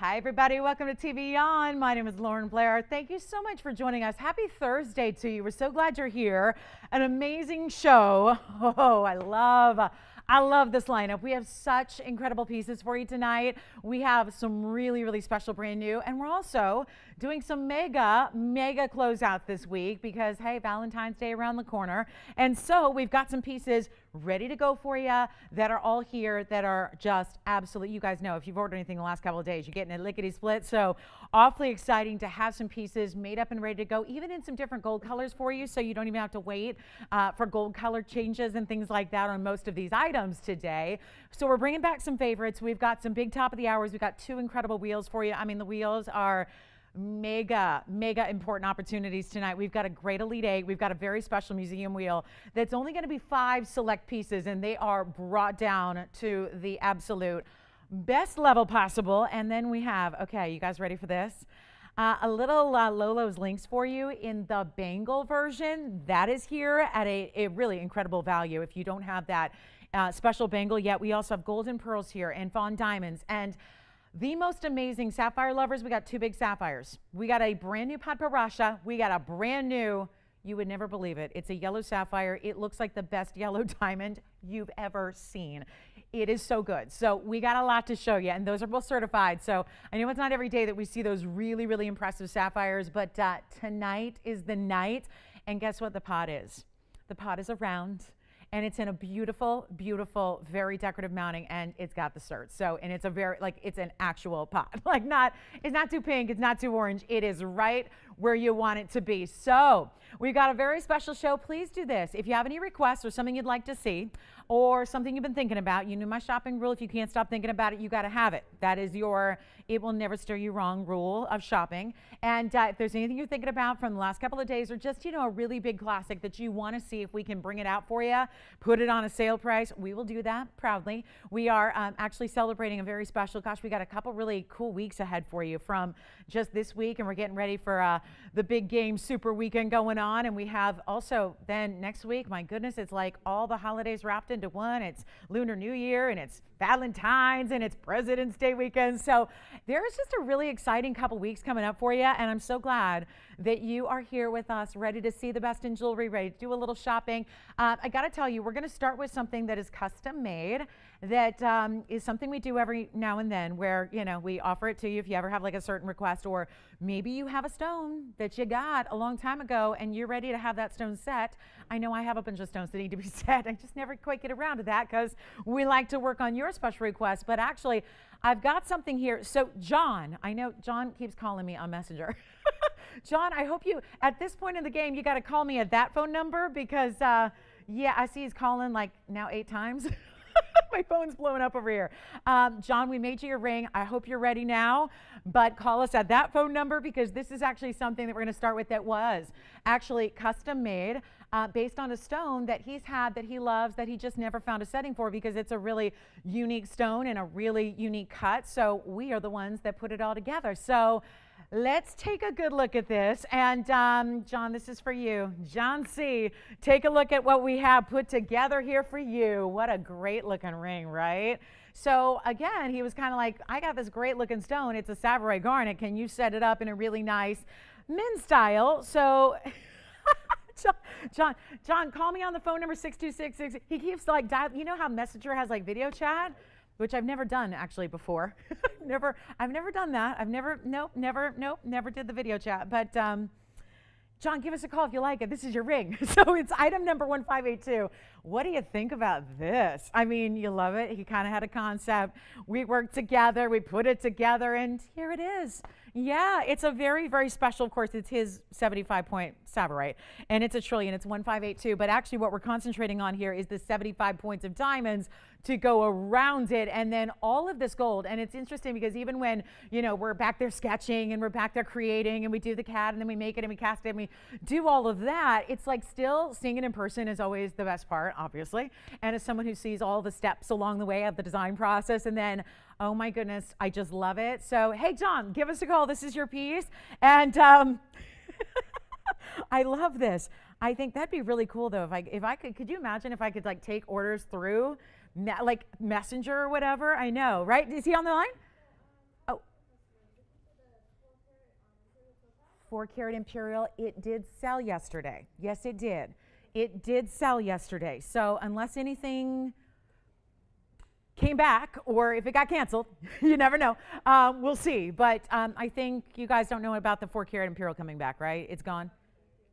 Hi, everybody. Welcome to TVON. My name is Lauren Blair. Thank you so much for joining us. Happy Thursday to you. We're so glad you're here. An amazing show. Oh, I love this lineup. We have such incredible pieces for you tonight. We have some really special brand new, and we're also doing some mega closeout this week because, hey, Valentine's Day around the corner. And so we've got some pieces ready to go for you that are all here that are just absolute. You guys know if you've ordered anything the last couple of days, you're getting a lickety split. So awfully exciting to have some pieces made up and ready to go, even in some different gold colors for you, so you don't even have to wait for gold color changes and things like that on most of these items today. So we're bringing back some favorites. We've got some big top of the hours. We've got two incredible wheels for you. I mean, the wheels are mega important opportunities tonight. We've got a great Elite 8. We've got a very special museum wheel that's only going to be 5 select pieces, and they are brought down to the absolute best level possible. And then we have, okay, you guys ready for this? A little Lolo's links for you in the bangle version. That is here at a really incredible value if you don't have that special bangle yet. We also have golden pearls here and fawn diamonds. And the most amazing sapphire lovers, we got 2 big sapphires. We got a brand new Padparasha. We got a brand new, you would never believe it, it's a yellow sapphire. It looks like the best yellow diamond you've ever seen. It is so good. So we got a lot to show you, and those are both certified. So I know it's not every day that we see those really impressive sapphires, but tonight is the night. And guess what the pot is? The pot is a round. And it's in a beautiful, very decorative mounting, and it's got the cert. So, and it's a very, like, it's an actual pot. Like, it's not too pink, it's not too orange. It is right where you want it to be. So, we've got a very special show. Please do this. If you have any requests or something you'd like to see, or something you've been thinking about, you knew my shopping rule. If you can't stop thinking about it, you got to have it. That is your, it will never steer you wrong rule of shopping. And if there's anything you're thinking about from the last couple of days, or just, you know, a really big classic that you want to see if we can bring it out for you, put it on a sale price, we will do that proudly. We are actually celebrating a very special, gosh, we got a couple really cool weeks ahead for you from just this week, and we're getting ready for the big game super weekend going on. And we have also then next week, my goodness, it's like all the holidays wrapped into one. It's Lunar New Year, and it's Valentine's, and it's President's Day weekend. So there's just a really exciting couple weeks coming up for you, and I'm so glad that you are here with us, ready to see the best in jewelry, ready to do a little shopping. I got to tell you, we're going to start with something that is custom made, that is something we do every now and then, where, you know, we offer it to you if you ever have like a certain request, or maybe you have a stone that you got a long time ago and you're ready to have that stone set. I know I have a bunch of stones that need to be set. I just never quite get around to that because we like to work on your special requests. But actually, I've got something here. So John, I know John keeps calling me on Messenger. John, I hope you, at this point in the game, you got to call me at that phone number because, yeah, I see he's calling like now 8 times. My phone's blowing up over here. John, we made you your ring. I hope you're ready now, but call us at that phone number because this is actually something that we're going to start with that was actually custom made based on a stone that he's had, that he loves, that he just never found a setting for because it's a really unique stone and a really unique cut. So we are the ones that put it all together. So let's take a good look at this. And John, this is for you. John C., take a look at what we have put together here for you. What a great looking ring, right? So again, he was kind of like, I got this great looking stone. It's a Savoy garnet. Can you set it up in a really nice men's style? So John, call me on the phone number 6266. He keeps like, you know how Messenger has like video chat? Which I've never done actually before. I've never done that. Never did the video chat. But John, give us a call if you like it. This is your ring. So it's item number 1582. What do you think about this? I mean, you love it. He kind of had a concept. We worked together. We put it together, and here it is. Yeah, it's a very special, of course, it's his 75-point Savorite, and it's a trillion, it's 1582, but actually what we're concentrating on here is the 75 points of diamonds to go around it, and then all of this gold. And it's interesting because even when, you know, we're back there sketching and we're back there creating and we do the CAD and then we make it and we cast it and we do all of that, it's like still seeing it in person is always the best part, obviously. And as someone who sees all the steps along the way of the design process, and then, oh my goodness, I just love it. So, hey, John, give us a call. This is your piece. And I love this. I think that'd be really cool, though. If I could you imagine if I could like take orders through like Messenger or whatever? I know, right? Is he on the line? Oh, 4-carat imperial. It did sell yesterday. Yes, it did. It did sell yesterday. So unless anything came back, or if it got canceled, you never know. We'll see. But I think you guys don't know about the 4-carat imperial coming back, right? It's gone.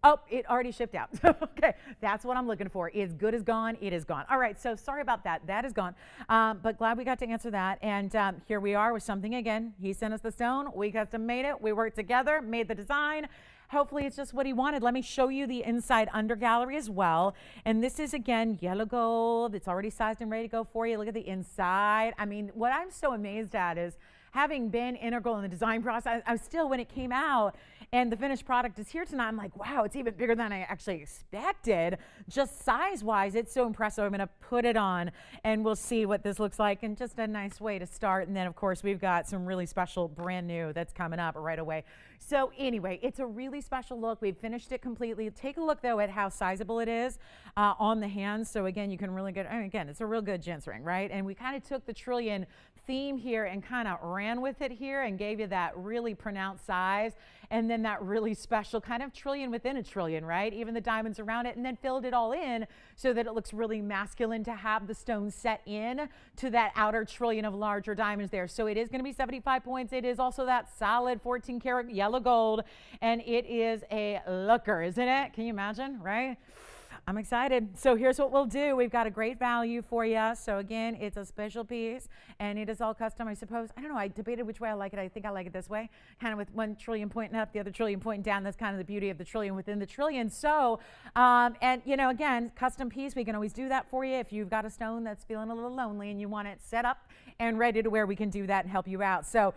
Oh, it already shipped out. Okay, that's what I'm looking for. It's good as gone. It is gone. All right, so sorry about that. That is gone. But glad we got to answer that. And here we are with something again. He sent us the stone. We custom made it. We worked together, made the design. Hopefully it's just what he wanted. Let me show you the inside under gallery as well. And this is, again, yellow gold. It's already sized and ready to go for you. Look at the inside. I mean, what I'm so amazed at is, having been integral in the design process, I was still, when it came out and the finished product is here tonight, I'm like, wow, it's even bigger than I actually expected. Just size-wise, it's so impressive. I'm gonna put it on and we'll see what this looks like, and just a nice way to start. And then of course, we've got some really special brand new that's coming up right away. So anyway, it's a really special look. We've finished it completely. Take a look though at how sizable it is on the hands. So again, you can really get, and again, it's a real good gents ring, right? And we kind of took the trillion theme here and kind of ran with it here and gave you that really pronounced size, and then that really special kind of trillion within a trillion, right? Even the diamonds around it, and then filled it all in so that it looks really masculine to have the stones set in to that outer trillion of larger diamonds there. So it is going to be 75 points. It is also that solid 14-karat yellow gold, and it is a looker, isn't it? Can you imagine, right? I'm excited. So here's what we'll do. We've got a great value for you. So again, it's a special piece and it is all custom, I suppose. I don't know. I debated which way I like it. I think I like it this way, kind of with one trillion pointing up, the other trillion pointing down. That's kind of the beauty of the trillion within the trillion. So, and you know, again, custom piece, we can always do that for you. If you've got a stone that's feeling a little lonely and you want it set up and ready to wear, we can do that and help you out. So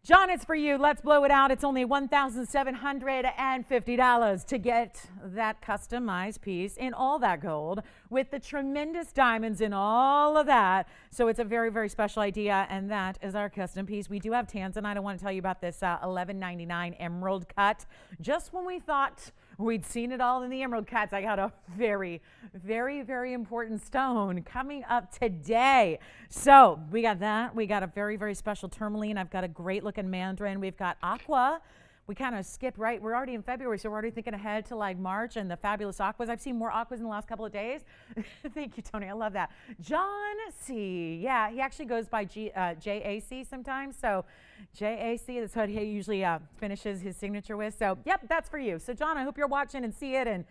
John, it's for you. Let's blow it out. It's only $1,750 to get that customized piece in all that gold with the tremendous diamonds in all of that. So it's a very, very special idea, and that is our custom piece. We do have tanzanite. I want to tell you about this $11.99 emerald cut. Just when we thought we'd seen it all in the emerald cuts, I got a very, very, very important stone coming up today. So we got that. We got a very, very special tourmaline. I've got a great looking mandarin. We've got aqua. We kind of skipped right. We're already in February, so we're already thinking ahead to like March and the fabulous aquas. I've seen more aquas in the last couple of days. Thank you, Tony. I love that. John C. Yeah, he actually goes by JAC sometimes. So JAC, that's what he usually finishes his signature with. So yep, that's for you. So John, I hope you're watching and see it and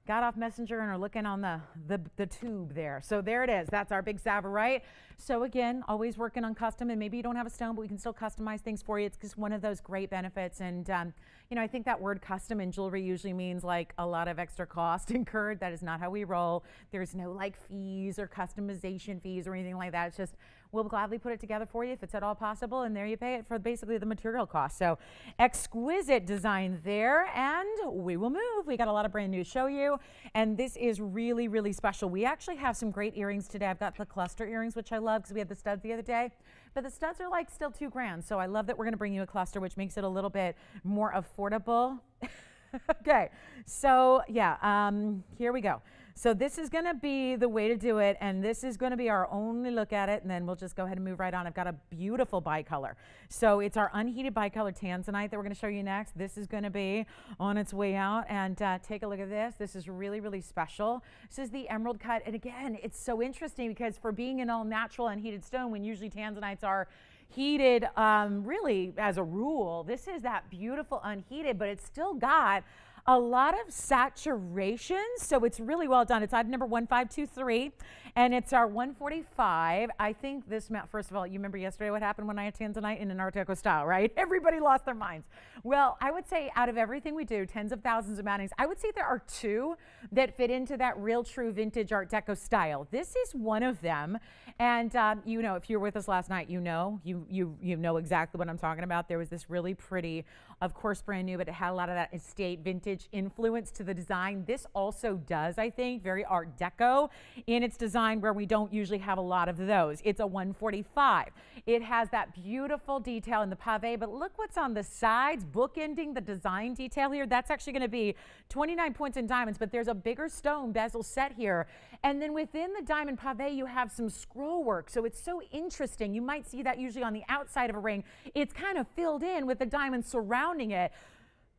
got off Messenger and are looking on the tube there. So there it is. That's our big Savarite. So again, always working on custom, and maybe you don't have a stone, but we can still customize things for you. It's just one of those great benefits. And you know, I think that word custom in jewelry usually means like a lot of extra cost incurred. That is not how we roll. There's no like fees or customization fees or anything like that. It's just, we'll gladly put it together for you if it's at all possible, and there you pay it for basically the material cost. So exquisite design there, and we will move. We got a lot of brand new to show you, and this is really, really special. We actually have some great earrings today. I've got the cluster earrings, which I love because we had the studs the other day, but the studs are like still $2,000. So I love that we're going to bring you a cluster, which makes it a little bit more affordable. Okay, so yeah, here we go. So this is going to be the way to do it, and this is going to be our only look at it, and then we'll just go ahead and move right on. I've got a beautiful bicolor. So it's our unheated bicolor tanzanite that we're going to show you next. This is going to be on its way out, and take a look at this. This is really, really special. This is the emerald cut, and again, it's so interesting because for being an all-natural unheated stone, when usually tanzanites are heated really as a rule, this is that beautiful unheated, but it's still got a lot of saturation, so it's really well done. It's item number 1523, and it's our 145. I think this, first of all, you remember yesterday what happened when I had tanzanite in an Art Deco style, right? Everybody lost their minds. Well, I would say out of everything we do, tens of thousands of mountings, I would say there are two that fit into that real true vintage Art Deco style. This is one of them, and you know, if you were with us last night, you know exactly what I'm talking about. There was this really pretty, of course brand new, but it had a lot of that estate vintage influence to the design. This also does, I think, very Art Deco in its design, where we don't usually have a lot of those. It's a 145. It has that beautiful detail in the pave, but look what's on the sides, bookending the design detail here. That's actually going to be 29 points in diamonds, but there's a bigger stone bezel set here. And then within the diamond pave, you have some scroll work. So it's so interesting. You might see that usually on the outside of a ring. It's kind of filled in with the diamonds surrounding it.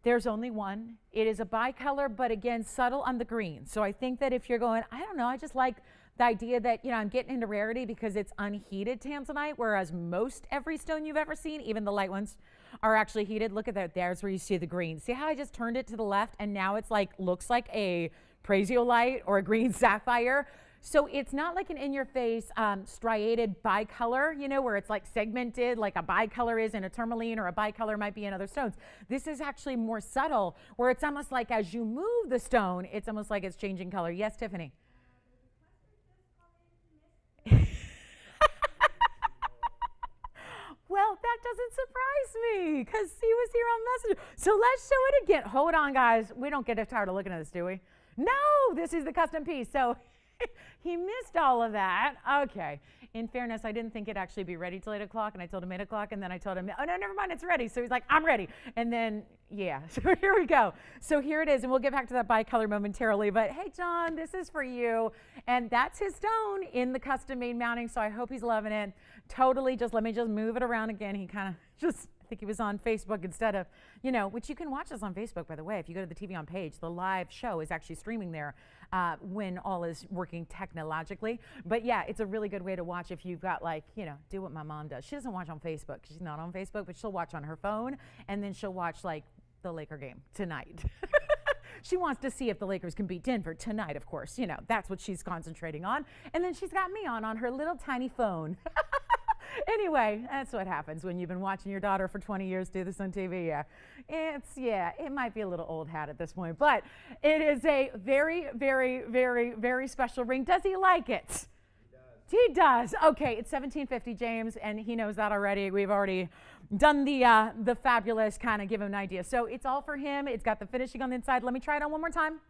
There's only one. It is a bicolor, but again, subtle on the green. So I think that if you're going, I don't know, I just like the idea that, I'm getting into rarity because it's unheated tanzanite, whereas most every stone you've ever seen, even the light ones, are actually heated. Look at that. There's where you see the green. See how I just turned it to the left and now it's like, looks like a praesiolite or a green sapphire. So it's not like an in-your-face striated bicolor, where it's like segmented, like a bicolor is in a tourmaline or a bicolor might be in other stones. This is actually more subtle, where it's almost like as you move the stone, it's almost like it's changing color. Yes, Tiffany? Well, that doesn't surprise me because he was here on Messenger. So let's show it again. Hold on, guys. We don't get tired of looking at this, do we? No, this is the custom piece. So he missed all of that. Okay. In fairness, I didn't think it'd actually be ready till 8 o'clock, and I told him 8 o'clock, and then I told him, oh, no, never mind, it's ready. So he's like, I'm ready. And then, yeah, so here we go. So here it is, and we'll get back to that bicolor momentarily. But hey, John, this is for you. And that's his stone in the custom-made mounting, so I hope he's loving it. Totally, let me move it around again. He kind of I think he was on Facebook instead of, which you can watch us on Facebook, by the way. If you go to the TVON page, the live show is actually streaming there when all is working technologically. But yeah, it's a really good way to watch if you've got do what my mom does. She doesn't watch on Facebook. She's not on Facebook, but she'll watch on her phone, and then she'll watch the Laker game tonight. She wants to see if the Lakers can beat Denver tonight, of course. That's what she's concentrating on. And then she's got me on her little tiny phone. Anyway, that's what happens when you've been watching your daughter for 20 years do this on TV. It might be a little old hat at this point, but it is a very, very, very, very special ring. Does he like it? He does. Okay, it's $1,750, James, and he knows that already. We've already done the fabulous kind of give him an idea. So it's all for him. It's got the finishing on the inside. Let me try it on one more time.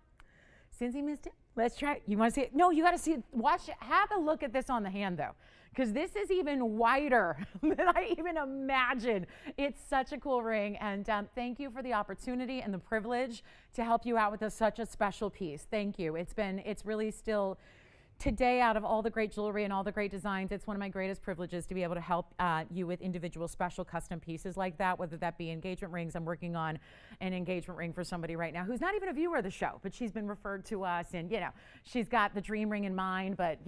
Since he missed it, let's try it. You want to see it? No, you got to see it. Watch it. Have a look at this on the hand, though, because this is even wider than I even imagined. It's such a cool ring, and thank you for the opportunity and the privilege to help you out with such a special piece. Thank you. It's really still, today, out of all the great jewelry and all the great designs, it's one of my greatest privileges to be able to help you with individual special custom pieces like that, whether that be engagement rings. I'm working on an engagement ring for somebody right now who's not even a viewer of the show, but she's been referred to us, and she's got the dream ring in mind, but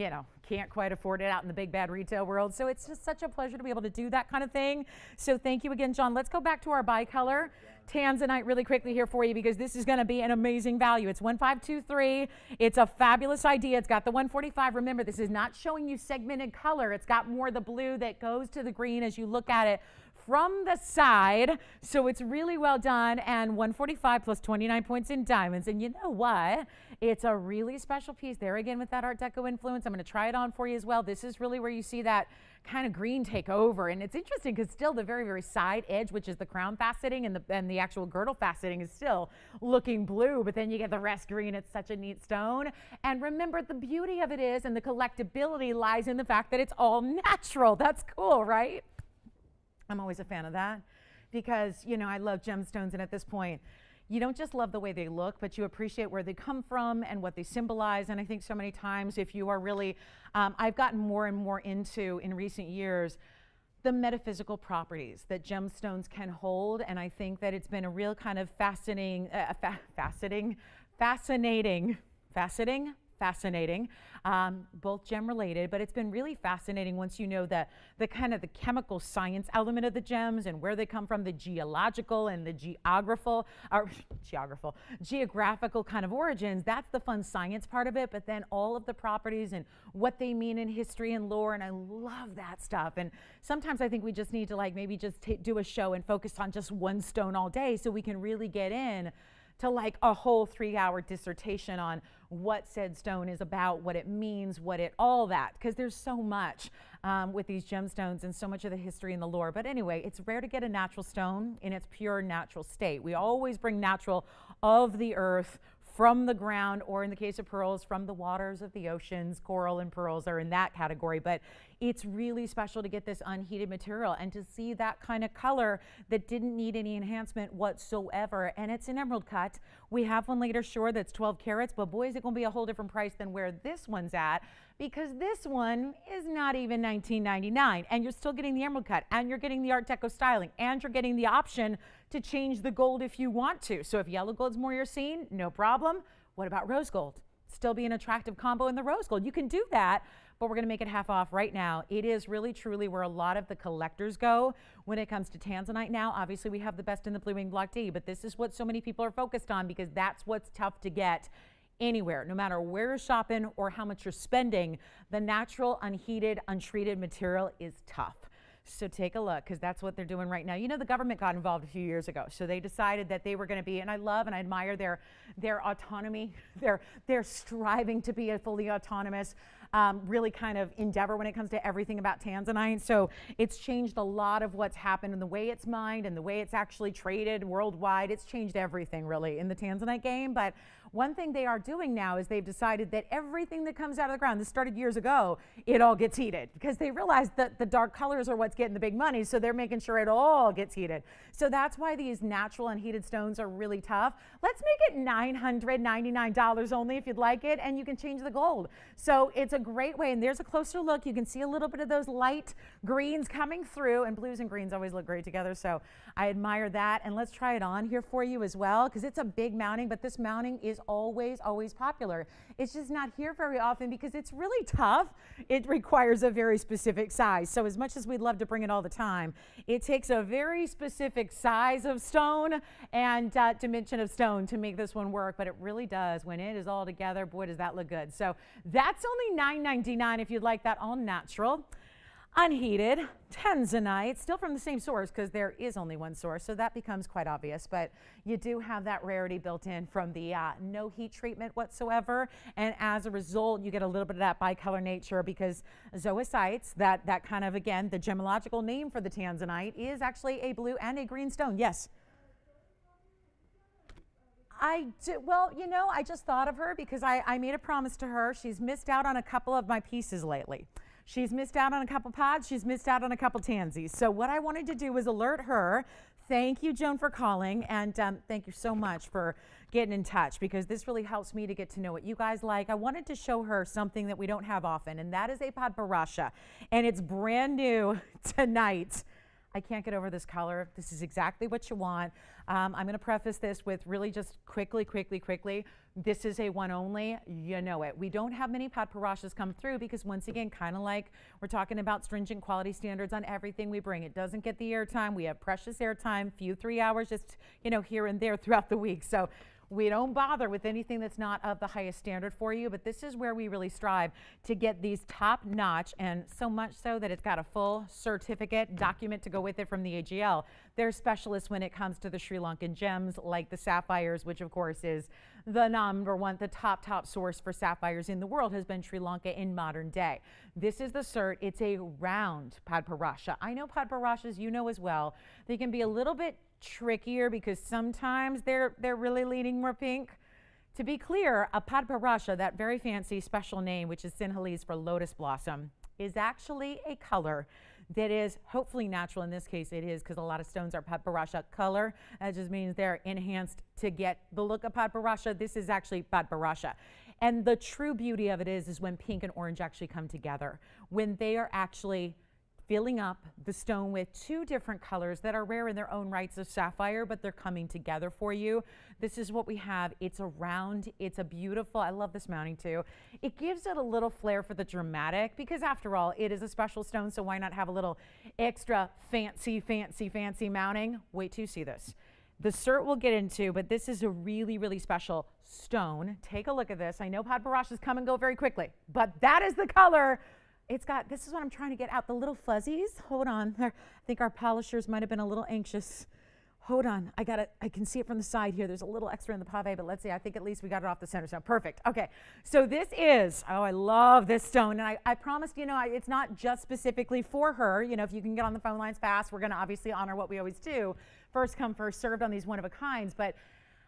can't quite afford it out in the big bad retail world. So it's just such a pleasure to be able to do that kind of thing. So thank you again, John. Let's go back to our bicolor tanzanite really quickly here for you, because this is going to be an amazing value. It's 1523. It's a fabulous idea. It's got the 145. Remember, this is not showing you segmented color. It's got more the blue that goes to the green as you look at it from the side. So it's really well done, and 145 plus 29 points in diamonds. And you know what? It's a really special piece there again with that Art Deco influence. I'm going to try it on for you as well. This is really where you see that kind of green take over, and it's interesting because still the very, very side edge, which is the crown faceting, and the actual girdle faceting is still looking blue, but then you get the rest green. It's such a neat stone. And remember, the beauty of it is, and the collectability lies in the fact that it's all natural. That's cool, right? I'm always a fan of that because, I love gemstones, and at this point, you don't just love the way they look, but you appreciate where they come from and what they symbolize. And I think so many times, if you are really, I've gotten more and more into, in recent years, the metaphysical properties that gemstones can hold. And I think that it's been a real kind of fascinating, both gem related, but it's been really fascinating once you know the kind of the chemical science element of the gems and where they come from, the geological and the geographical kind of origins. That's the fun science part of it, but then all of the properties and what they mean in history and lore, and I love that stuff. And sometimes I think we just need to maybe just do a show and focus on just one stone all day so we can really get in to a whole 3-hour dissertation on what said stone is about, what it means, all that, because there's so much with these gemstones and so much of the history and the lore. But anyway, it's rare to get a natural stone in its pure natural state. We always bring natural of the earth, from the ground, or in the case of pearls, from the waters of the oceans. Coral and pearls are in that category, but it's really special to get this unheated material and to see that kind of color that didn't need any enhancement whatsoever. And it's an emerald cut. We have one later, sure, that's 12 carats, but boy, is it going to be a whole different price than where this one's at. because this one is not even $19.99, and you're still getting the emerald cut, and you're getting the Art Deco styling, and you're getting the option to change the gold if you want to. So if yellow gold's more your scene, no problem. What about rose gold? Still be an attractive combo in the rose gold. You can do that, but we're going to make it half off right now. It is really truly where a lot of the collectors go when it comes to tanzanite now. Obviously, we have the best in the blue wing block D, but this is what so many people are focused on because that's what's tough to get anywhere, no matter where you're shopping or how much you're spending. The natural, unheated, untreated material is tough. So take a look, because that's what they're doing right now. You know, the government got involved a few years ago, so they decided that they were going to be, and I love and I admire their autonomy. They're striving to be a fully autonomous really kind of endeavor when it comes to everything about tanzanite. So it's changed a lot of what's happened in the way it's mined and the way it's actually traded worldwide. It's changed everything really in the tanzanite game. But one thing they are doing now is they've decided that everything that comes out of the ground, this started years ago, it all gets heated because they realize that the dark colors are what's getting the big money. So they're making sure it all gets heated. So that's why these natural unheated stones are really tough. Let's make it $999 only if you'd like it, and you can change the gold. So it's a great way, and there's a closer look. You can see a little bit of those light greens coming through, and blues and greens always look great together. So I admire that, and let's try it on here for you as well, because it's a big mounting, but this mounting is always popular. It's just not here very often because it's really tough. It requires a very specific size. So as much as we'd love to bring it all the time, it takes a very specific size of stone and dimension of stone to make this one work, but it really does. When it is all together, boy, does that look good. So that's only $9.99 if you'd like that all natural, unheated tanzanite, still from the same source because there is only one source, so that becomes quite obvious, but you do have that rarity built in from the no heat treatment whatsoever, and as a result you get a little bit of that bicolor nature because zoisites, that kind of, again, the gemological name for the tanzanite is actually a blue and a green stone. Yes. I do. Well, you know, I just thought of her because I made a promise to her. She's missed out on a couple of my pieces lately. She's missed out on a couple pods. She's missed out on a couple tansies. So what I wanted to do was alert her. Thank you, Joan, for calling, and thank you so much for getting in touch because this really helps me to get to know what you guys like. I wanted to show her something that we don't have often, and that is a padbarasha, and it's brand new tonight. I can't get over this color. This is exactly what you want. I'm going to preface this with really just quickly. This is a one only. You know it. We don't have many padbarashas come through because, once again, kind of like we're talking about stringent quality standards on everything we bring. It doesn't get the airtime. We have precious airtime, few 3 hours, just, you know, here and there throughout the week. So we don't bother with anything that's not of the highest standard for you, but this is where we really strive to get these top notch, and so much so that it's got a full certificate document to go with it from the AGL. They're specialists when it comes to the Sri Lankan gems like the sapphires, which of course is the number one, the top source for sapphires in the world has been Sri Lanka in modern day. This is the cert. It's a round padbarasha. I know padbarashas, you know as well, they can be a little bit trickier because sometimes they're really leaning more pink. To be clear, a padbarasha, that very fancy special name, which is Sinhalese for lotus blossom, is actually a color that is hopefully natural. In this case it is, because a lot of stones are padbarasha color. That just means they're enhanced to get the look of padbarasha. This is actually padbarasha. And the true beauty of it is when pink and orange actually come together, when they are actually filling up the stone with two different colors that are rare in their own rights of sapphire, but they're coming together for you. This is what we have. It's a round, it's a beautiful, I love this mounting too. It gives it a little flair for the dramatic because after all, it is a special stone, so why not have a little extra fancy mounting? Wait till you see this. The cert we'll get into, but this is a really special stone. Take a look at this. I know padbarashas come and go very quickly, but that is the color. It's got, this is what I'm trying to get out, the little fuzzies. Hold on, I think our polishers might have been a little anxious. Hold on, I can see it from the side here. There's a little extra in the pave, but let's see, I think at least we got it off the center stone. Perfect, okay. So this is, oh, I love this stone. And I promised, you know, it's not just specifically for her. You know, if you can get on the phone lines fast, we're gonna obviously honor what we always do. First come, first served on these one-of-a-kinds, but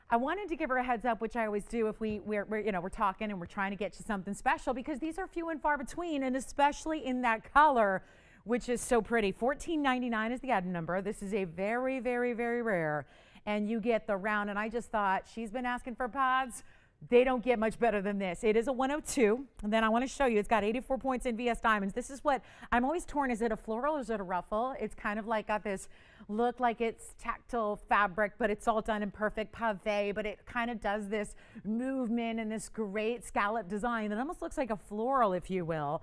I wanted to give her a heads up, which I always do if we're talking and we're trying to get you something special, because these are few and far between, and especially in that color, which is so pretty. $14.99 is the item number. This is a very rare, and you get the round. And I just thought she's been asking for pods, They don't get much better than this. It is a 102. And then I want to show you, it's got 84 points in VS Diamonds. This is what I'm always torn. Is it a floral or is it a ruffle? It's kind of like got this look like it's tactile fabric, but it's all done in perfect pave, but it kind of does this movement and this great scallop design that almost looks like a floral, if you will.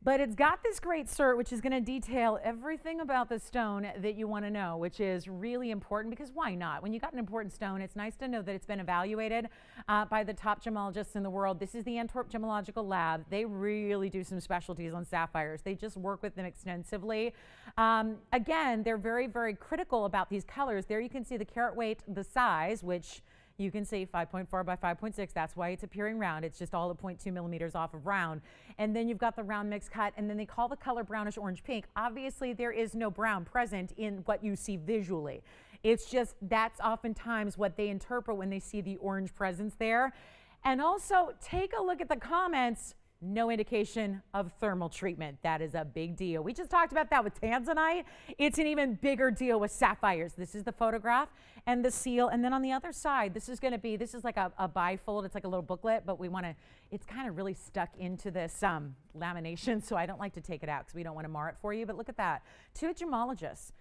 But it's got this great cert, which is going to detail everything about the stone that you want to know, which is really important, because why not? When you got an important stone, it's nice to know that it's been evaluated by the top gemologists in the world. This is the Antwerp Gemological Lab. They really do some specialties on sapphires. They just work with them extensively. Again, they're very, very critical about these colors. There you can see the carat weight, the size, which you can see 5.4 by 5.6. That's why it's appearing round. It's just all at 0.2 millimeters off of round. And then you've got the round mix cut, and then they call the color brownish orange pink. Obviously, there is no brown present in what you see visually. It's just that's oftentimes what they interpret when they see the orange presence there. And also, take a look at the comments. No indication of thermal treatment. That is a big deal. We just talked about that with tanzanite. It's an even bigger deal with sapphires. This is the photograph and the seal. And then on the other side, this is like a bifold. It's like a little booklet, but it's kind of really stuck into this lamination. So I don't like to take it out because we don't want to mar it for you. But look at that. Two gemologists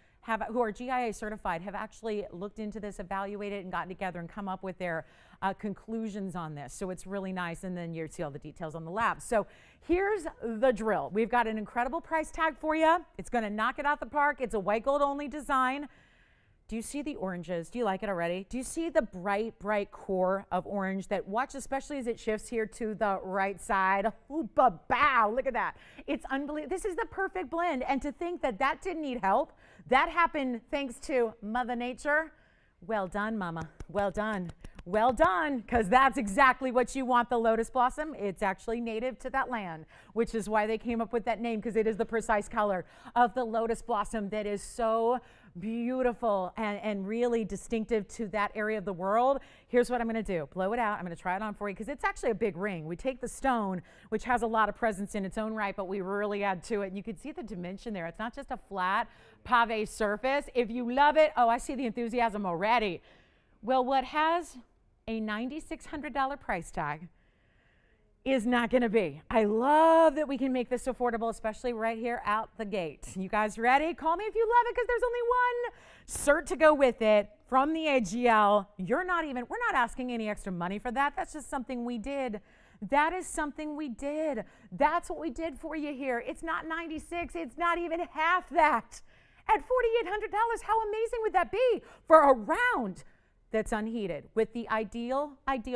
who are GIA certified have actually looked into this, evaluated, and gotten together and come up with their conclusions on this. So it's really nice. And then you see all the details on the lab. So here's the drill. We've got an incredible price tag for you. It's going to knock it out the park. It's a white gold only design. Do you see the oranges? Do you like it already? Do you see the bright, bright core of orange that, watch, especially as it shifts here to the right side? Ooh, bow, look at that. It's unbelievable. This is the perfect blend. And to think that that didn't need help, that happened thanks to Mother Nature. Well done, Mama. Well done. Well done, because that's exactly what you want, the lotus blossom. It's actually native to that land, which is why they came up with that name, because it is the precise color of the lotus blossom that is so beautiful and really distinctive to that area of the world. Here's what I'm going to do. Blow it out. I'm going to try it on for you, because it's actually a big ring. We take the stone, which has a lot of presence in its own right, but we really add to it. And you can see the dimension there. It's not just a flat pave surface. If you love it, oh, I see the enthusiasm already. Well, what has a $9,600 price tag is not going to be. I love that we can make this affordable, especially right here out the gate. You guys ready? Call me if you love it, because there's only one cert to go with it from the AGL. We're not asking any extra money for that. That's just something we did. That is something we did. That's what we did for you here. It's not $96. It's not even half that. At $4,800, how amazing would that be for a round that's unheated with the ideal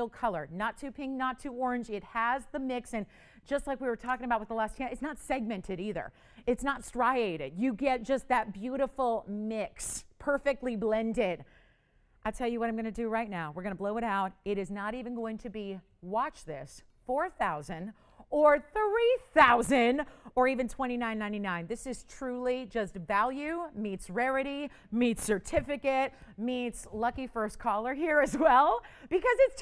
color? Not too pink, not too orange. It has the mix, and just like we were talking about with the last 10, it's not segmented either. It's not striated. You get just that beautiful mix, perfectly blended. I'll tell you what I'm going to do right now. We're going to blow it out. It is not even going to be, watch this, $4,000 or $3,000 or even $29.99. This is truly just value meets rarity, meets certificate, meets lucky first caller here as well, because it's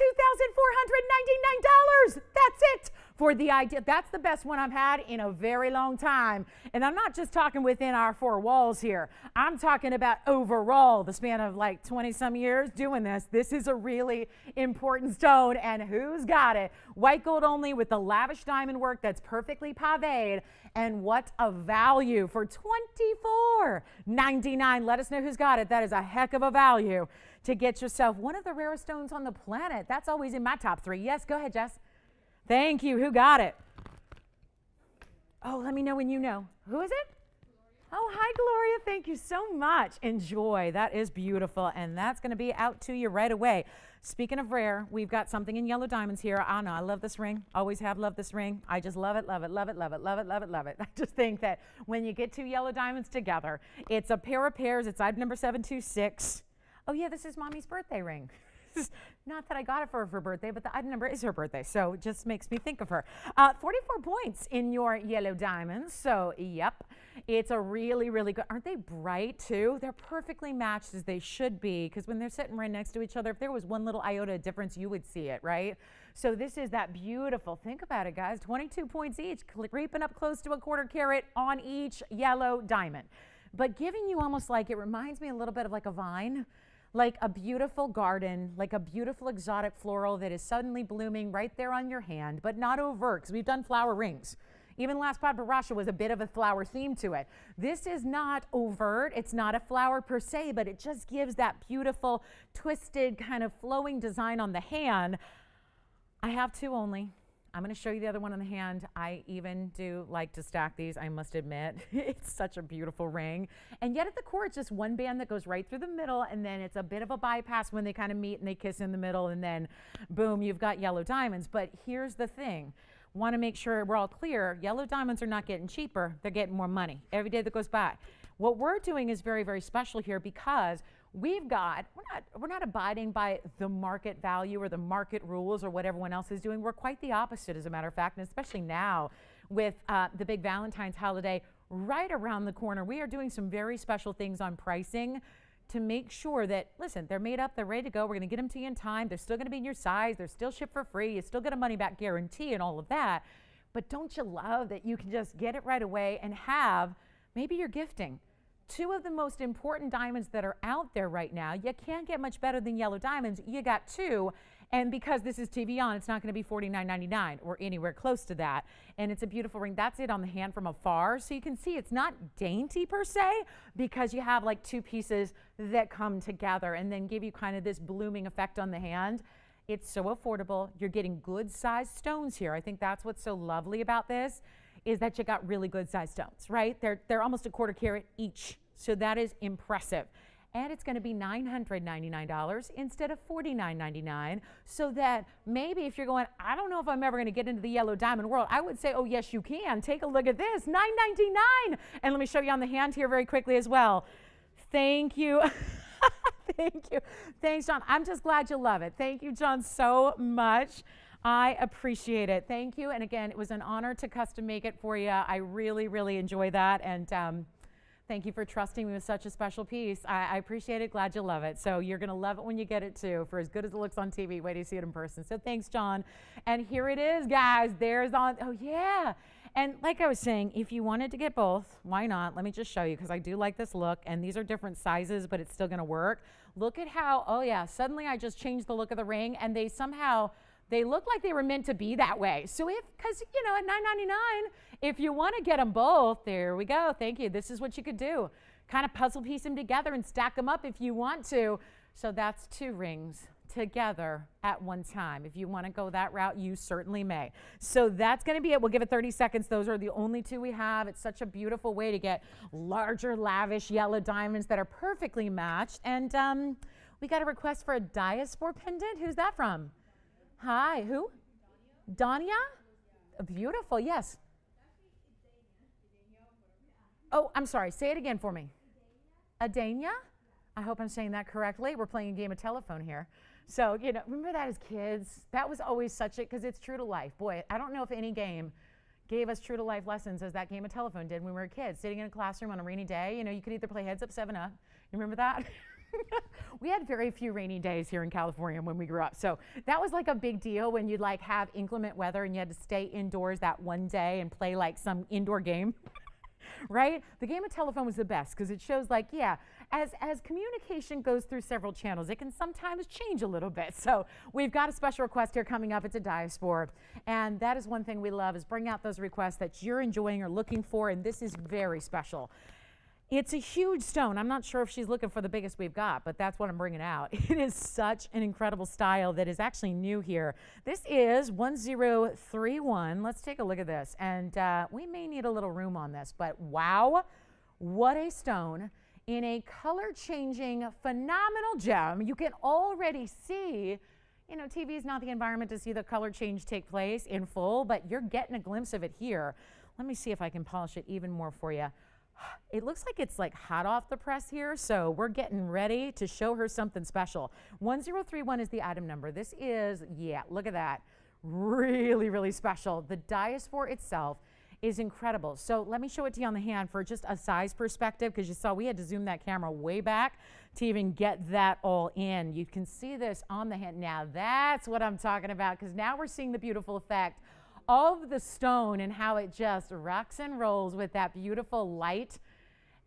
$2,499. That's it for the idea. That's the best one I've had in a very long time. And I'm not just talking within our four walls here. I'm talking about overall the span of like 20 some years doing this. This is a really important stone, and who's got it? White gold only with the lavish diamond work that's perfectly paved. And what a value for $24.99. Let us know who's got it. That is a heck of a value to get yourself one of the rarest stones on the planet. That's always in my top three. Yes, go ahead, Jess. Thank you. Who got it? Oh, let me know when you know. Who is it? Oh, hi, Gloria. Thank you so much. Enjoy. That is beautiful. And that's going to be out to you right away. Speaking of rare, we've got something in yellow diamonds here. I know. I love this ring. Always have loved this ring. I just love it, love it, love it, love it, love it, love it, love it. I just think that when you get two yellow diamonds together, it's a pair of pairs. It's item number 726. Oh, yeah, this is Mommy's birthday ring. Not that I got it for her birthday, but the item number is her birthday, so it just makes me think of her. 44 points in your yellow diamonds, so yep. It's a really, really good. Aren't they bright, too? They're perfectly matched as they should be, because when they're sitting right next to each other, if there was one little iota of difference, you would see it, right? So this is that beautiful. Think about it, guys. 22 points each, creeping up close to a quarter carat on each yellow diamond. But giving you almost like, it reminds me a little bit of like a vine. like a beautiful garden, like a beautiful exotic floral that is suddenly blooming right there on your hand, but not overt, because we've done flower rings. Even last Paparasha was a bit of a flower theme to it. This is not overt. It's not a flower per se, but it just gives that beautiful, twisted, kind of flowing design on the hand. I have two only. I'm going to show you the other one on the hand. I even do like to stack these, I must admit. It's such a beautiful ring. And yet at the core, it's just one band that goes right through the middle, and then it's a bit of a bypass when they kind of meet and they kiss in the middle, and then boom, you've got yellow diamonds. But here's the thing. Want to make sure we're all clear. Yellow diamonds are not getting cheaper. They're getting more money every day that goes by. What we're doing is very, very special here because we're not abiding by the market value or the market rules or what everyone else is doing. We're quite the opposite, as a matter of fact, and especially now with the big Valentine's holiday right around the corner. We are doing some very special things on pricing to make sure that, listen, they're made up, they're ready to go. We're going to get them to you in time. They're still going to be in your size. They're still shipped for free. You still get a money back guarantee and all of that. But don't you love that you can just get it right away and have, maybe you're gifting two of the most important diamonds that are out there right now. You can't get much better than yellow diamonds. You got two. And because this is TVON, it's not going to be $49.99 or anywhere close to that. And it's a beautiful ring. That's it on the hand from afar. So you can see it's not dainty per se, because you have like two pieces that come together and then give you kind of this blooming effect on the hand. It's so affordable. You're getting good sized stones here. I think that's what's so lovely about this, is that you got really good sized stones, right? They're almost a quarter carat each. So that is impressive. And it's going to be $999 instead of $49.99, so that maybe if you're going, I don't know if I'm ever going to get into the yellow diamond world, I would say, oh, yes, you can. Take a look at this, $9.99. And let me show you on the hand here very quickly as well. Thank you. Thank you. Thanks, John. I'm just glad you love it. Thank you, John, so much. I appreciate it. Thank you. And again, it was an honor to custom make it for you. I really, really enjoy that. And thank you for trusting me with such a special piece. I appreciate it. Glad you love it. So you're going to love it when you get it too. For as good as it looks on TV, wait till you see it in person. So thanks, John. And here it is, guys. There's on. Oh, yeah. And like I was saying, if you wanted to get both, why not? Let me just show you, because I do like this look. And these are different sizes, but it's still going to work. Look at how, oh, yeah, suddenly I just changed the look of the ring, and they somehow, they look like they were meant to be that way. So because, you know, at $9.99, if you want to get them both, there we go. Thank you. This is what you could do. Kind of puzzle piece them together and stack them up if you want to. So that's two rings together at one time. If you want to go that route, you certainly may. So that's going to be it. We'll give it 30 seconds. Those are the only two we have. It's such a beautiful way to get larger, lavish yellow diamonds that are perfectly matched. And we got a request for a diaspora pendant. Who's that from? Hi, who? Dania? Beautiful, yes. Oh, I'm sorry. Say it again for me. Adania? I hope I'm saying that correctly. We're playing a game of telephone here. So, you know, remember that as kids? That was always such a, because it's true to life. Boy, I don't know if any game gave us true to life lessons as that game of telephone did when we were kids, sitting in a classroom on a rainy day. You know, you could either play Heads Up, 7 Up. You remember that? We had very few rainy days here in California when we grew up. So that was like a big deal when you'd like have inclement weather and you had to stay indoors that one day and play like some indoor game. Right? The game of telephone was the best because it shows like, yeah, as communication goes through several channels, it can sometimes change a little bit. So we've got a special request here coming up. It's a diaspora. And that is one thing we love, is bring out those requests that you're enjoying or looking for. And this is very special. It's a huge stone. I'm not sure if she's looking for the biggest we've got, but that's what I'm bringing out. It is such an incredible style that is actually new here. This is 1031. Let's take a look at this. And we may need a little room on this, but wow, what a stone in a color-changing, phenomenal gem. You can already see, you know, TV is not the environment to see the color change take place in full, but you're getting a glimpse of it here. Let me see if I can polish it even more for you. It looks like it's like hot off the press here, so we're getting ready to show her something special. 1031 is the item number. This is, yeah, look at that. Really, really special. The diaspora itself is incredible. So let me show it to you on the hand for just a size perspective, because you saw we had to zoom that camera way back to even get that all in. You can see this on the hand. Now that's what I'm talking about, because now we're seeing the beautiful effect of the stone and how it just rocks and rolls with that beautiful light.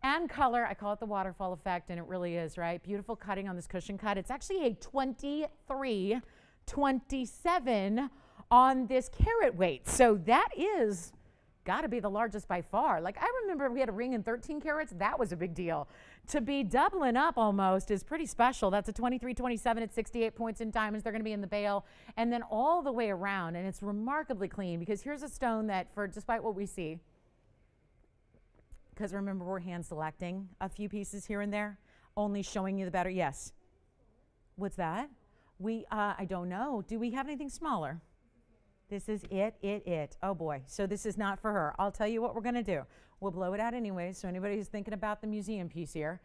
and color. I call it the waterfall effect, and it really is, right? Beautiful cutting on this cushion cut. It's actually a 23-27 on this carat weight. So that is got to be the largest by far. Like, I remember we had a ring in 13 carats. That was a big deal. To be doubling up almost is pretty special. That's a 23-27 at 68 points in diamonds. They're going to be in the bail and then all the way around. And it's remarkably clean because here's a stone that, for despite what we see, because remember, we're hand selecting a few pieces here and there, only showing you the better. Yes. What's that? I don't know. Do we have anything smaller? This is it. Oh boy. So this is not for her. I'll tell you what we're going to do. We'll blow it out anyway. So anybody who's thinking about the museum piece here,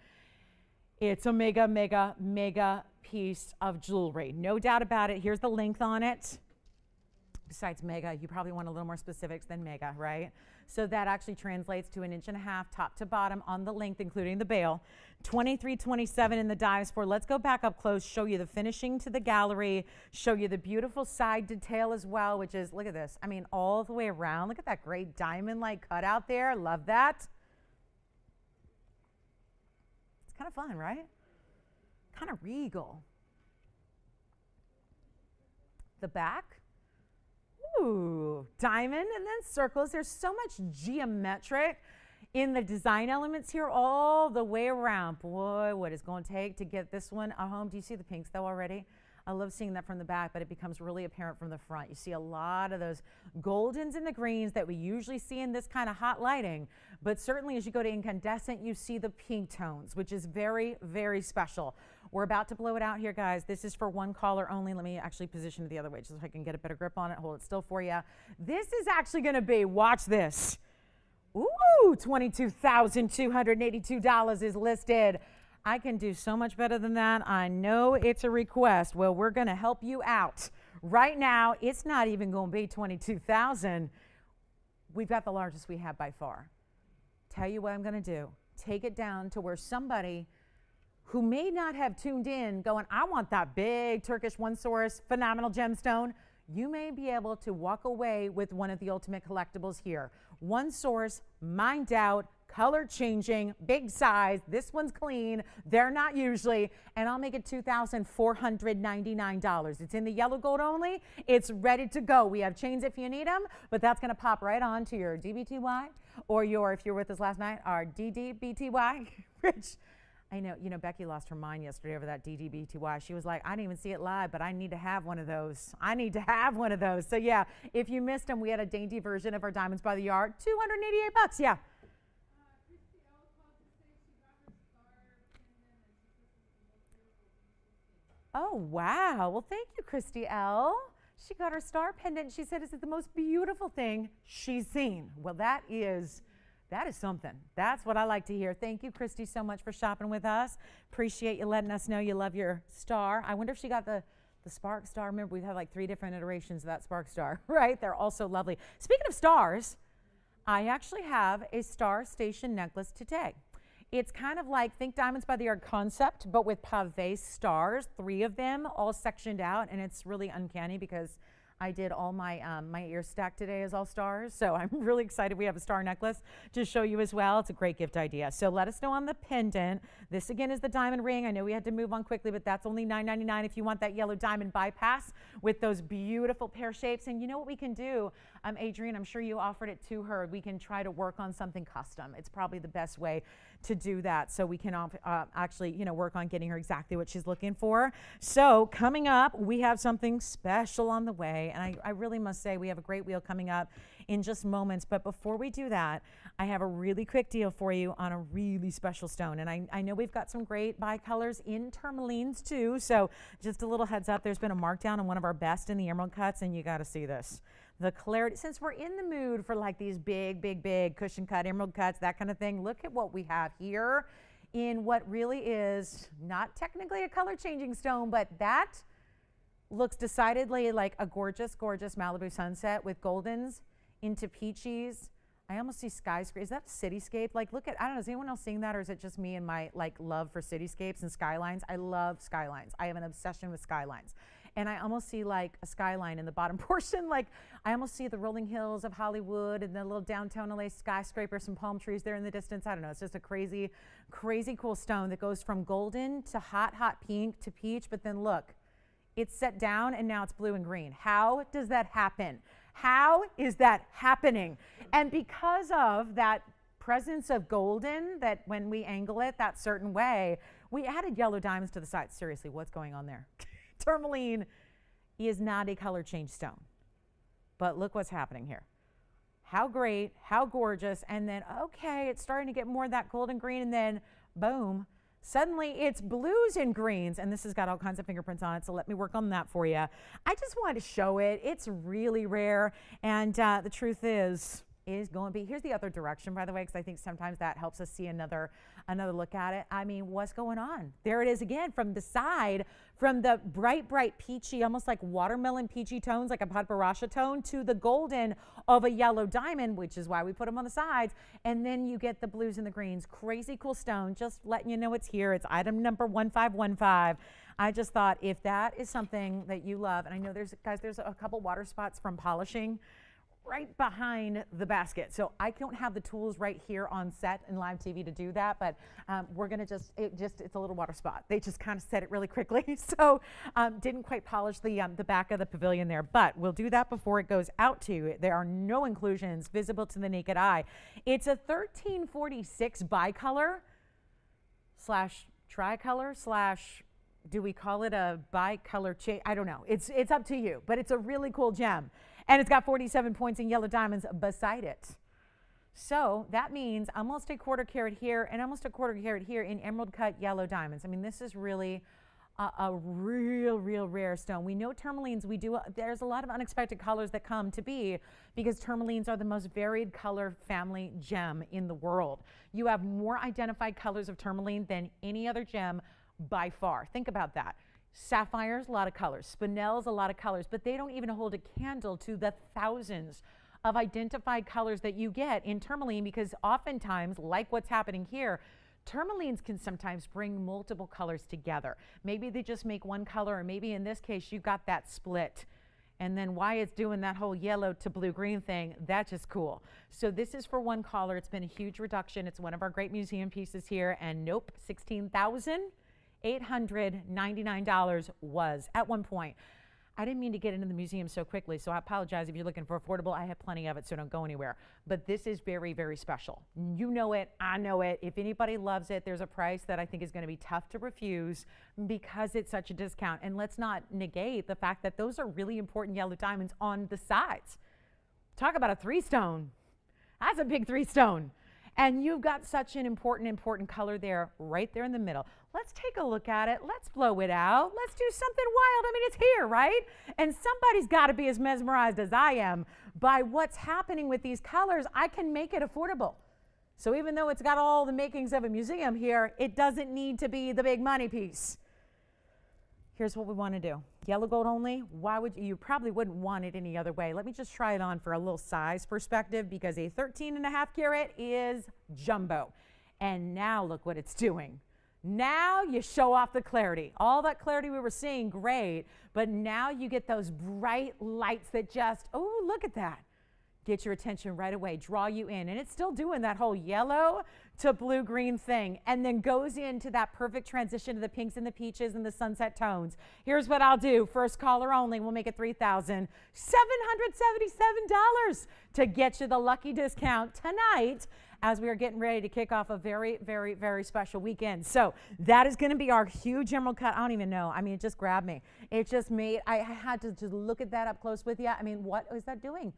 it's a mega, mega, mega piece of jewelry. No doubt about it. Here's the length on it. Besides mega, you probably want a little more specifics than mega, right? So that actually translates to 1.5 inches top to bottom on the length, including the bail. 23-27 in the dives for. Let's go back up close, show you the finishing to the gallery, show you the beautiful side detail as well, which is, look at this. I mean, all the way around. Look at that great diamond-like cut out there. Love that. It's kind of fun, right? Kind of regal. The back. Ooh, diamond and then circles. There's so much geometric in the design elements here all the way around. Boy, what it's going to take to get this one a home. Do you see the pinks though already? I love seeing that from the back, but it becomes really apparent from the front. You see a lot of those goldens and the greens that we usually see in this kind of hot lighting, but certainly as you go to incandescent, you see the pink tones, which is very, very special. We're about to blow it out here, guys. This is for one caller only. Let me actually position it the other way just so I can get a better grip on it. Hold it still for you. This is actually going to be, watch this. Ooh, $22,282 is listed. I can do so much better than that. I know it's a request. Well, we're going to help you out. Right now, it's not even going to be $22,000. We've got the largest we have by far. Tell you what I'm going to do. Take it down to where somebody who may not have tuned in going, I want that big Turkish one source phenomenal gemstone. You may be able to walk away with one of the ultimate collectibles here. One source, mined out, color changing, big size. This one's clean. They're not usually. And I'll make it $2,499. It's in the yellow gold only. It's ready to go. We have chains if you need them, but that's going to pop right on to your DBTY or your, if you're with us last night, our DDBTY. Rich. I know, Becky lost her mind yesterday over that DDBTY. She was like, I didn't even see it live, but I need to have one of those. I need to have one of those. So yeah, if you missed them, we had a dainty version of our Diamonds by the Yard, $288. Yeah. Oh, wow. Well, thank you, Christy L. She got her star pendant. She said, "Is it the most beautiful thing she's seen?" Well, that is something. That's what I like to hear. Thank you, Christy, so much for shopping with us. Appreciate you letting us know you love your star. I wonder if she got the Spark Star. Remember, we've had like 3 different iterations of that Spark Star, right? They're also lovely. Speaking of stars, I actually have a Star Station necklace today. It's kind of like, think Diamonds by the Yard concept, but with pave stars, 3 of them all sectioned out, and it's really uncanny because I did all my my ear stack today as all stars, so I'm really excited we have a star necklace to show you as well. It's a great gift idea. So let us know on the pendant. This again is the diamond ring. I know we had to move on quickly, but that's only $9.99 if you want that yellow diamond bypass with those beautiful pear shapes. And you know what we can do, Adrienne, I'm sure you offered it to her. We can try to work on something custom. It's probably the best way to do that, so we can actually work on getting her exactly what she's looking for. So coming up, we have something special on the way, and I really must say we have a great wheel coming up in just moments. But before we do that, I have a really quick deal for you on a really special stone. And I know we've got some great bicolors in tourmalines too, so just a little heads up, there's been a markdown on one of our best in the emerald cuts, and you got to see this. The clarity, since we're in the mood for like these big cushion cut, emerald cuts, that kind of thing, look at what we have here in what really is not technically a color changing stone, but that looks decidedly like a gorgeous, gorgeous Malibu sunset with goldens into peachies. I almost see skyscraper. Is that a cityscape? Like, look at, I don't know, is anyone else seeing that, or is it just me and my like love for cityscapes and skylines? I love skylines. I have an obsession with skylines. and I almost see like a skyline in the bottom portion. Like I almost see the rolling hills of Hollywood and the little downtown LA skyscraper, some palm trees there in the distance. I don't know. It's just a crazy, crazy cool stone that goes from golden to hot, hot pink to peach. But then look, it's set down and now it's blue and green. How does that happen? How is that happening? And because of that presence of golden, that when we angle it that certain way, we added yellow diamonds to the side. Seriously, what's going on there? Tourmaline is not a color change stone, but look what's happening here. How great, how gorgeous, and then, okay, it's starting to get more of that golden green, and then boom, suddenly it's blues and greens, and this has got all kinds of fingerprints on it, so let me work on that for you. I just wanted to show it. It's really rare, and the truth is going to be, here's the other direction, by the way, because I think sometimes that helps us see another look at it. I mean, what's going on? There it is again from the side, from the bright, bright peachy, almost like watermelon peachy tones, like a Padbarasha tone, to the golden of a yellow diamond, which is why we put them on the sides. And then you get the blues and the greens. Crazy cool stone. Just letting you know it's here. It's item number 1515. I just thought if that is something that you love, and I know there's a couple water spots from polishing right behind the basket. So I don't have the tools right here on set in live TV to do that, but we're gonna it's a little water spot. They just kind of set it really quickly. So didn't quite polish the back of the pavilion there, but we'll do that before it goes out to you. There are no inclusions visible to the naked eye. It's a 1346 bicolor slash tricolor slash, do we call it a bicolor chain? I don't know. It's up to you, but it's a really cool gem. And it's got 47 points in yellow diamonds beside it. So that means almost a quarter carat here and almost a quarter carat here in emerald cut yellow diamonds. I mean, this is really a real rare stone. We know tourmalines, there's a lot of unexpected colors that come to be because tourmalines are the most varied color family gem in the world. You have more identified colors of tourmaline than any other gem by far. Think about that. Sapphires, a lot of colors. Spinels, a lot of colors, but they don't even hold a candle to the thousands of identified colors that you get in tourmaline, because oftentimes, like what's happening here, tourmalines can sometimes bring multiple colors together. Maybe they just make one color, or maybe in this case, you've got that split. And then why it's doing that whole yellow to blue-green thing, that's just cool. So this is for one color. It's been a huge reduction. It's one of our great museum pieces here, and nope, $16,899 was at one point. I didn't mean to get into the museum so quickly, so I apologize if you're looking for affordable. I have plenty of it, so don't go anywhere. But this is very special. You know it, I know it. If anybody loves it, there's a price that I think is going to be tough to refuse because it's such a discount. And let's not negate the fact that those are really important yellow diamonds on the sides. Talk about a three stone. That's a big three stone. And you've got such an important color there, right there in the middle. Let's take a look at it. Let's blow it out. Let's do something wild. I mean, it's here, right? And somebody's got to be as mesmerized as I am by what's happening with these colors. I can make it affordable. So even though it's got all the makings of a museum here, it doesn't need to be the big money piece. Here's what we want to do. Yellow gold only. Why would you probably wouldn't want it any other way. Let me just try it on for a little size perspective, because a 13.5 carat is jumbo. And now look what it's doing. Now you show off the clarity. All that clarity we were seeing, great, but now you get those bright lights that just, oh, look at that. Get your attention right away, draw you in. And it's still doing that whole yellow to blue-green thing, and then goes into that perfect transition to the pinks and the peaches and the sunset tones. Here's what I'll do. First caller only. We'll make it $3,777 to get you the lucky discount tonight as we are getting ready to kick off a very special weekend. So that is going to be our huge emerald cut. I don't even know. I mean, it just grabbed me. It just made, I had to look at that up close with you. I mean, what is that doing?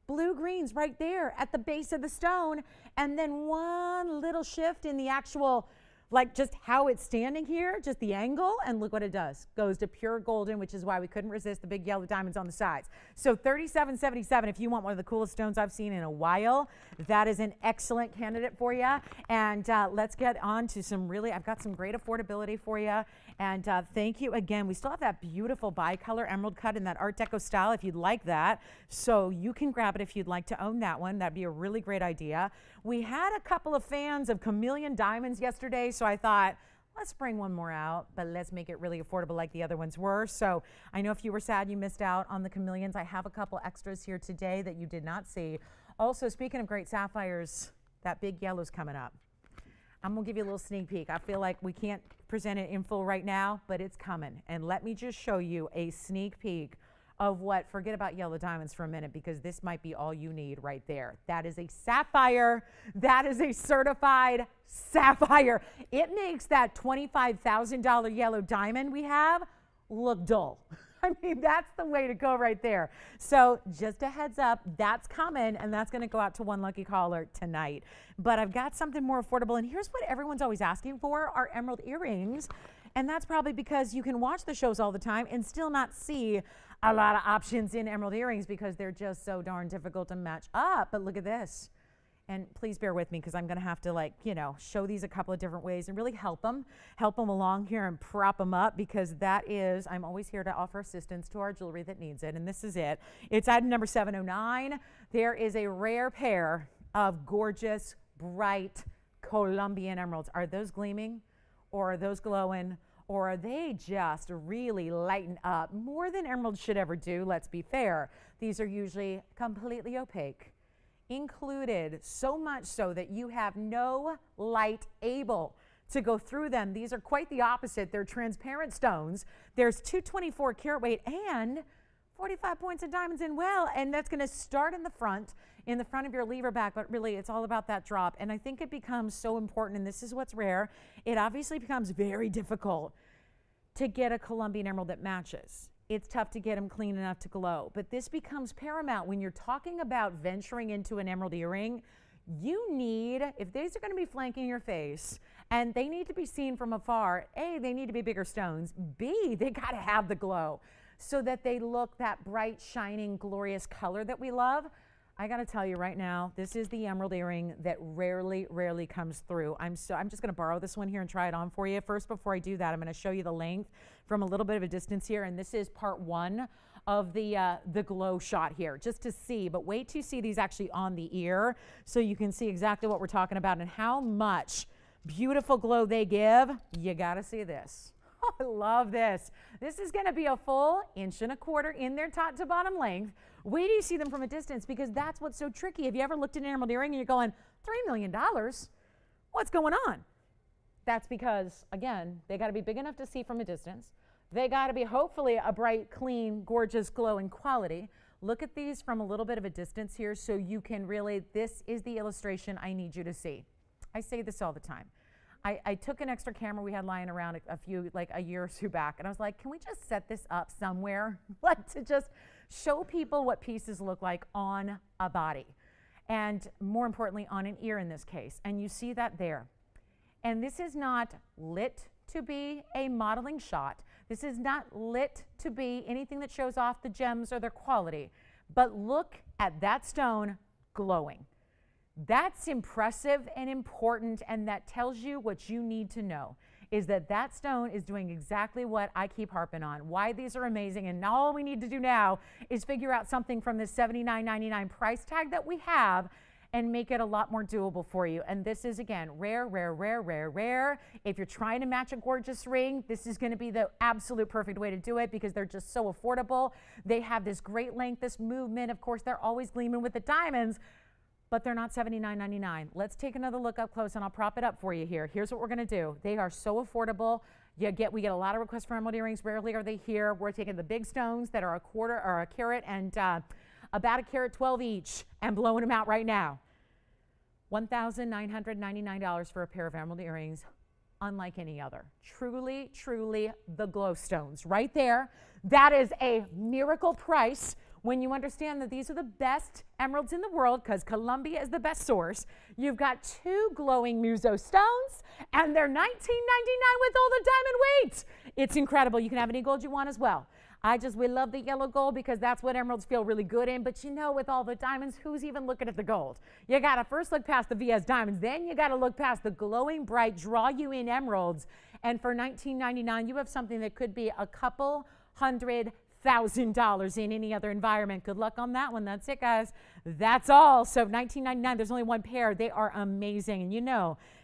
Blue greens right there at the base of the stone, and then one little shift in the actual, like just how it's standing here, just the angle, and look what it does. Goes to pure golden, which is why we couldn't resist the big yellow diamonds on the sides. So $37.77 if you want one of the coolest stones I've seen in a while. That is an excellent candidate for you. And let's get on to some I've got some great affordability for you. And thank you again. We still have that beautiful bicolor emerald cut in that Art Deco style if you'd like that. So you can grab it if you'd like to own that one. That'd be a really great idea. We had a couple of fans of chameleon diamonds yesterday, so I thought, let's bring one more out, but let's make it really affordable like the other ones were. So I know if you were sad you missed out on the chameleons, I have a couple extras here today that you did not see. Also, speaking of great sapphires, that big yellow's coming up. I'm gonna give you a little sneak peek. I feel like we can't present it in full right now, but it's coming. And let me just show you a sneak peek of what, forget about yellow diamonds for a minute, because this might be all you need right there. That is a sapphire. That is a certified sapphire. It makes that $25,000 yellow diamond we have look dull. I mean, that's the way to go right there. So just a heads up, that's coming, and that's gonna go out to one lucky caller tonight. But I've got something more affordable, and here's what everyone's always asking for, are emerald earrings. And that's probably because you can watch the shows all the time and still not see a lot of options in emerald earrings because they're just so darn difficult to match up. But look at this. And please bear with me because I'm going to have to show these a couple of different ways and really help them along here and prop them up, because I'm always here to offer assistance to our jewelry that needs it. And this is it. It's item number 709. There is a rare pair of gorgeous, bright Colombian emeralds. Are those gleaming? Or are those glowing? Or are they just really lighting up more than emeralds should ever do? Let's be fair. These are usually completely opaque, included, so much so that you have no light able to go through them. These are quite the opposite. They're transparent stones. There's 224 karat weight and 45 points of diamonds in well, and that's going to start in the front of your lever back, but really it's all about that drop. And I think it becomes so important, and this is what's rare. It obviously becomes very difficult to get a Colombian emerald that matches. It's tough to get them clean enough to glow, but this becomes paramount when you're talking about venturing into an emerald earring. You need, if these are going to be flanking your face and they need to be seen from afar, A, they need to be bigger stones. B, they got to have the glow so that they look that bright, shining, glorious color that we love. I got to tell you right now, this is the emerald earring that rarely comes through. I'm just going to borrow this one here and try it on for you. First, before I do that, I'm going to show you the length from a little bit of a distance here, and this is part one of the glow shot here, just to see. But wait till you see these actually on the ear, so you can see exactly what we're talking about and how much beautiful glow they give. You got to see this. I love this. This is going to be a full 1.25 inch in their top to bottom length. Wait till you see them from a distance, because that's what's so tricky. Have you ever looked at an emerald earring and you're going, $3 million? What's going on? That's because, again, they got to be big enough to see from a distance. They got to be hopefully a bright, clean, gorgeous, glowing quality. Look at these from a little bit of a distance here so you can really, this is the illustration I need you to see. I say this all the time. I took an extra camera we had lying around a year or two back, and I was like, can we just set this up somewhere? Like, to just show people what pieces look like on a body, and more importantly, on an ear in this case. And you see that there. And this is not lit to be a modeling shot. This is not lit to be anything that shows off the gems or their quality. But look at that stone glowing. That's impressive and important, and that tells you what you need to know, is that that stone is doing exactly what I keep harping on, why these are amazing. And all we need to do now is figure out something from this $79.99 price tag that we have and make it a lot more doable for you. And this is, again, rare. If you're trying to match a gorgeous ring, this is going to be the absolute perfect way to do it, because they're just so affordable. They have this great length, this movement. Of course, they're always gleaming with the diamonds, but they're not $79.99. Let's take another look up close, and I'll prop it up for you here. Here's what we're going to do. They are so affordable. We get a lot of requests for emerald earrings. Rarely are they here. We're taking the big stones that are a carat and about 1 carat 12 each, and blowing them out right now. $1,999 for a pair of emerald earrings, unlike any other. Truly the glow stones right there. That is a miracle price when you understand that these are the best emeralds in the world, because Colombia is the best source. You've got 2 glowing muso stones, and they're $19.99 with all the diamond weight. It's incredible. You can have any gold you want as well. We love the yellow gold because that's what emeralds feel really good in. But with all the diamonds, who's even looking at the gold? You got to first look past the VS diamonds. Then you got to look past the glowing, bright, draw you in emeralds. And for $19.99, you have something that could be a couple $100,000 in any other environment. Good luck on that one. That's it, guys. That's all. So $19.99, there's only one pair. They are amazing. And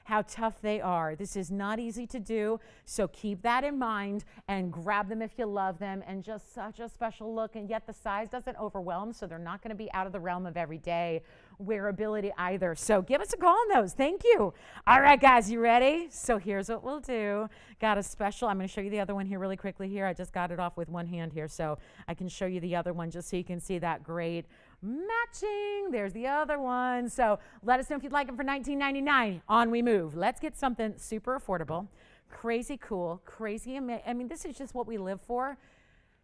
how tough they are. This is not easy to do, so keep that in mind and grab them if you love them, and just such a special look, and yet the size doesn't overwhelm, so they're not going to be out of the realm of everyday wearability either. So give us a call on those. Thank you. All right, guys, you ready? So here's what we'll do. Got a special. I'm going to show you the other one here really quickly here. I just got it off with one hand here, so I can show you the other one just so you can see that great matching. There's the other one. So let us know if you'd like them for $19.99. On we move. Let's get something super affordable, crazy cool, crazy amazing. I mean, this is just what we live for.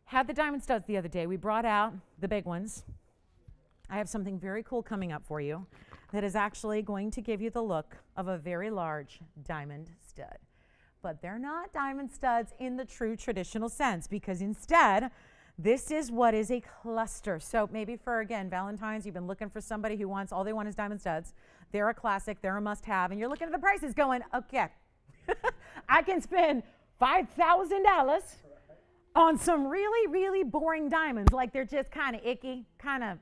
Had the diamond studs the other day. We brought out the big ones. I have something very cool coming up for you that is actually going to give you the look of a very large diamond stud. But they're not diamond studs in the true traditional sense, because instead, this is what is a cluster. So maybe for, again, Valentine's, you've been looking for somebody who wants, all they want is diamond studs. They're a classic, they're a must-have, and you're looking at the prices going, okay, I can spend $5,000 on some really, really boring diamonds, like they're just kind of icky, kind of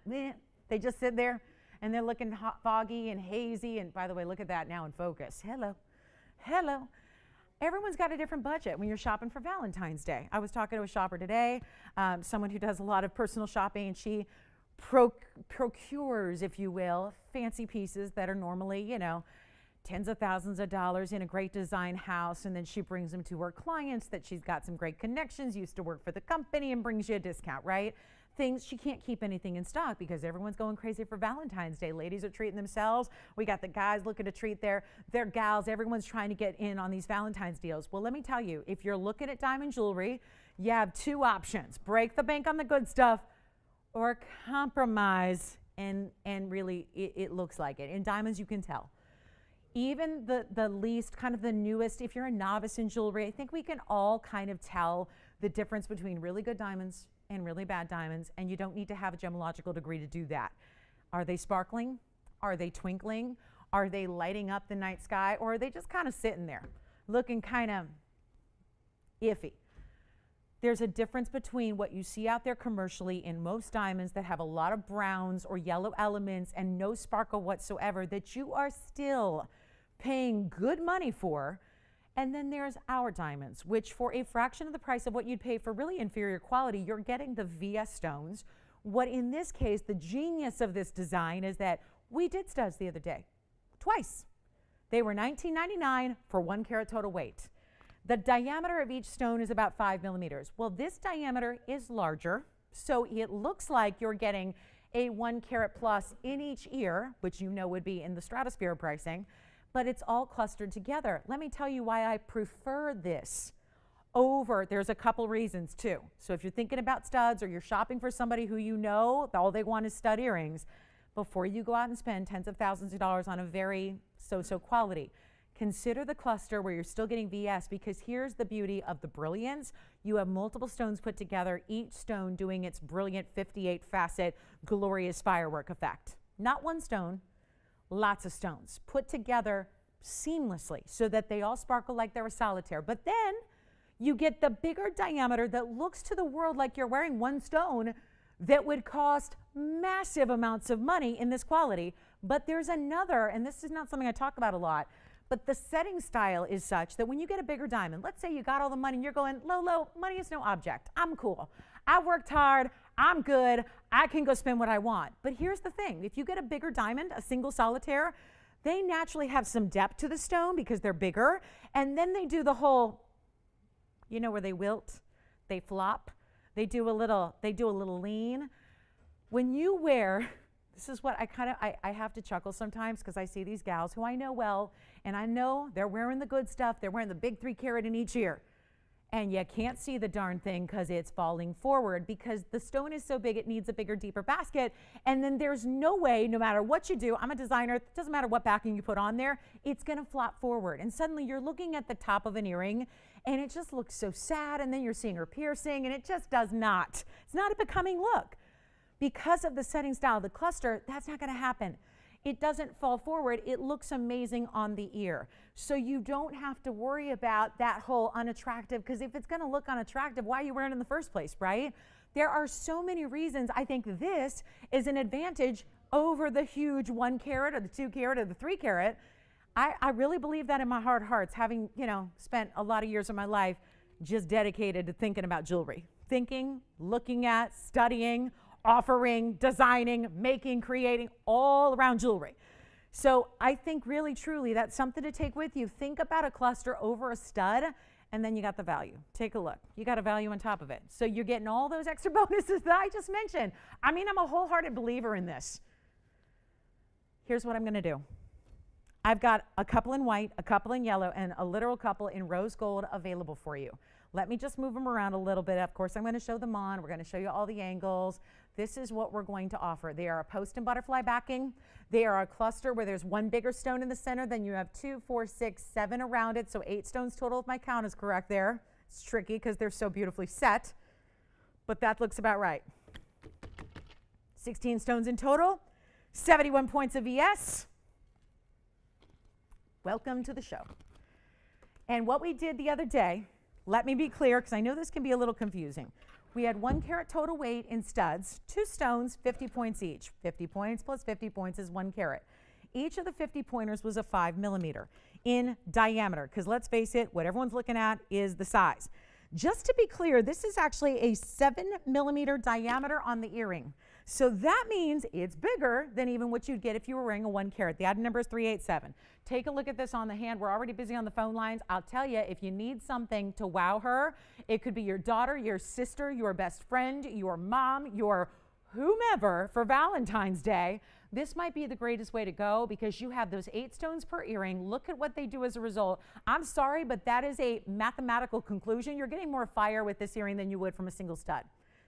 they just sit there, and they're looking hot, foggy and hazy. And by the way, look at that now in focus. Hello, hello. Everyone's got a different budget when you're shopping for Valentine's Day. I was talking to a shopper today, someone who does a lot of personal shopping, and she procures, if you will, fancy pieces that are normally, you know, tens of thousands of dollars in a great design house, and then she brings them to her clients that she's got some great connections, used to work for the company, and brings you a discount, right? Things, she can't keep anything in stock because everyone's going crazy for Valentine's Day. Ladies are treating themselves. We got the guys looking to treat their gals. Everyone's trying to get in on these Valentine's deals. Well, let me tell you, if you're looking at diamond jewelry, you have two options: break the bank on the good stuff, or compromise, and really it looks like it. In diamonds, you can tell. Even the least, kind of the newest, if you're a novice in jewelry, I think we can all kind of tell the difference between really good diamonds and really bad diamonds, and you don't need to have a gemological degree to do that. Are they sparkling? Are they twinkling? Are they lighting up the night sky? Or are they just kind of sitting there looking kind of iffy? There's a difference between what you see out there commercially in most diamonds that have a lot of browns or yellow elements and no sparkle whatsoever that you are still paying good money for. And then there's our diamonds, which for a fraction of the price of what you'd pay for really inferior quality, you're getting the VS stones. What in this case, the genius of this design is that we did studs the other day, twice. They were $19.99 for 1 carat total weight. The diameter of each stone is about 5 millimeters. Well, this diameter is larger, so it looks like you're getting a 1 carat plus in each ear, which you know would be in the stratosphere pricing, but it's all clustered together. Let me tell you why I prefer this over, there's a couple reasons too. So if you're thinking about studs, or you're shopping for somebody who you know, all they want is stud earrings, before you go out and spend tens of thousands of dollars on a very so-so quality, consider the cluster where you're still getting VS, because here's the beauty of the brilliance. You have multiple stones put together, each stone doing its brilliant 58 facet glorious firework effect. Not one stone, lots of stones put together seamlessly so that they all sparkle like they're a solitaire. But then you get the bigger diameter that looks to the world like you're wearing one stone that would cost massive amounts of money in this quality. But there's another, and this is not something I talk about a lot, but the setting style is such that when you get a bigger diamond, let's say you got all the money and you're going, Lolo, money is no object. I'm cool. I worked hard. I'm good. I can go spend what I want. But here's the thing. If you get a bigger diamond, a single solitaire, they naturally have some depth to the stone because they're bigger. And then they do the whole, you know, where they wilt, they flop, they do a little lean. When you wear, this is what I have to chuckle sometimes, because I see these gals who I know well, and I know they're wearing the good stuff. They're wearing the big 3 carat in each ear. And you can't see the darn thing because it's falling forward, because the stone is so big it needs a bigger, deeper basket. And then there's no way, no matter what you do, I'm a designer, it doesn't matter what backing you put on there, it's going to flop forward. And suddenly you're looking at the top of an earring and it just looks so sad. And then you're seeing her piercing and it just does not. It's not a becoming look. Because of the setting style of the cluster, that's not going to happen. It doesn't fall forward. It looks amazing on the ear. So you don't have to worry about that whole unattractive, because if it's going to look unattractive, why are you wearing it in the first place, right? There are so many reasons I think this is an advantage over the huge 1 carat or the 2 carat or the 3 carat. I really believe that in my heart of hearts, having, spent a lot of years of my life just dedicated to thinking about jewelry. Thinking, looking at, studying, offering, designing, making, creating, all around jewelry. So I think really, truly, that's something to take with you. Think about a cluster over a stud, and then you got the value. Take a look. You got a value on top of it. So you're getting all those extra bonuses that I just mentioned. I mean, I'm a wholehearted believer in this. Here's what I'm going to do. I've got a couple in white, a couple in yellow, and a literal couple in rose gold available for you. Let me just move them around a little bit. Of course, I'm going to show them on. We're going to show you all the angles. This is what we're going to offer. They are a post and butterfly backing. They are a cluster where there's one bigger stone in the center. Then you have 2, 4, 6, 7 around it. So 8 stones total if my count is correct there. It's tricky because they're so beautifully set, but that looks about right. 16 stones in total, 71 points of ES. Welcome to the show. And what we did the other day, let me be clear because I know this can be a little confusing. We had 1 carat total weight in studs, 2 stones, 50 points each. 50 points plus 50 points is 1 carat. Each of the 50 pointers was a 5 millimeter in diameter, because let's face it, what everyone's looking at is the size. Just to be clear, this is actually a 7 millimeter diameter on the earring. So that means it's bigger than even what you'd get if you were wearing a 1 carat. The item number is 387. Take a look at this on the hand. We're already busy on the phone lines. I'll tell you, if you need something to wow her, it could be your daughter, your sister, your best friend, your mom, your whomever for Valentine's Day. This might be the greatest way to go because you have those 8 stones per earring. Look at what they do as a result. I'm sorry, but that is a mathematical conclusion. You're getting more fire with this earring than you would from a single stud.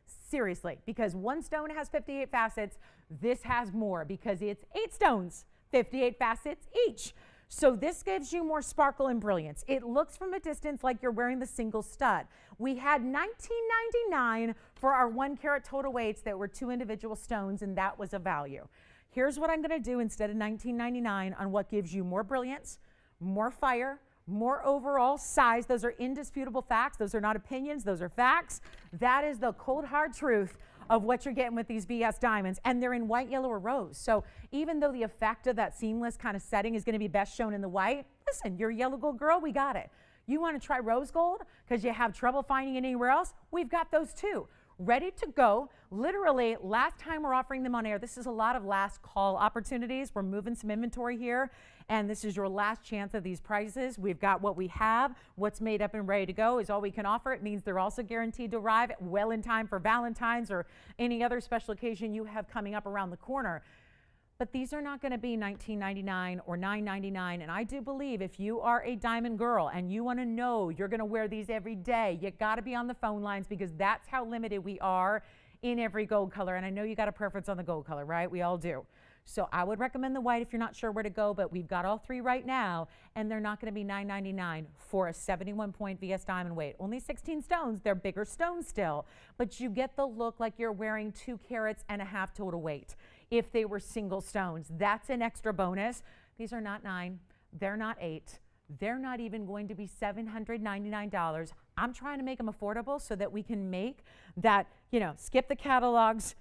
Seriously, because 1 stone has 58 facets. This has more because it's 8 stones, 58 facets each. So this gives you more sparkle and brilliance. It looks from a distance like you're wearing the single stud. We had $19.99 for our 1 carat total weights that were 2 individual stones, and that was a value. Here's what I'm going to do instead of $19.99 on what gives you more brilliance, more fire, more overall size. Those are indisputable facts. Those are not opinions. Those are facts. That is the cold, hard truth of what you're getting with these VS diamonds. And they're in white, yellow, or rose. So even though the effect of that seamless kind of setting is going to be best shown in the white, listen, you're a yellow gold girl, we got it. You want to try rose gold because you have trouble finding it anywhere else? We've got those too. Ready to go. Literally, last time we're offering them on air. This is a lot of last call opportunities. We're moving some inventory here, and this is your last chance of these prices. We've got what we have. What's made up and ready to go is all we can offer. It means they're also guaranteed to arrive well in time for Valentine's or any other special occasion you have coming up around the corner. But these are not going to be $19.99 or $9.99. And I do believe if you are a diamond girl and you want to know you're going to wear these every day, you got to be on the phone lines because that's how limited we are in every gold color. And I know you got a preference on the gold color, right? We all do. So I would recommend the white if you're not sure where to go, but we've got all 3 right now, and they're not going to be $9.99 for a 71-point VS diamond weight. Only 16 stones. They're bigger stones still, but you get the look like you're wearing 2 carats and a half total weight. If they were single stones, that's an extra bonus. These are not 9. They're not 8. They're not even going to be $799. I'm trying to make them affordable so that we can make that, skip the catalogs,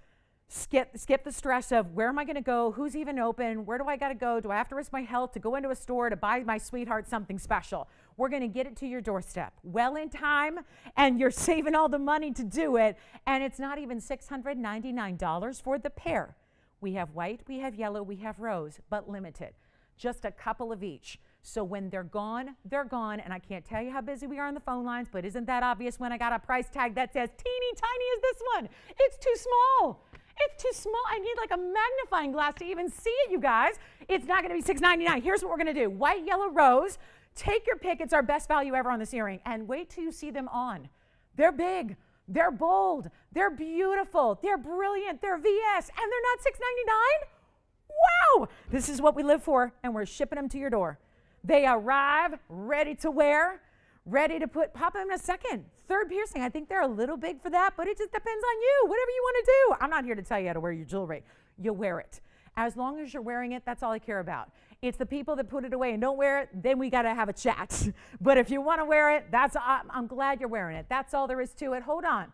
skip the stress of where am I going to go, who's even open, where do I got to go, do I have to risk my health to go into a store to buy my sweetheart something special. We're going to get it to your doorstep well in time, and you're saving all the money to do it, and it's not even $699 for the pair. We have white, we have yellow, we have rose, but limited. Just a couple of each. So when they're gone, and I can't tell you how busy we are on the phone lines, but isn't that obvious when I got a price tag that says teeny tiny as this one? It's too small. It's too small. I need like a magnifying glass to even see it, you guys. It's not going to be $699. Here's what we're going to do. White, yellow, rose. Take your pick. It's our best value ever on this earring. And wait till you see them on. They're big. They're bold. They're beautiful. They're brilliant. They're VS. And they're not $699? Wow. This is what we live for, and we're shipping them to your door. They arrive ready to wear, ready to pop them in a second. Third piercing, I think they're a little big for that, but it just depends on you, whatever you want to do. I'm not here to tell you how to wear your jewelry. You'll wear it. As long as you're wearing it, that's all I care about. It's the people that put it away and don't wear it, then we got to have a chat. But if you want to wear it, I'm glad you're wearing it. That's all there is to it. Hold on.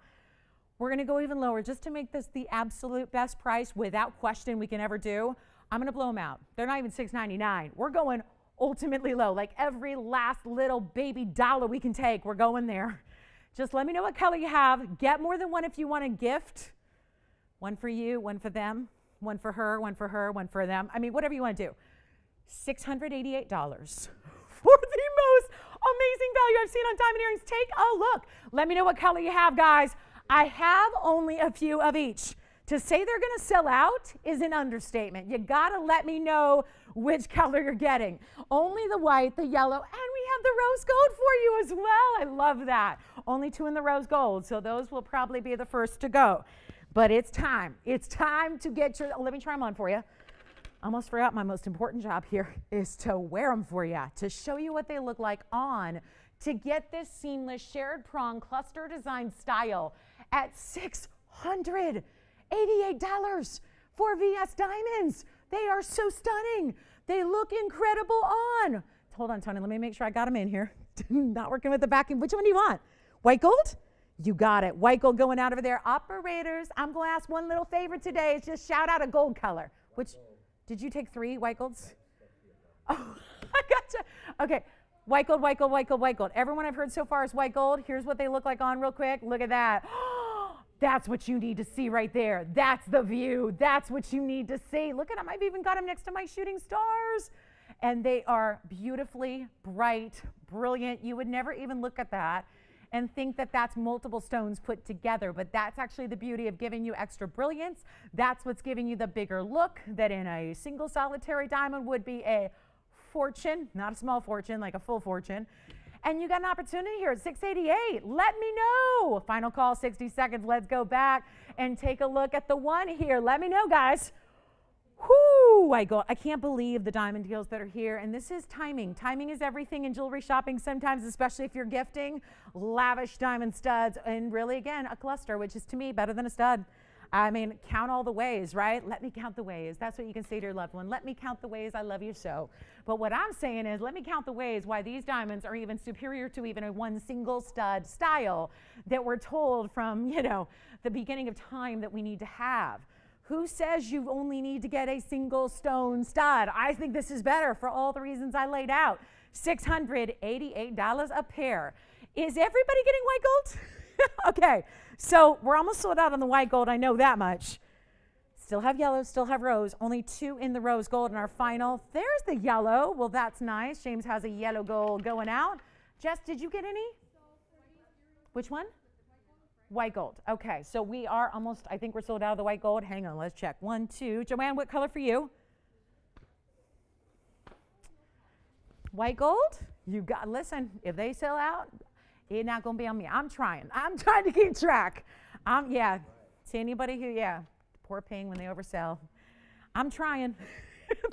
We're going to go even lower just to make this the absolute best price without question we can ever do. I'm going to blow them out. They're not even $699. We're going ultimately low. Like every last little baby dollar we can take, we're going there. Just let me know what color you have. Get more than one if you want a gift. One for you, one for them, one for her, one for her, one for them. I mean, whatever you want to do. $688 for the most amazing value I've seen on diamond earrings. Take a look. Let me know what color you have, guys. I have only a few of each. To say they're going to sell out is an understatement. You got to let me know which color you're getting. Only the white, the yellow, and we have the rose gold for you as well. I love that. Only 2 in the rose gold, so those will probably be the first to go. But it's time. It's time to get your, let me try them on for you. Almost forgot my most important job here is to wear them for you, to show you what they look like on, to get this seamless shared prong cluster design style at $688 for VS Diamonds. They are so stunning. They look incredible on. Hold on, Tony, let me make sure I got them in here. Not working with the backing. Which one do you want? White gold? You got it. White gold going out over there. Operators, I'm going to ask one little favor today. It's just shout out a gold color. Which, did you take 3 white golds? Oh, I gotcha. Okay. White gold, white gold, white gold, white gold. Everyone I've heard so far is white gold. Here's what they look like on real quick. Look at that. That's what you need to see right there. That's the view. That's what you need to see. Look at them. I've even got them next to my shooting stars. And they are beautifully bright, brilliant. You would never even look at that and think that that's multiple stones put together, but that's actually the beauty of giving you extra brilliance. That's what's giving you the bigger look that in a single solitary diamond would be a fortune, not a small fortune, like a full fortune. And you got an opportunity here at $688. Let me know. Final call, 60 seconds. Let's go back and take a look at the one here. Let me know, guys. Whoo, I can't believe the diamond deals that are here. And this is timing. Timing is everything in jewelry shopping sometimes, especially if you're gifting lavish diamond studs. And really, again, a cluster, which is to me better than a stud. I mean, count all the ways, right? Let me count the ways. That's what you can say to your loved one. Let me count the ways I love you so. But what I'm saying is, let me count the ways why these diamonds are even superior to even a one single stud style that we're told from, the beginning of time that we need to have. Who says you only need to get a single stone stud? I think this is better for all the reasons I laid out. $688 a pair. Is everybody getting white gold? Okay, so we're almost sold out on the white gold. I know that much. Still have yellow, still have rose. Only 2 in the rose gold in our final. There's the yellow. Well, that's nice. James has a yellow gold going out. Jess, did you get any? Which one? White gold. Okay, so we are almost, I think we're sold out of the white gold. Hang on, let's check. 1, 2. Joanne, what color for you? White gold? You got, listen, if they sell out, it's not going to be on me. I'm trying to keep track. To anybody who, poor ping when they oversell. I'm trying.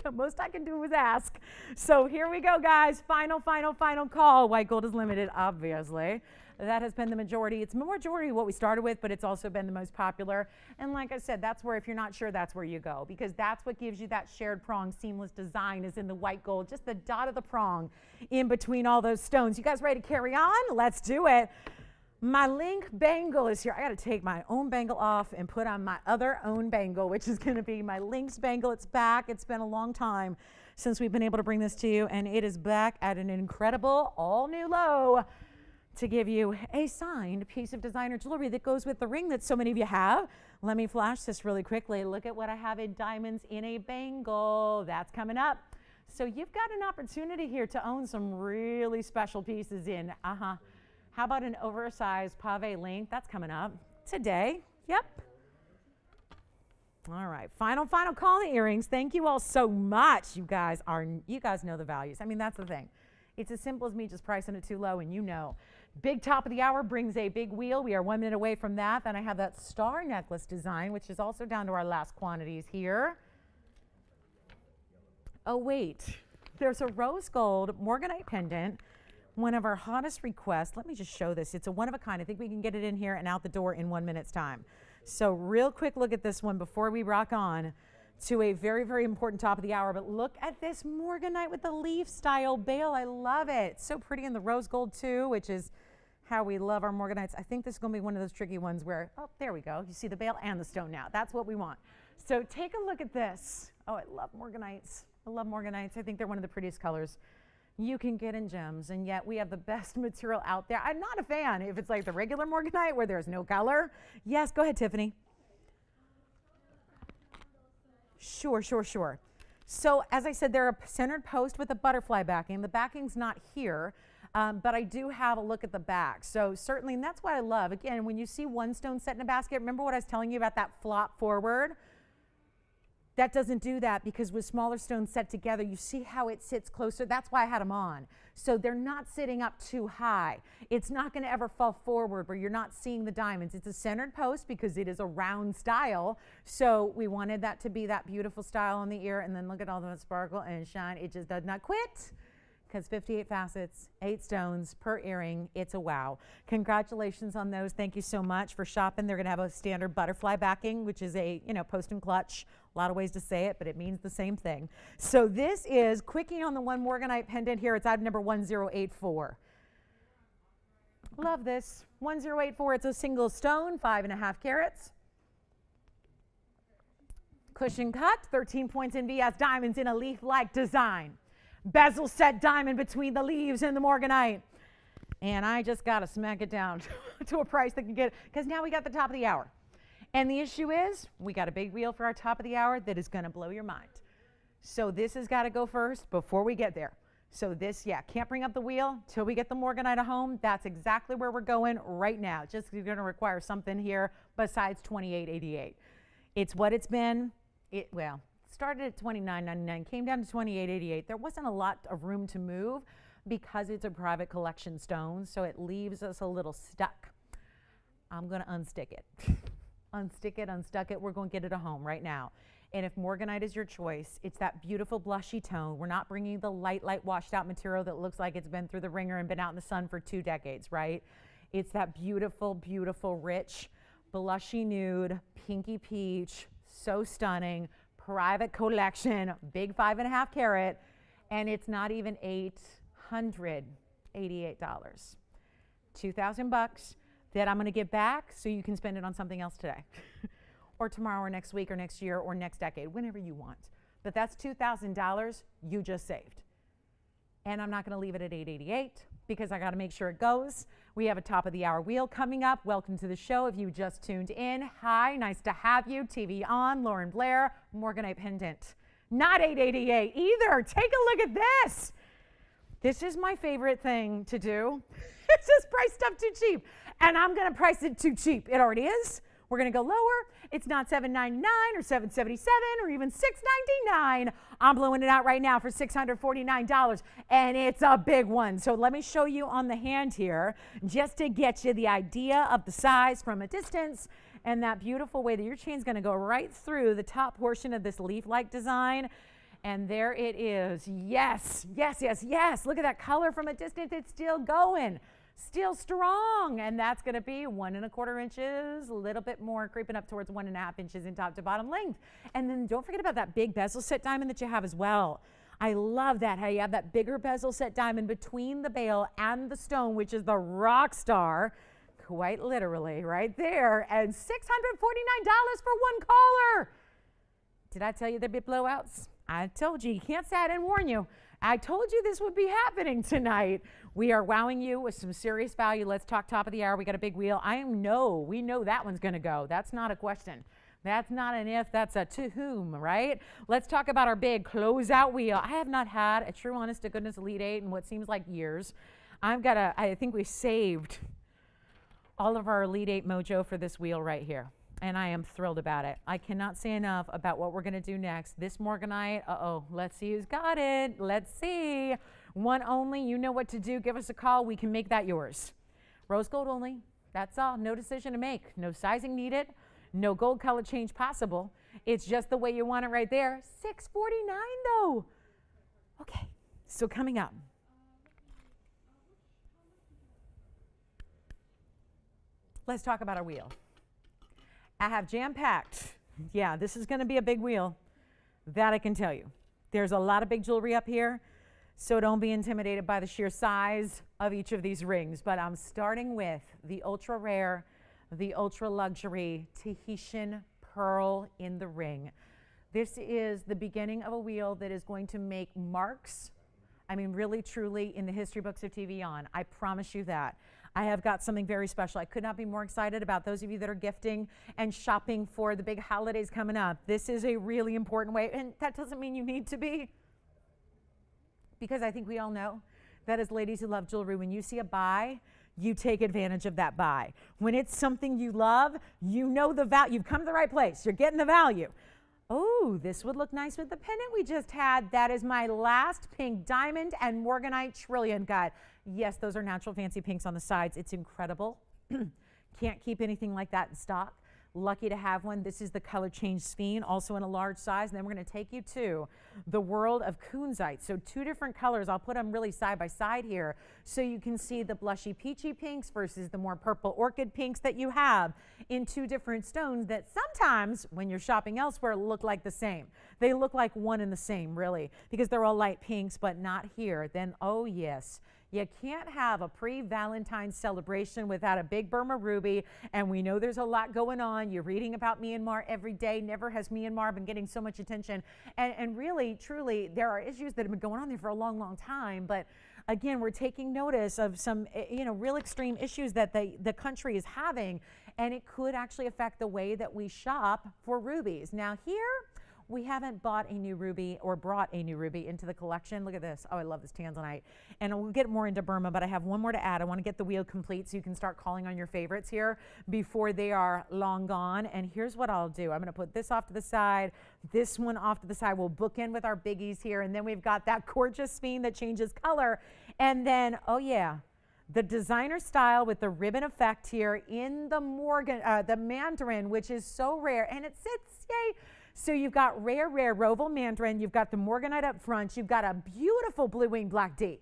The most I can do is ask. So here we go, guys. Final call. White gold is limited, obviously. That has been the majority. It's the majority of what we started with, but it's also been the most popular. And like I said, that's where, if you're not sure, that's where you go, because that's what gives you that shared prong seamless design is in the white gold, just the dot of the prong in between all those stones. You guys ready to carry on? Let's do it. My link bangle is here. I got to take my own bangle off and put on my other own bangle, which is going to be my Lynx bangle. It's back. It's been a long time since we've been able to bring this to you, and it is back at an incredible all new low to give you a signed piece of designer jewelry that goes with the ring that so many of you have. Let me flash this really quickly. Look at what I have in diamonds in a bangle. That's coming up. So you've got an opportunity here to own some really special pieces in, How about an oversized pave link? That's coming up today. Yep. All right, final call on the earrings. Thank you all so much. You guys know the values. I mean, that's the thing. It's as simple as me just pricing it too low, and Big top of the hour brings a big wheel. We are 1 minute away from that. Then I have that star necklace design, which is also down to our last quantities here. Oh, wait. There's a rose gold morganite pendant, one of our hottest requests. Let me just show this. It's a one of a kind. I think we can get it in here and out the door in 1 minute's time. So real quick look at this one before we rock on to a very, very important top of the hour. But look at this morganite with the leaf style bail. I love it. It's so pretty in the rose gold too, which is how we love our morganites. I think this is going to be one of those tricky ones where, oh, there we go. You see the bail and the stone now. That's what we want. So take a look at this. Oh, I love morganites. I love morganites. I think they're one of the prettiest colors you can get in gems, and yet we have the best material out there. I'm not a fan if it's like the regular morganite where there's no color. Yes, go ahead, Tiffany. Sure. So as I said, they're a centered post with a butterfly backing. The backing's not here, but I do have a look at the back. So certainly, and that's what I love. Again, when you see one stone set in a basket, remember what I was telling you about that flop forward? That doesn't do that because with smaller stones set together, you see how it sits closer. That's why I had them on. So they're not sitting up too high. It's not going to ever fall forward where you're not seeing the diamonds. It's a centered post because it is a round style. So we wanted that to be that beautiful style on the ear. And then look at all the sparkle and shine. It just does not quit. Because 58 facets, 8 stones per earring, it's a wow. Congratulations on those. Thank you so much for shopping. They're going to have a standard butterfly backing, which is a, post and clutch. A lot of ways to say it, but it means the same thing. So this is quickie on the one morganite pendant here. It's item number 1084. Love this. 1084. It's a single stone, 5.5 carats. Cushion cut, 13 points in VS diamonds in a leaf-like design. Bezel set diamond between the leaves and the morganite. And I just got to smack it down to a price that can get, because now we got the top of the hour. And the issue is, we got a big wheel for our top of the hour that is going to blow your mind. So this has got to go first before we get there. So this, can't bring up the wheel till we get the morganite at home. That's exactly where we're going right now. Just going to require something here besides $28.88. It's what it's been. Started at $29.99, came down to $28.88. There wasn't a lot of room to move because it's a private collection stone, so it leaves us a little stuck. I'm going to unstick it. Unstuck it. We're going to get it a home right now. And if morganite is your choice, it's that beautiful blushy tone. We're not bringing the light washed out material that looks like it's been through the ringer and been out in the sun for 2 decades, right? It's that beautiful, beautiful, rich, blushy nude, pinky peach, so stunning, private collection, big 5.5 carat, and it's not even $888. $2,000 that I'm going to give back so you can spend it on something else today or tomorrow or next week or next year or next decade, whenever you want. But that's $2,000 you just saved. And I'm not going to leave it at $888 because I got to make sure it goes. We have a top of the hour wheel coming up. Welcome to the show. If you just tuned in, hi, nice to have you. TVON, Lauren Blair, morganite pendant. Not $888 either. Take a look at this. This is my favorite thing to do. It's just price stuff too cheap. And I'm going to price it too cheap. It already is. We're going to go lower. It's not $799 or $777 or even $699. I'm blowing it out right now for $649, and it's a big one. So let me show you on the hand here just to get you the idea of the size from a distance and that beautiful way that your chain's going to go right through the top portion of this leaf-like design. And there it is. Yes. Look at that color from a distance. It's still going. Still strong, and that's going to be 1¼ inches, a little bit more, creeping up towards 1.5 inches in top to bottom length. And then don't forget about that big bezel set diamond that you have as well. I love that, how you have that bigger bezel set diamond between the bail and the stone, which is the rock star, quite literally, right there, and $649 for one collar. Did I tell you there'd be blowouts? I told you. You can't say I didn't warn you. I told you this would be happening tonight. We are wowing you with some serious value. Let's talk top of the hour. We got a big wheel. We know that one's going to go. That's not a question. That's not an if, that's a to whom, right? Let's talk about our big closeout wheel. I have not had a true honest to goodness Elite 8 in what seems like years. I think we saved all of our Elite 8 mojo for this wheel right here. And I am thrilled about it. I cannot say enough about what we're going to do next. This morganite, let's see who's got it. Let's see. One only, you know what to do. Give us a call. We can make that yours. Rose gold only. That's all. No decision to make. No sizing needed. No gold color change possible. It's just the way you want it right there. $649 though. Okay, so coming up. Let's talk about our wheel. I have jam-packed. Yeah, this is going to be a big wheel. That I can tell you. There's a lot of big jewelry up here, so don't be intimidated by the sheer size of each of these rings. But I'm starting with the ultra rare, the ultra luxury Tahitian pearl in the ring. This is the beginning of a wheel that is going to make marks I mean, really, truly, in the history books of TVON. I promise you that. I have got something very special. I could not be more excited about those of you that are gifting and shopping for the big holidays coming up. This is a really important way, and that doesn't mean you need to be, because I think we all know that as ladies who love jewelry, when you see a buy, you take advantage of that buy. When it's something you love, you know the value. You've come to the right place. You're getting the value. Oh, this would look nice with the pendant we just had. That is my last pink diamond and morganite trillion guide. Yes, those are natural fancy pinks on the sides. It's incredible. Can't keep anything like that in stock. Lucky to have one. This is the color change Sphene, also in a large size. And then we're going to take you to the world of kunzite. So two different colors. I'll put them really side by side here so you can see the blushy peachy pinks versus the more purple orchid pinks that you have in two different stones that sometimes when you're shopping elsewhere look like the same. They look like one and the same, really, because they're all light pinks, but not here. Then, oh yes, you can't have a pre-Valentine's celebration without a big Burma ruby, and we know there's a lot going on. You're reading about Myanmar every day. Never has Myanmar been getting so much attention. And really, truly, there are issues that have been going on there for a long, long time, but again, we're taking notice of some, real extreme issues that the country is having, and it could actually affect the way that we shop for rubies. Now here, we haven't bought a new ruby or brought a new ruby into the collection. Look at this. Oh, I love this tanzanite. And we'll get more into Burma, but I have one more to add. I want to get the wheel complete so you can start calling on your favorites here before they are long gone. And here's what I'll do. I'm going to put this off to the side, this one off to the side. We'll bookend with our biggies here. And then we've got that gorgeous Sphene that changes color. And then, oh yeah, the designer style with the ribbon effect here in the the mandarin, which is so rare. And it sits, yay. So you've got rare Roval mandarin, you've got the morganite up front, you've got a beautiful blue wing black D,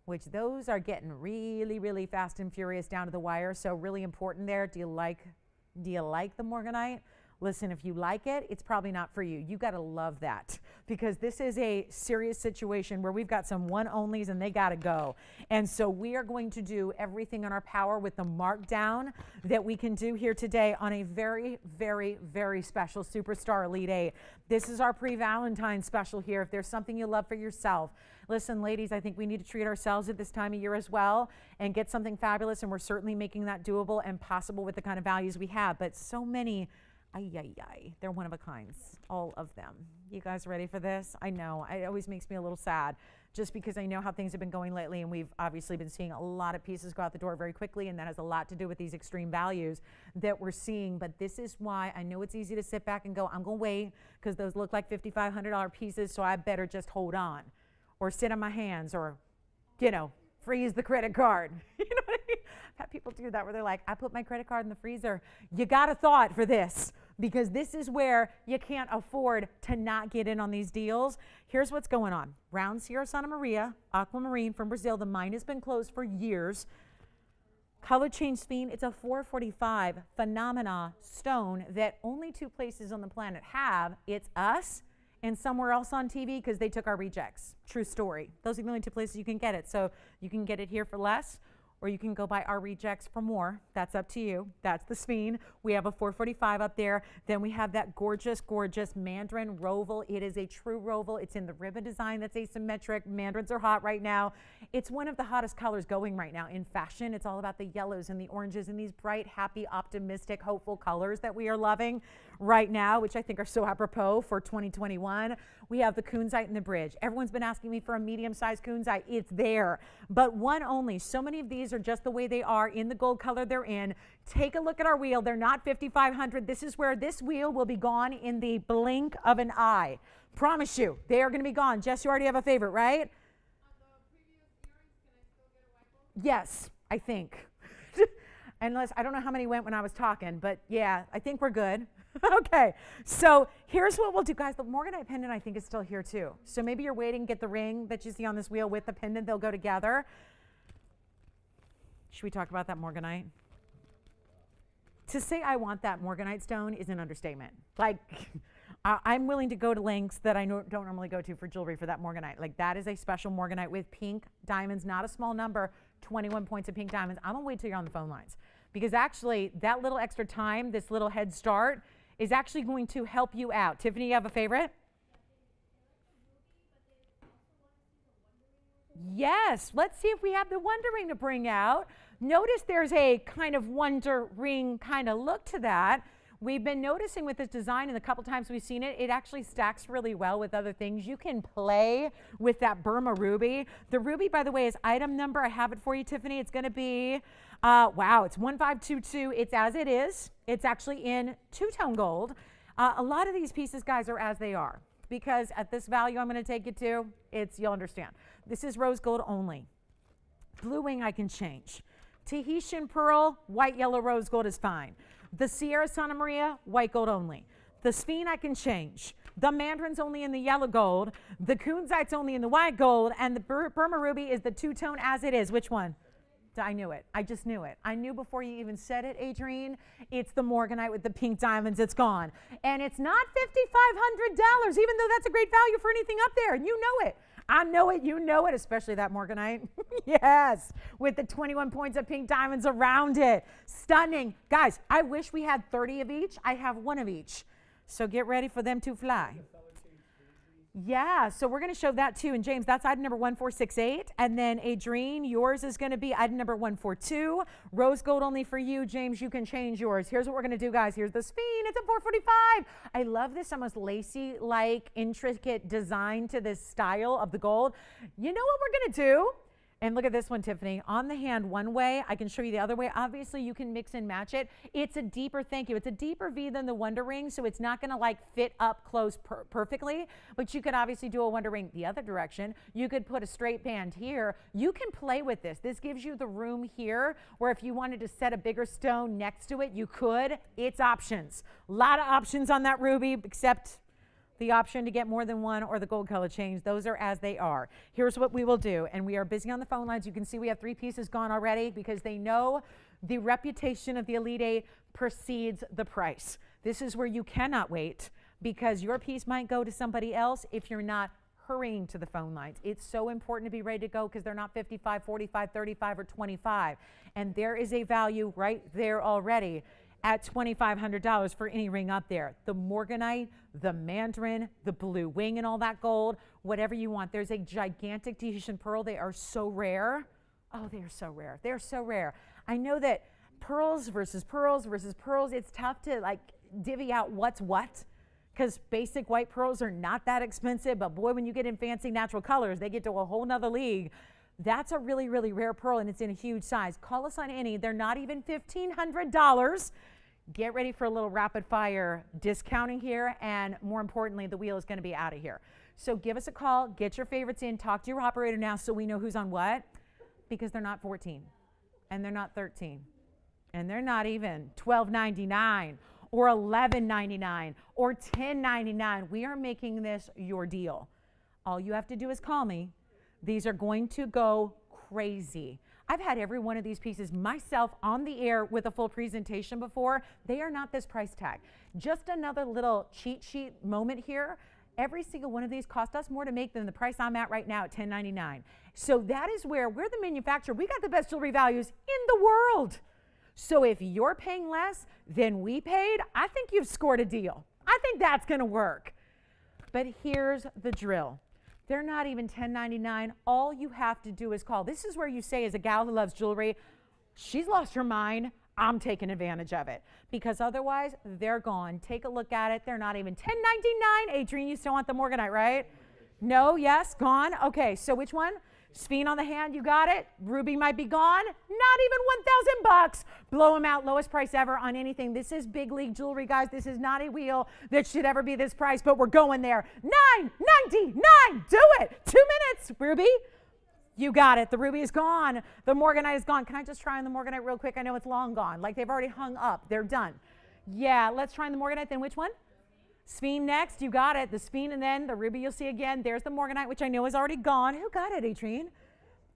which those are getting really, really fast and furious down to the wire. So really important there. Do you like the morganite? Listen, if you like it, it's probably not for you. You got to love that, because this is a serious situation where we've got some one onlys and they got to go. And so we are going to do everything in our power with the markdown that we can do here today on a very, very, very special Superstar Elite 8. This is our pre-Valentine special here. If there's something you love for yourself, listen, ladies, I think we need to treat ourselves at this time of year as well and get something fabulous. And we're certainly making that doable and possible with the kind of values we have. But so many, they're one of a kinds, all of them. You guys ready for this? I know, it always makes me a little sad just because I know how things have been going lately, and we've obviously been seeing a lot of pieces go out the door very quickly, and that has a lot to do with these extreme values that we're seeing. But this is why I know it's easy to sit back and go, I'm gonna wait because those look like $5,500 pieces, so I better just hold on or sit on my hands or, freeze the credit card. You know what I mean? I've had people do that where they're like, I put my credit card in the freezer. You got a thought for this, because this is where you can't afford to not get in on these deals. Here's what's going on. Round Sierra Santa Maria, aquamarine from Brazil. The mine has been closed for years. Color change Sphene. It's a 445 phenomena stone that only two places on the planet have. It's us and somewhere else on TV, because they took our rejects. True story. Those are the only two places you can get it. So you can get it here for less, or you can go buy our rejects for more. That's up to you. That's the Sphene. We have a 445 up there. Then we have that gorgeous, gorgeous mandarin roval. It is a true roval. It's in the ribbon design that's asymmetric. Mandarins are hot right now. It's one of the hottest colors going right now in fashion. It's all about the yellows and the oranges and these bright, happy, optimistic, hopeful colors that we are loving right now, which I think are so apropos for 2021. We have the kunzite in the bridge. Everyone's been asking me for a medium-sized kunzite. It's there, but one only. So many of these are just the way they are in the gold color they're in. Take a look at our wheel. They're not 5,500. This is where this wheel will be gone in the blink of an eye. Promise you, they are going to be gone. Jess, you already have a favorite, right? On the previous earrings, can I still get a white gold? Yes, I think. Unless, I don't know how many went when I was talking, but yeah, I think we're good. Okay, so here's what we'll do, guys. The morganite pendant, I think, is still here too. So maybe you're waiting, get the ring that you see on this wheel with the pendant. They'll go together. Should we talk about that morganite? To say I want that morganite stone is an understatement. Like, I'm willing to go to lengths that I don't normally go to for jewelry for that morganite. Like, that is a special morganite with pink diamonds, not a small number, 21 points of pink diamonds. I'm gonna wait till you're on the phone lines, because actually that little extra time, this little head start, is actually going to help you out. Tiffany, you have a favorite? Yes, let's see if we have the Wonder Ring to bring out. Notice there's a kind of Wonder Ring kind of look to that. We've been noticing with this design, and the couple times we've seen it, it actually stacks really well with other things. You can play with that Burma ruby. The ruby, by the way, is item number. I have it for you, Tiffany. It's going to be, wow, it's 1522. It's as it is. It's actually in two-tone gold. A lot of these pieces, guys, are as they are, because at this value I'm going to take it to, you'll understand. This is rose gold only. Blue wing I can change. Tahitian pearl, white, yellow, rose gold is fine. The Sierra Santa Maria, white gold only. The Sphene I can change. The Mandarin's only in the yellow gold. The Kunzite's only in the white gold. And the Burma ruby is the two-tone as it is. Which one? I knew it. I just knew it. I knew before you even said it, Adrienne. It's the Morganite with the pink diamonds. It's gone. And it's not $5,500, even though that's a great value for anything up there. And you know it. I know it, you know it, especially that Morganite. Yes, with the 21 points of pink diamonds around it. Stunning. Guys, I wish we had 30 of each. I have one of each. So get ready for them to fly. Yeah, so we're going to show that too. And James, that's item number 1468. And then Adrienne, yours is going to be item number 142. Rose gold only for you. James, you can change yours. Here's what we're going to do, guys. Here's the Sphene. It's a 445. I love this almost lacy-like, intricate design to this style of the gold. You know what we're going to do? And look at this one, Tiffany. On the hand one way, I can show you the other way. Obviously, you can mix and match it. It's a deeper, thank you. It's a deeper V than the Wonder Ring, so it's not going to like fit up close perfectly. But you could obviously do a Wonder Ring the other direction. You could put a straight band here. You can play with this. This gives you the room here where if you wanted to set a bigger stone next to it, you could. It's options. A lot of options on that ruby, except the option to get more than one or the gold color change. Those are as they are. Here's what we will do. And we are busy on the phone lines. You can see we have 3 pieces gone already because they know the reputation of the Elite 8 precedes the price. This is where you cannot wait because your piece might go to somebody else if you're not hurrying to the phone lines. It's so important to be ready to go because they're not 55, 45, 35, or 25. And there is a value right there already at $2,500 for any ring up there. The Morganite, the Mandarin, the blue wing and all that gold, whatever you want. There's a gigantic Tahitian pearl. They are so rare. Oh, they are so rare. They're so rare. I know that pearls versus pearls versus pearls, it's tough to like divvy out what's what because basic white pearls are not that expensive, but boy, when you get in fancy natural colors, they get to a whole nother league. That's a really, really rare pearl and it's in a huge size. Call us on any. They're not even $1,500. Get ready for a little rapid fire discounting here, and more importantly, the wheel is going to be out of here. So give us a call, get your favorites in, talk to your operator now so we know who's on what, because they're not 14, and they're not 13, and they're not even $12.99 or $11.99 or $10.99. We are making this your deal. All you have to do is call me. These are going to go crazy. I've had every one of these pieces myself on the air with a full presentation before. They are not this price tag. Just another little cheat sheet moment here. Every single one of these cost us more to make than the price I'm at right now at $10.99. So that is where we're the manufacturer. We got the best jewelry values in the world. So if you're paying less than we paid, I think you've scored a deal. I think that's going to work. But here's the drill. They're not even $10.99. All you have to do is call. This is where you say, as a gal who loves jewelry, she's lost her mind. I'm taking advantage of it. Because otherwise, they're gone. Take a look at it. They're not even $10.99. Adrienne, you still want the Morganite, right? No, yes, gone. Okay, so which one? Sphene on the hand, you got it. Ruby might be gone. Not even $1,000. Blow them out. Lowest price ever on anything. This is big league jewelry, guys. This is not a wheel that should ever be this price, but we're going there. $9.99. Do it. 2 minutes, Ruby. You got it. The ruby is gone. The Morganite is gone. Can I just try on the Morganite real quick? I know it's long gone. Like they've already hung up. They're done. Yeah, let's try on the Morganite. Then which one? Sphene next, you got it. The Sphene and then the ruby you'll see again. There's the Morganite, which I know is already gone. Who got it, Adrienne?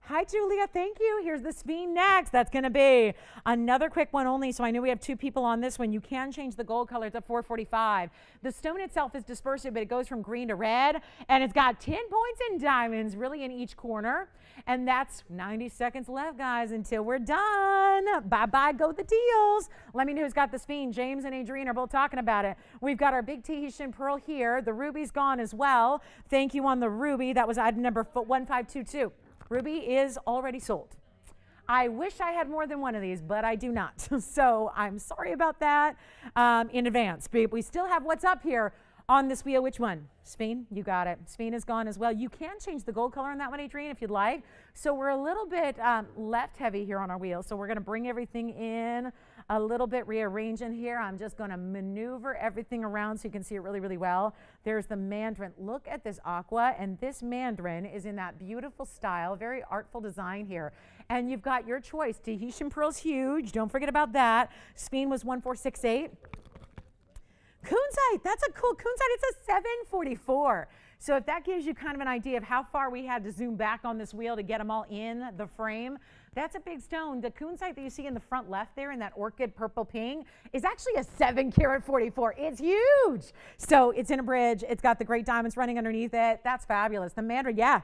Hi, Julia, thank you. Here's the Sphene next. That's gonna be another quick one only, so I know we have 2 people on this one. You can change the gold color to 445. The stone itself is dispersive, but it goes from green to red, and it's got 10 points in diamonds, really in each corner. And that's 90 seconds left, guys, until we're done. Bye-bye, go the deals. Let me know who's got the Sphene. James and Adrienne are both talking about it. We've got our big Tahitian pearl here. The ruby's gone as well. Thank you on the ruby. That was item number 1522. Ruby is already sold. I wish I had more than one of these, but I do not. So I'm sorry about that in advance. But we still have what's up here on this wheel. Which one? Sphene, you got it. Sphene is gone as well. You can change the gold color on that one, Adrienne, if you'd like. So we're a little bit left heavy here on our wheel. So we're going to bring everything in a little bit, rearrange in here. I'm just going to maneuver everything around so you can see it really, really well. There's the mandarin. Look at this aqua, and this mandarin is in that beautiful style, very artful design here. And you've got your choice. Tahitian pearl's huge. Don't forget about that. Sphene was 1468. Kunzite, that's a cool kunzite. It's a 744. So if that gives you kind of an idea of how far we had to zoom back on this wheel to get them all in the frame, that's a big stone. The kunzite that you see in the front left there in that orchid purple pink is actually a 7 karat 44. It's huge. So it's in a bridge. It's got the great diamonds running underneath it. That's fabulous. The mandarin, yeah.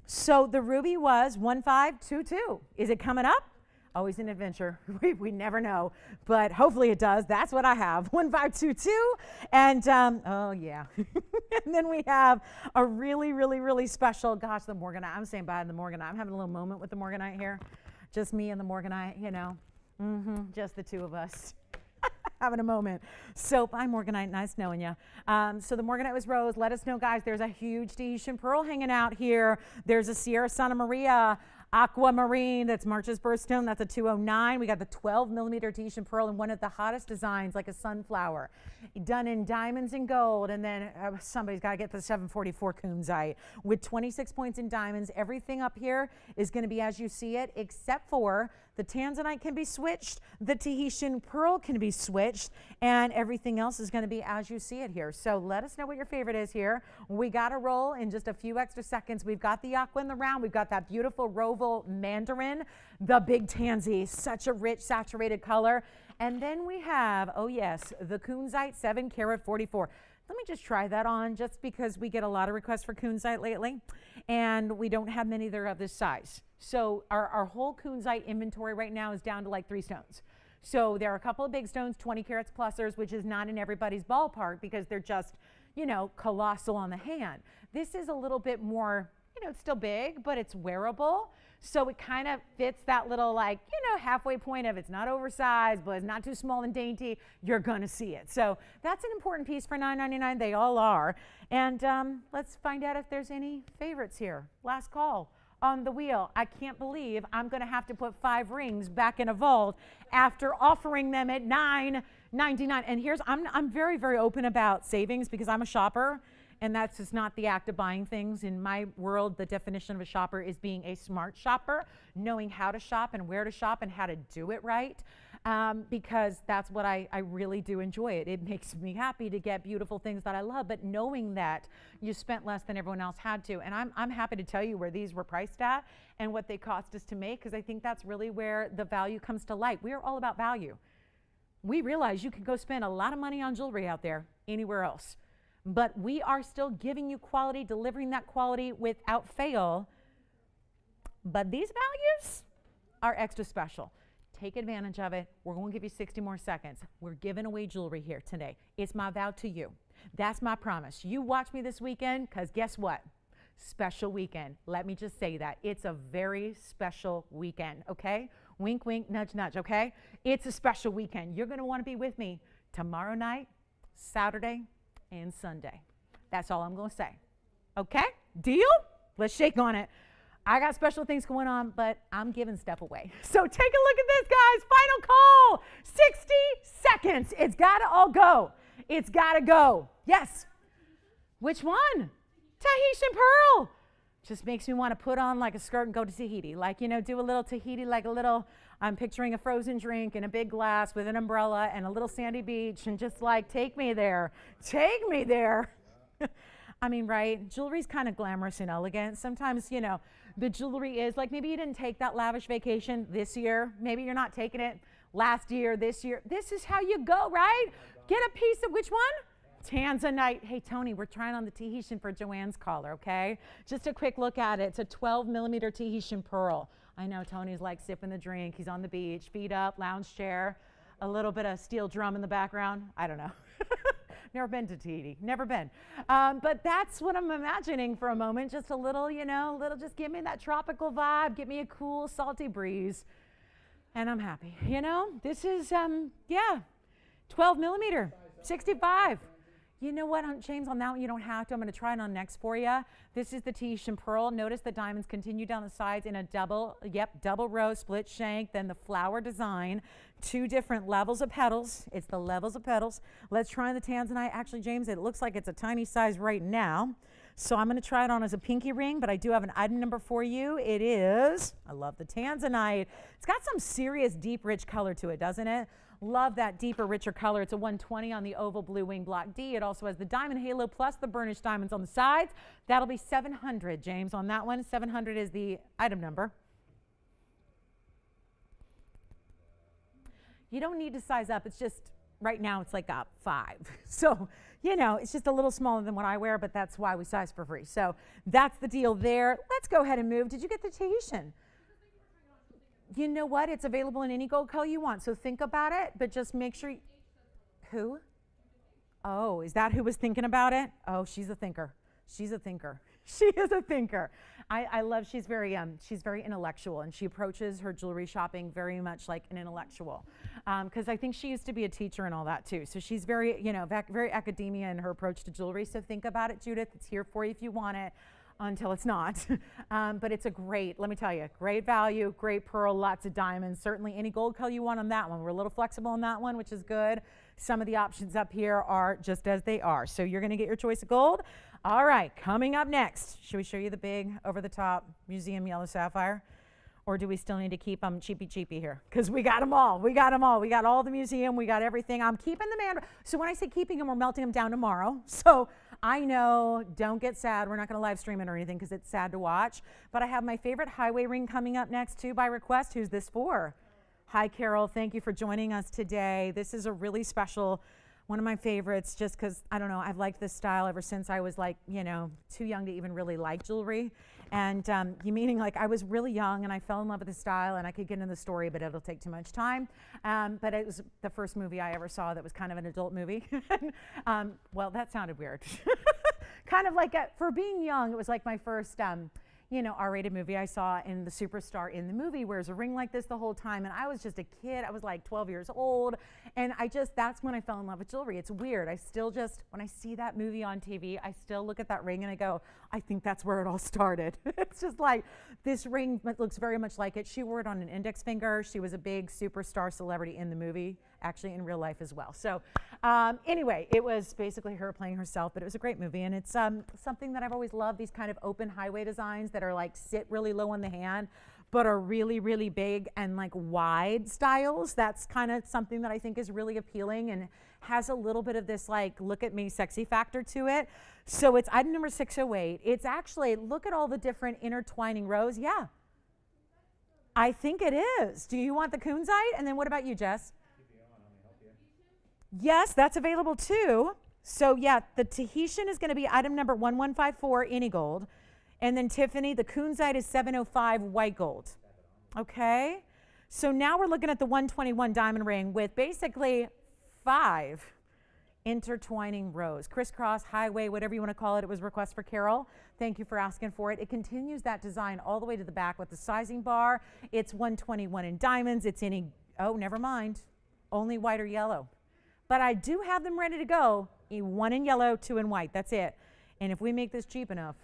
So the ruby was 1522. Is it coming up? Always an adventure. We never know, but hopefully it does. That's what I have, 1522. And oh yeah. And then we have a really, really, really special, gosh, the morganite. I'm saying bye to the morganite. I'm having a little moment with the morganite here. Just me and the morganite, you know, just the two of us. Having a moment. So bye morganite, nice knowing you. So the morganite was rose. Let us know, guys. There's a huge Tahitian pearl hanging out here. There's a Sierra Santa Maria aquamarine. That's March's birthstone. That's a 209. We got the 12 millimeter Tahitian pearl and one of the hottest designs, like a sunflower, done in diamonds and gold. And then somebody's got to get the 744 kunzite with 26 points in diamonds. Everything up here is going to be as you see it, except for the tanzanite can be switched, the Tahitian pearl can be switched, and everything else is going to be as you see it here. So let us know what your favorite is here. We got to roll in just a few extra seconds. We've got the aqua in the round. We've got that beautiful Roval mandarin, the big tansy, such a rich saturated color. And then we have, oh yes, the kunzite 7 karat 44. Let me just try that on just because we get a lot of requests for kunzite lately and we don't have many that are of this size. So our whole kunzite inventory right now is down to like 3 stones. So there are a couple of big stones, 20 carats plusers, which is not in everybody's ballpark because they're just, you know, colossal on the hand. This is a little bit more, you know, it's still big, but it's wearable. So it kind of fits that little, like, you know, halfway point of it's not oversized, but it's not too small and dainty. You're going to see it. So that's an important piece for $9.99. They all are. And let's find out if there's any favorites here. Last call on the wheel. I can't believe I'm going to have to put 5 rings back in a vault after offering them at $9.99. And here's, I'm very, very open about savings because I'm a shopper. And that's just not the act of buying things. In my world, the definition of a shopper is being a smart shopper, knowing how to shop and where to shop and how to do it right, because that's what I really do enjoy it. It makes me happy to get beautiful things that I love, but knowing that you spent less than everyone else had to. And I'm happy to tell you where these were priced at and what they cost us to make, because I think that's really where the value comes to light. We are all about value. We realize you can go spend a lot of money on jewelry out there anywhere else. But we are still giving you quality, delivering that quality without fail. But these values are extra special. Take advantage of it. We're going to give you 60 more seconds. We're giving away jewelry here today. It's my vow to you. That's my promise. You watch me this weekend, because guess what? Special weekend. Let me just say that. It's a very special weekend, okay? Wink, wink, nudge, nudge, okay? It's a special weekend. You're going to want to be with me tomorrow night, Saturday, and Sunday. That's all I'm going to say. Okay? Deal? Let's shake on it. I got special things going on, but I'm giving stuff away. So take a look at this, guys. Final call. 60 seconds. It's got to all go. It's got to go. Yes. Which one? Tahitian pearl. Just makes me want to put on like a skirt and go to Tahiti. Like, you know, do a little Tahiti, like a little, I'm picturing a frozen drink in a big glass with an umbrella and a little sandy beach and just like, take me there. Take me there. I mean, right? Jewelry's kind of glamorous and elegant. Sometimes, you know, the jewelry is like, maybe you didn't take that lavish vacation this year. Maybe you're not taking it last year, this year. This is how you go, right? Get a piece of which one? Tanzanite. Hey, Tony, we're trying on the Tahitian for Joanne's collar, okay? Just a quick look at it. It's a 12 millimeter Tahitian pearl. I know Tony's like sipping the drink. He's on the beach, feet up, lounge chair, a little bit of steel drum in the background. I don't know. Never been to Tahiti, never been. But that's what I'm imagining for a moment. Just a little, just give me that tropical vibe, give me a cool, salty breeze, and I'm happy. This is, 12 millimeter, 65. You know what, James, on that one you don't have to. I'm going to try it on next for you. This is the Tahitian pearl. Notice the diamonds continue down the sides in a double row, split shank, then the flower design. 2 different levels of petals. It's the levels of petals. Let's try the tanzanite. Actually, James, it looks like it's a tiny size right now. So I'm going to try it on as a pinky ring, but I do have an item number for you. It is, I love the tanzanite. It's got some serious deep, rich color to it, doesn't it? Love that deeper, richer color. It's a 120 on the oval blue wing block D. It also has the diamond halo plus the burnished diamonds on the sides. That'll be 700, James, on that one. 700 is the item number. You don't need to size up. It's just, right now it's like a 5. So, it's just a little smaller than what I wear, but that's why we size for free. So that's the deal there. Let's go ahead and move. Did you get the Tahitian? You know what? It's available in any gold color you want. So think about it, but just make sure. Who? Oh, is that who was thinking about it? Oh, she's a thinker. She's a thinker. She is a thinker. I love, she's very intellectual, and she approaches her jewelry shopping very much like an intellectual. Because I think she used to be a teacher and all that too. So she's very, very academia in her approach to jewelry. So think about it, Judith. It's here for you if you want it. Until it's not. But it's let me tell you, great value, great pearl, lots of diamonds. Certainly any gold color you want on that one. We're a little flexible on that one, which is good. Some of the options up here are just as they are. So you're going to get your choice of gold. All right, coming up next, should we show you the big over-the-top museum yellow sapphire? Or do we still need to keep them cheapy here? Because we got them all. We got them all. We got all the museum. We got everything. I'm keeping the man. So when I say keeping them, we're melting them down tomorrow. So I know, don't get sad. We're not going to live stream it or anything because it's sad to watch. But I have my favorite highway ring coming up next too by request. Who's this for? Hi, Carol. Thank you for joining us today. This is a really special, one of my favorites, just because, I don't know, I've liked this style ever since I was like, too young to even really like jewelry. And meaning like I was really young and I fell in love with the style, and I could get into the story, but it'll take too much time. But it was the first movie I ever saw that was kind of an adult movie. Well, that sounded weird. Kind of like, for being young, it was like my first R-rated movie I saw, in the superstar in the movie wears a ring like this the whole time, and I was just a kid. I was like 12 years old, and that's when I fell in love with jewelry. It's weird. I still just, when I see that movie on TV, I still look at that ring and I go, I think that's where it all started. It's just like, this ring looks very much like it. She wore it on an index finger. She was a big superstar celebrity in the movie, actually in real life as well. So anyway, it was basically her playing herself, but it was a great movie, and it's something that I've always loved, these kind of open highway designs that are like sit really low on the hand, but are really, really big and like wide styles. That's kind of something that I think is really appealing and has a little bit of this like, look at me sexy factor to it. So it's item number 608. It's actually, look at all the different intertwining rows. Yeah, I think it is. Do you want the kunzite? And then what about you, Jess? Yes, that's available too. So yeah, the Tahitian is going to be item number 1154, any gold. And then Tiffany, the kunzite is 705, white gold. Okay. So now we're looking at the 121 diamond ring with basically 5 intertwining rows, crisscross, highway, whatever you want to call it. It was a request for Carol. Thank you for asking for it. It continues that design all the way to the back with the sizing bar. It's 121 in diamonds. It's any, oh, never mind, only white or yellow. But I do have them ready to go. 1 in yellow, 2 in white. That's it. And if we make this cheap enough,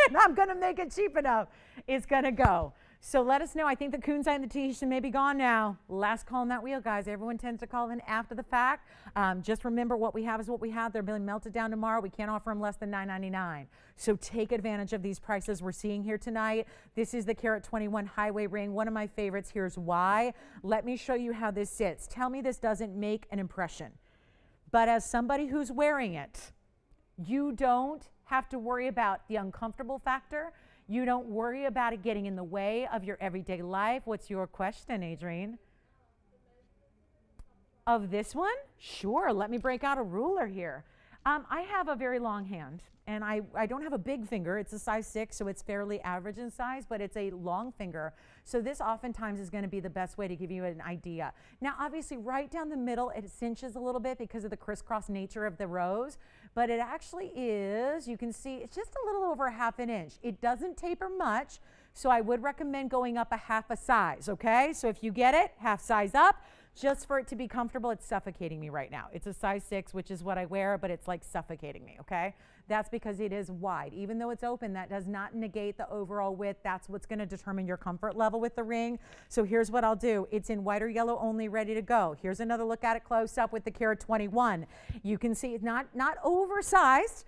and I'm going to make it cheap enough, it's going to go. So let us know. I think the kunzite and the Tahitian may be gone now. Last call on that wheel, guys. Everyone tends to call in after the fact. Just remember, what we have is what we have. They're being melted down tomorrow. We can't offer them less than $9.99. So take advantage of these prices we're seeing here tonight. This is the Carat 21 highway ring, one of my favorites. Here's why. Let me show you how this sits. Tell me this doesn't make an impression. But as somebody who's wearing it, you don't have to worry about the uncomfortable factor. You don't worry about it getting in the way of your everyday life. What's your question, Adrienne? Of this one? Sure, let me break out a ruler here. I have a very long hand, And I don't have a big finger. It's a size 6, so it's fairly average in size, but it's a long finger. So this oftentimes is going to be the best way to give you an idea. Now, obviously, right down the middle, it cinches a little bit because of the crisscross nature of the rows, but it actually is, you can see, it's just a little over 1/2 inch. It doesn't taper much, so I would recommend going up a 1/2 size, okay? So if you get it, 1/2 size up, just for it to be comfortable. It's suffocating me right now. It's a size 6, which is what I wear, but it's like suffocating me, okay? That's because it is wide. Even though it's open, that does not negate the overall width. That's what's going to determine your comfort level with the ring. So here's what I'll do. It's in white or yellow only, ready to go. Here's another look at it close up with the Carat 21. You can see it's not oversized,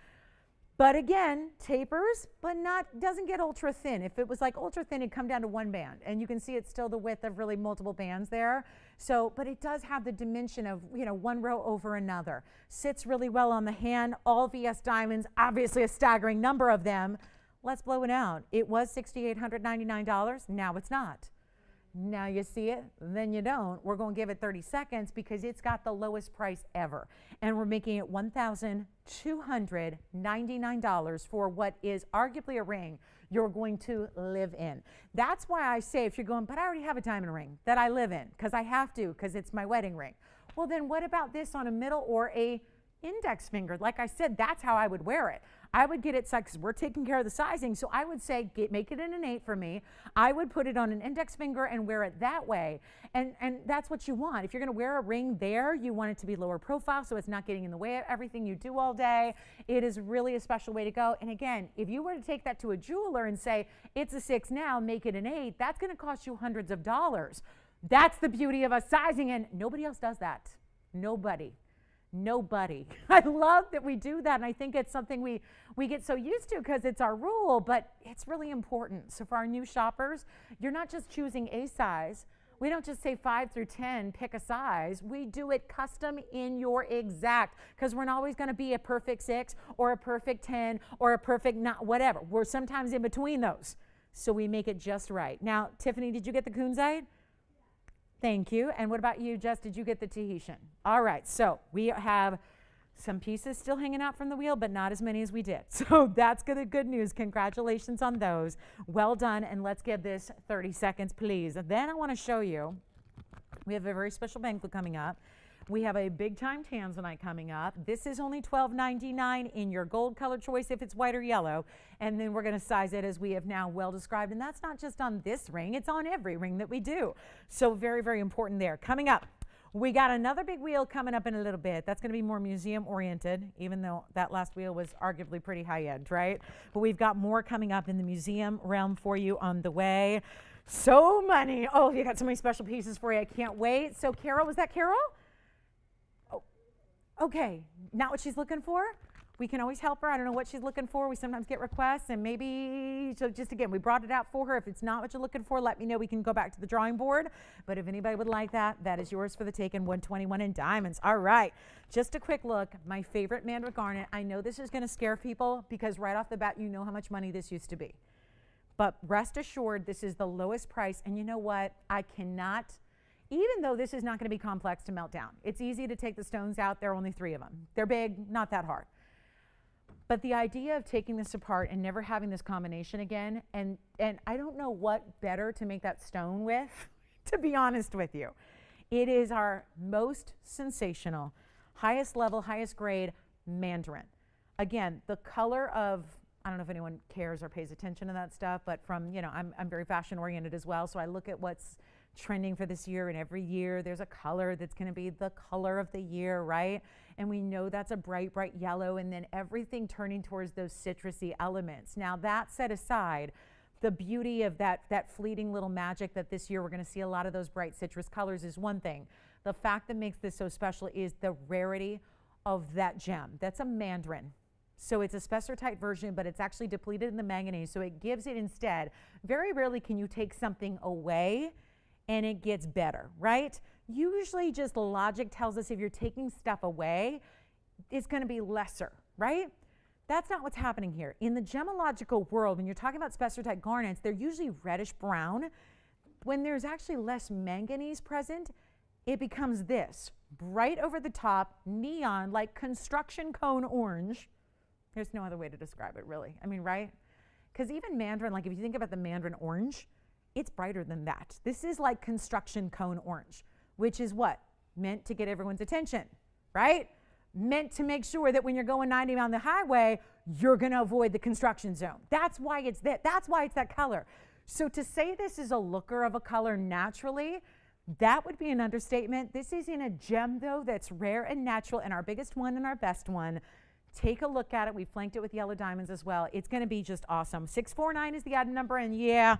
but again, tapers, but doesn't get ultra thin. If it was like ultra thin, it'd come down to 1 band, and you can see it's still the width of really multiple bands there. So, but it does have the dimension of, 1 row over another. Sits really well on the hand, all VS diamonds, obviously a staggering number of them. Let's blow it out. It was $6,899, now it's not. Now you see it, then you don't. We're going to give it 30 seconds because it's got the lowest price ever. And we're making it $1,299 for what is arguably a ring you're going to live in. That's why I say, if you're going, but I already have a diamond ring that I live in because I have to, because it's my wedding ring. Well, then what about this on a middle or a index finger? Like I said, that's how I would wear it. I would get it, because we're taking care of the sizing, so I would say make it an 8 for me. I would put it on an index finger and wear it that way, and that's what you want. If you're going to wear a ring there, you want it to be lower profile so it's not getting in the way of everything you do all day. It is really a special way to go. And again, if you were to take that to a jeweler and say it's a 6 now, make it an 8, that's going to cost you hundreds of dollars. That's the beauty of us sizing, and nobody else does that. Nobody. I love that we do that, and I think it's something we get so used to because it's our rule, but it's really important. So for our new shoppers, you're not just choosing a size. We don't just say 5 through 10, pick a size. We do it custom in your exact, because we're not always going to be a perfect 6 or a perfect 10 or a perfect not whatever. We're sometimes in between those. So we make it just right. Now, Tiffany, did you get the kunzite? Thank you. And what about you, Jess? Did you get the Tahitian? All right. So we have some pieces still hanging out from the wheel, but not as many as we did. So that's good news. Congratulations on those. Well done. And let's give this 30 seconds, please. And then I want to show you, we have a very special banquet coming up. We have a big time tanzanite coming up. This is only $12.99 in your gold color choice if it's white or yellow. And then we're going to size it as we have now well described. And that's not just on this ring, it's on every ring that we do. So very, very important there. Coming up, we got another big wheel coming up in a little bit. That's going to be more museum oriented, even though that last wheel was arguably pretty high end, right? But we've got more coming up in the museum realm for you on the way. So many. Oh, you got so many special pieces for you. I can't wait. So Carol, was that Carol? Okay, not what she's looking for. We can always help her. I don't know what she's looking for. We sometimes get requests, and maybe, so just again, we brought it out for her. If it's not what you're looking for, let me know. We can go back to the drawing board. But if anybody would like that, that is yours for the taking. 121 in diamonds. All right, just a quick look. My favorite mandarin garnet. I know this is going to scare people because right off the bat, you know how much money this used to be. But rest assured, this is the lowest price. And you know what? I cannot. Even though this is not going to be complex to melt down. It's easy to take the stones out. There are only 3 of them. They're big, not that hard. But the idea of taking this apart and never having this combination again, and I don't know what better to make that stone with, to be honest with you. It is our most sensational, highest level, highest grade mandarin. Again, the color of, I don't know if anyone cares or pays attention to that stuff, but from, I'm very fashion oriented as well, so I look at what's trending for this year, and every year there's a color that's going to be the color of the year, right? And we know that's a bright, bright yellow, and then everything turning towards those citrusy elements. Now that set aside, the beauty of that fleeting little magic that this year we're going to see a lot of those bright citrus colors is one thing. The fact that makes this so special is the rarity of that gem. That's a mandarin. So it's a spessartite version, but it's actually depleted in the manganese, so it gives it instead. Very rarely can you take something away and it gets better, right? Usually just logic tells us if you're taking stuff away, it's going to be lesser, right? That's not what's happening here. In the gemological world, when you're talking about spessartite garnets, they're usually reddish brown. When there's actually less manganese present, it becomes this, bright over the top, neon, like construction cone orange. There's no other way to describe it, really. I mean, right? Because even mandarin, like if you think about the mandarin orange, it's brighter than that. This is like construction cone orange, which is what? Meant to get everyone's attention, right? Meant to make sure that when you're going 90 on the highway, you're going to avoid the construction zone. That's why it's that. That's why it's that color. So to say this is a looker of a color naturally, that would be an understatement. This is in a gem, though, that's rare and natural, and our biggest one and our best one. Take a look at it. We flanked it with yellow diamonds as well. It's going to be just awesome. 649 is the item number, and yeah,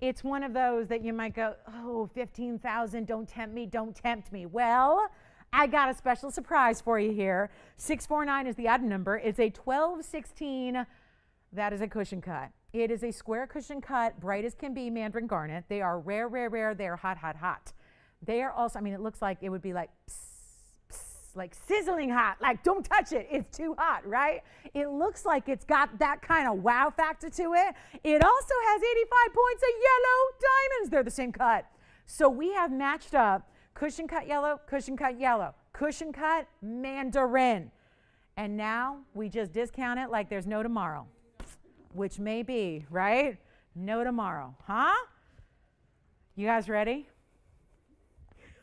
it's one of those that you might go, oh, 15,000, don't tempt me, don't tempt me. Well, I got a special surprise for you here. 649 is the item number. It's a 1216. That is a cushion cut. It is a square cushion cut, bright as can be, mandarin garnet. They are rare, rare, rare. They are hot, hot, hot. They are also, I mean, it looks like it would be like, psst, psst, like sizzling hot. Like, don't touch it. It's too hot, right? It looks like it's got that kind of wow factor to it. It also has 85 points of yellow diamonds. They're the same cut. So we have matched up cushion cut yellow, cushion cut yellow, cushion cut mandarin. And now we just discount it like there's no tomorrow, which may be, right? No tomorrow, huh? You guys ready?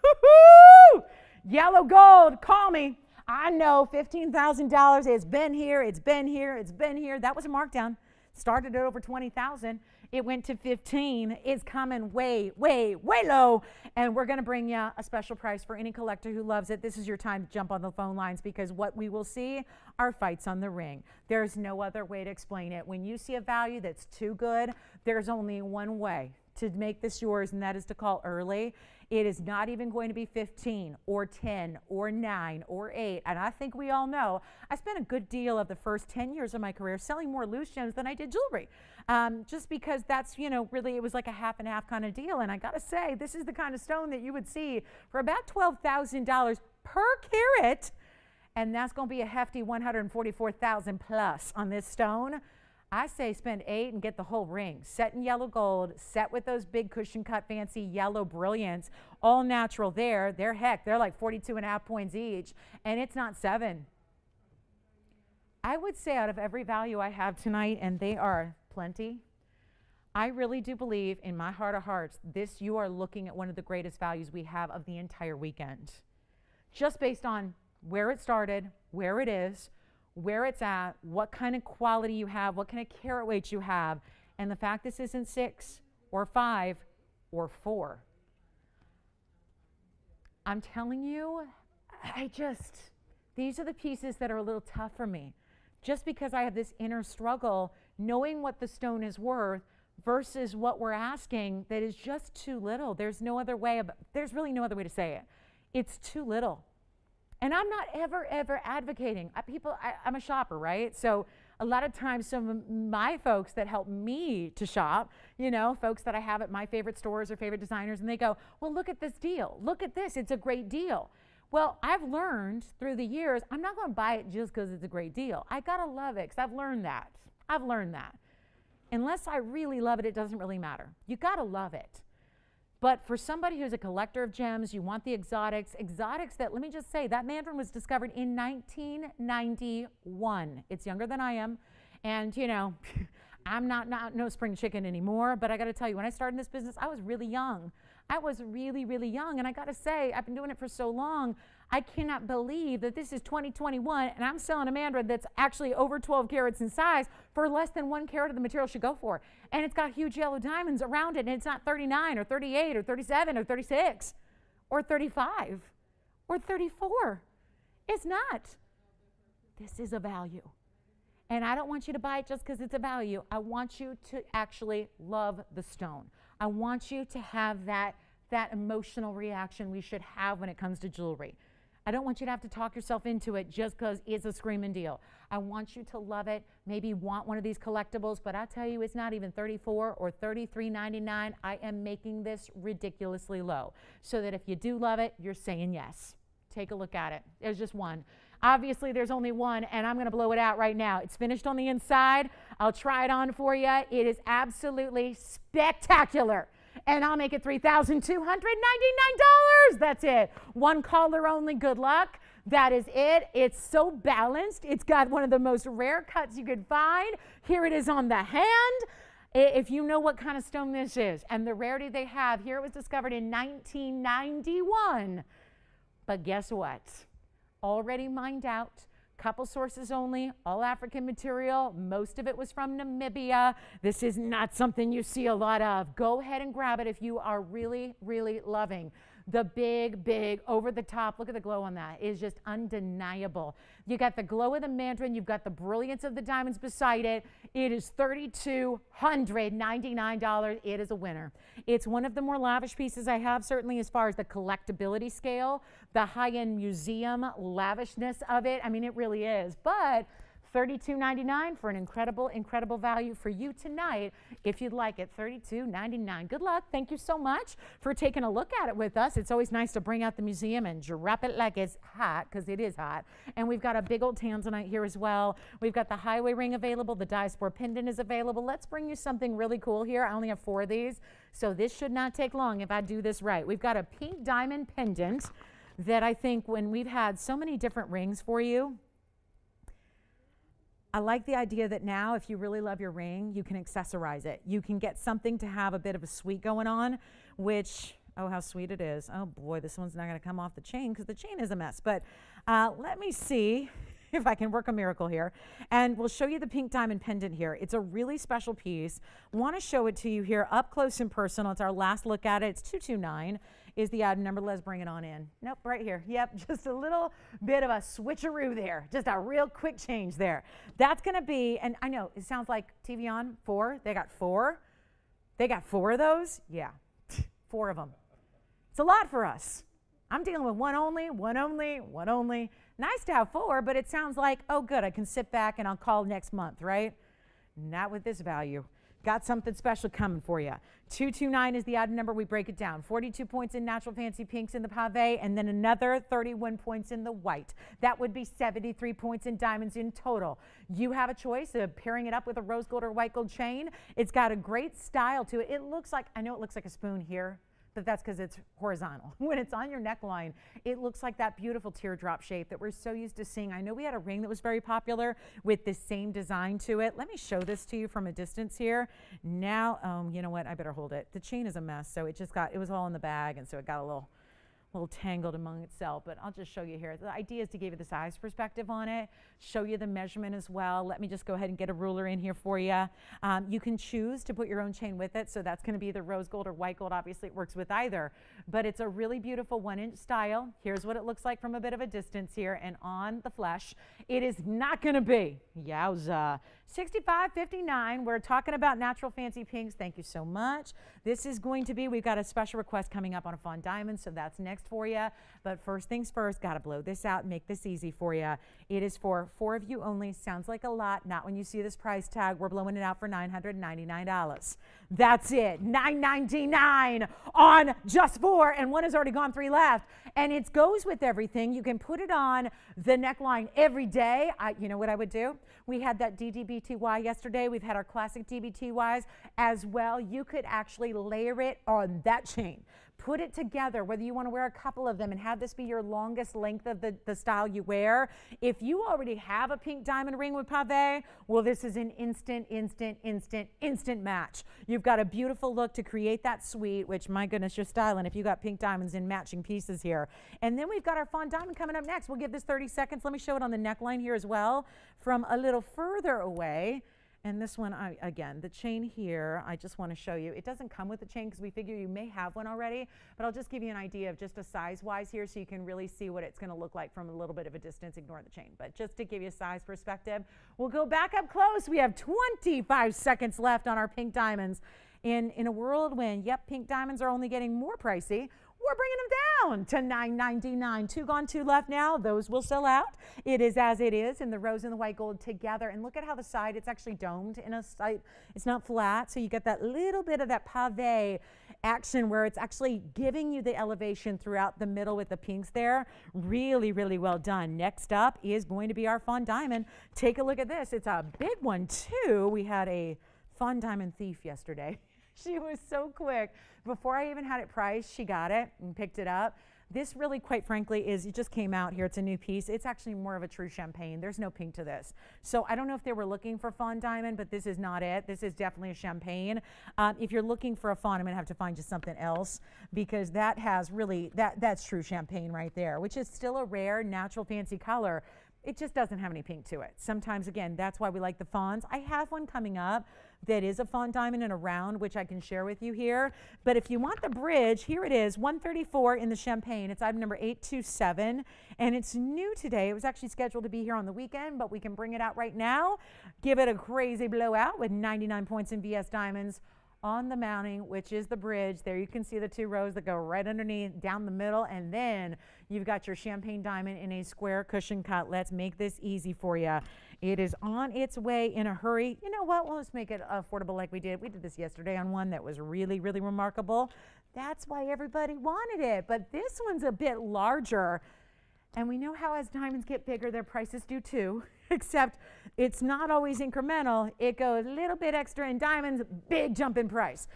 Woo-hoo! Yellow gold, call me. I know $15,000. It's been here, it's been here, it's been here. That was a markdown. Started at over 20,000. It went to 15. It's coming way, way, way low. And we're going to bring you a special price for any collector who loves it. This is your time to jump on the phone lines, because what we will see are fights on the ring. There's no other way to explain it. When you see a value that's too good, there's only one way to make this yours, and that is to call early. It is not even going to be 15 or 10 or 9 or 8. And I think we all know I spent a good deal of the first 10 years of my career selling more loose gems than I did jewelry. Just because that's, you know, really it was like a half and half kind of deal. And I got to say, this is the kind of stone that you would see for about $12,000 per carat. And that's going to be a hefty $144,000 plus on this stone. I say spend 8 and get the whole ring. Set in yellow gold, set with those big cushion cut fancy yellow brilliants, all natural there. They're like 42.5 points each, and it's not 7. I would say out of every value I have tonight, and they are plenty, I really do believe in my heart of hearts, you are looking at one of the greatest values we have of the entire weekend. Just based on where it started, where it is, where it's at, what kind of quality you have, what kind of carat weight you have, and the fact this isn't 6 or 5 or 4. I'm telling you, these are the pieces that are a little tough for me. Just because I have this inner struggle, knowing what the stone is worth versus what we're asking, that is just too little. There's really no other way to say it. It's too little. And I'm not ever advocating. I'm a shopper, right? So a lot of times some of my folks that help me to shop, you know, folks that I have at my favorite stores or favorite designers, and they go, well, look at this deal. Look at this. It's a great deal. Well, I've learned through the years, I'm not going to buy it just because it's a great deal. I got to love it, because I've learned that. Unless I really love it, it doesn't really matter. You got to love it. But for somebody who's a collector of gems, you want the exotics that, let me just say, that mandarin was discovered in 1991. It's younger than I am. And, you know, I'm not no spring chicken anymore. But I got to tell you, when I started in this business, I was really young. I was really, really young. And I got to say, I've been doing it for so long, I cannot believe that this is 2021 and I'm selling a mandarin that's actually over 12 carats in size for less than 1 carat of the material should go for. And it's got huge yellow diamonds around it, and it's not 39 or 38 or 37 or 36 or 35 or 34. It's not. This is a value. And I don't want you to buy it just because it's a value. I want you to actually love the stone. I want you to have that emotional reaction we should have when it comes to jewelry. I don't want you to have to talk yourself into it just because it's a screaming deal. I want you to love it, maybe want one of these collectibles, but I tell you, it's not even $34 or $33.99. I am making this ridiculously low so that if you do love it, you're saying yes. Take a look at it. There's just one. Obviously, there's only one, and I'm going to blow it out right now. It's finished on the inside. I'll try it on for you. It is absolutely spectacular. And I'll make it $3,299. That's it. One caller only. Good luck. That is it. It's so balanced. It's got one of the most rare cuts you could find. Here it is on the hand. If you know what kind of stone this is and the rarity they have, here it was discovered in 1991. But guess what? Already mined out. Couple sources only, all African material. Most of it was from Namibia. This is not something you see a lot of. Go ahead and grab it if you are really, really loving the big, over the top. Look at the glow on that. It is just undeniable. You got the glow of the mandarin. You've got the brilliance of the diamonds beside it. It is $3,299. It is a winner. It's one of the more lavish pieces I have, certainly as far as the collectability scale, the high-end museum lavishness of it. I mean, it really is. But $32.99 for an incredible value for you tonight. If you'd like it, $32.99. Good luck. Thank you so much for taking a look at it with us. It's always nice to bring out the museum and drop it like it's hot, because it is hot. And we've got a big old tanzanite here as well. We've got the highway ring available. The diaspora pendant is available. Let's bring you something really cool here. I only have 4 of these, so this should not take long if I do this right. We've got a pink diamond pendant that I think, when we've had so many different rings for you, I like the idea that now, if you really love your ring, you can accessorize it. You can get something to have a bit of a suite going on, which, oh, how sweet it is. Oh boy, this one's not going to come off the chain because the chain is a mess. But let me see if I can work a miracle here. And we'll show you the pink diamond pendant here. It's a really special piece. Want to show it to you here up close and personal. It's our last look at it. It's 229 is the item number. Let's bring it on in. Nope, right here. Yep, just a little bit of a switcheroo there. Just a real quick change there. That's going to be, and I know it sounds like TVON 4. They got 4. They got 4 of those? Yeah, 4 of them. It's a lot for us. I'm dealing with one only. Nice to have 4, but it sounds like, oh good, I can sit back and I'll call next month, right? Not with this value. Got something special coming for you. 229 is the item number. We break it down. 42 points in natural fancy pinks in the pave, and then another 31 points in the white. That would be 73 points in diamonds in total. You have a choice of pairing it up with a rose gold or white gold chain. It's got a great style to it. It looks like, I know it looks like a spoon here, but that's because it's horizontal. When it's on your neckline, it looks like that beautiful teardrop shape that we're so used to seeing. I know we had a ring that was very popular with this same design to it. Let me show this to you from a distance here. Now, you know what? I better hold it. The chain is a mess, so it was all in the bag, and so it got a little tangled among itself, but I'll just show you here. The idea is to give you the size perspective on it, show you the measurement as well. Let me just go ahead and get a ruler in here for you. You can choose to put your own chain with it, so that's going to be the rose gold or white gold. Obviously, it works with either, but it's a really beautiful 1-inch style. Here's what it looks like from a bit of a distance here, and on the flesh, it is not going to be, yowza, $65.59. We're talking about natural fancy pinks. Thank you so much. This is going to be, we've got a special request coming up on a Fawn Diamond, so that's next for you. But first things first, got to blow this out and make this easy for you. It is for 4 of you only. Sounds like a lot. Not when you see this price tag. We're blowing it out for $999. That's it. $999 on just 4, and 1 has already gone, 3 left. And it goes with everything. You can put it on the neckline every day. You know what I would do? We had that DDBTY yesterday. We've had our classic DBTYs as well. You could actually layer it on that chain. Put it together, whether you want to wear a couple of them and have this be your longest length of the style you wear. If you already have a pink diamond ring with pave, well, this is an instant match. You've got a beautiful look to create that suite, which, my goodness, you're styling if you got pink diamonds in matching pieces here. And then we've got our Fawn Diamond coming up next. We'll give this 30 seconds. Let me show it on the neckline here as well from a little further away. And this one, again, the chain here, I just want to show you. It doesn't come with the chain because we figure you may have one already, but I'll just give you an idea of just a size-wise here so you can really see what it's going to look like from a little bit of a distance. Ignore the chain, but just to give you a size perspective. We'll go back up close. We have 25 seconds left on our pink diamonds. In a world when, yep, pink diamonds are only getting more pricey, we're bringing them down to $999. 2 gone, 2 left now. Those will sell out. It is as it is in the rose and the white gold together. And look at how the side, it's actually domed in a side. It's not flat. So you get that little bit of that pave action where it's actually giving you the elevation throughout the middle with the pinks there. Really, really well done. Next up is going to be our Fawn Diamond. Take a look at this. It's a big one too. We had a Fawn Diamond thief yesterday. She was so quick. Before I even had it priced, she got it and picked it up. This really, quite frankly, it just came out here. It's a new piece. It's actually more of a true champagne. There's no pink to this. So I don't know if they were looking for fawn diamond, but this is not it. This is definitely a champagne. If you're looking for a fawn, I'm gonna have to find just something else, because that has really, that's true champagne right there, which is still a rare, natural, fancy color. It just doesn't have any pink to it. Sometimes, again, that's why we like the fawns. I have one coming up that is a fawn diamond in a round, which I can share with you here. But if you want the bridge, here it is, 134 in the champagne. It's item number 827, and it's new today. It was actually scheduled to be here on the weekend, but we can bring it out right now. Give it a crazy blowout with 99 points in VS diamonds on the mounting, which is the bridge. There you can see the 2 rows that go right underneath, down the middle, and then you've got your champagne diamond in a square cushion cut. Let's make this easy for you. It is on its way in a hurry. You know what? Well, let's make it affordable like we did. We did this yesterday on one that was really, really remarkable. That's why everybody wanted it. But this one's a bit larger. And we know how as diamonds get bigger, their prices do too, except it's not always incremental. It goes a little bit extra in diamonds, big jump in price.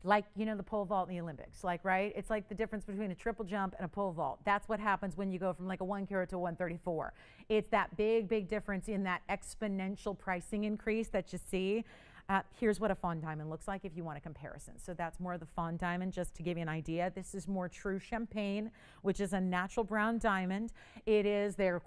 Like, you know, the pole vault in the Olympics, like, right? It's like the difference between a triple jump and a pole vault. That's what happens when you go from like a 1 carat to 134. It's that big, big difference in that exponential pricing increase that you see. Here's what a fawn diamond looks like if you want a comparison. So that's more of the fawn diamond, just to give you an idea. This is more true champagne, which is a natural brown diamond. It is, they're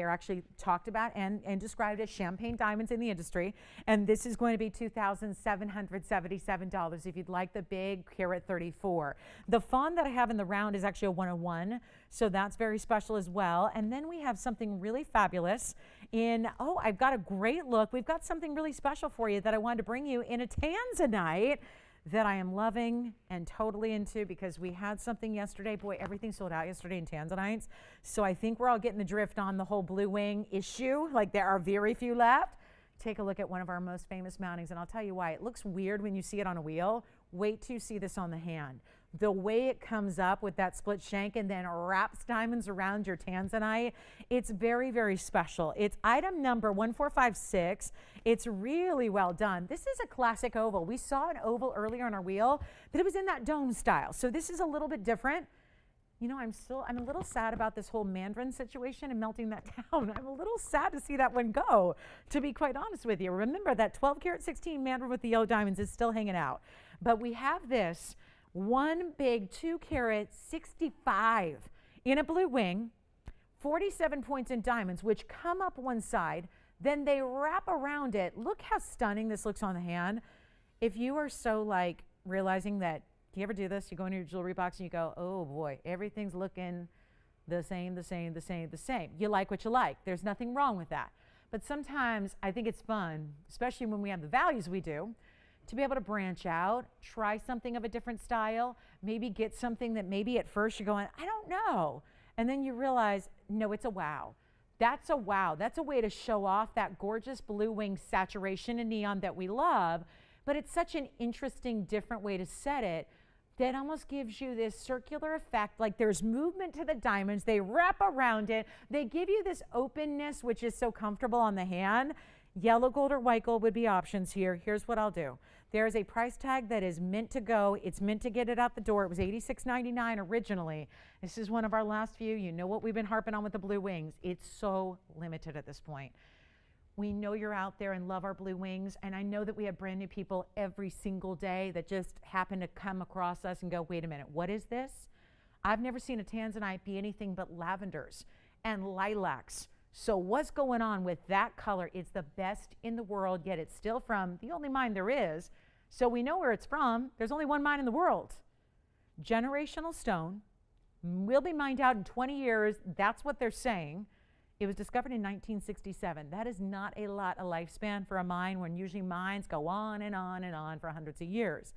actually talked about and described as champagne diamonds in the industry. And this is going to be $2,777 if you'd like the big carat 34. The fawn that I have in the round is actually a 101. So that's very special as well. And then we have something really fabulous in, oh, I've got a great look. We've got something really special for you that I wanted to bring you in a tanzanite that I am loving and totally into, because we had something yesterday. Boy, everything sold out yesterday in tanzanites. So I think we're all getting the drift on the whole blue wing issue. Like, there are very few left. Take a look at one of our most famous mountings, and I'll tell you why. It looks weird when you see it on a wheel. Wait till you see this on the hand. The way it comes up with that split shank and then wraps diamonds around your tanzanite, it's very, very special. It's item number 1456. It's really well done. This is a classic oval. We saw an oval earlier on our wheel, but it was in that dome style. So this is a little bit different. You know, I'm a little sad about this whole mandarin situation and melting that down. I'm a little sad to see that one go, to be quite honest with you. Remember that 12 karat 16 mandarin with the yellow diamonds is still hanging out. But we have this one big 2 carat 65 in a blue wing, 47 points in diamonds, which come up one side, then they wrap around it. Look how stunning this looks on the hand. If you are so like realizing that, do you ever do this? You go into your jewelry box and you go, oh boy, everything's looking the same, the same, the same, the same. You like what you like. There's nothing wrong with that. But sometimes I think it's fun, especially when we have the values we do, to be able to branch out, try something of a different style, maybe get something that maybe at first you're going, I don't know. And then you realize, no, it's a wow. That's a wow. That's a way to show off that gorgeous blue wing saturation and neon that we love. But it's such an interesting, different way to set it that almost gives you this circular effect. Like, there's movement to the diamonds. They wrap around it. They give you this openness, which is so comfortable on the hand. Yellow gold or white gold would be options here. Here's what I'll do. There's a price tag that is meant to go. It's meant to get it out the door. It was $86.99 originally. This is one of our last few. You know what we've been harping on with the blue wings. It's so limited at this point. We know you're out there and love our blue wings, and I know that we have brand new people every single day that just happen to come across us and go, wait a minute, what is this? I've never seen a tanzanite be anything but lavenders and lilacs. So what's going on with that color? It's the best in the world, yet it's still from the only mine there is. So we know where it's from. There's only one mine in the world. Generational stone, will be mined out in 20 years. That's what they're saying. It was discovered in 1967. That is not a lot of lifespan for a mine, when usually mines go on and on and on for hundreds of years.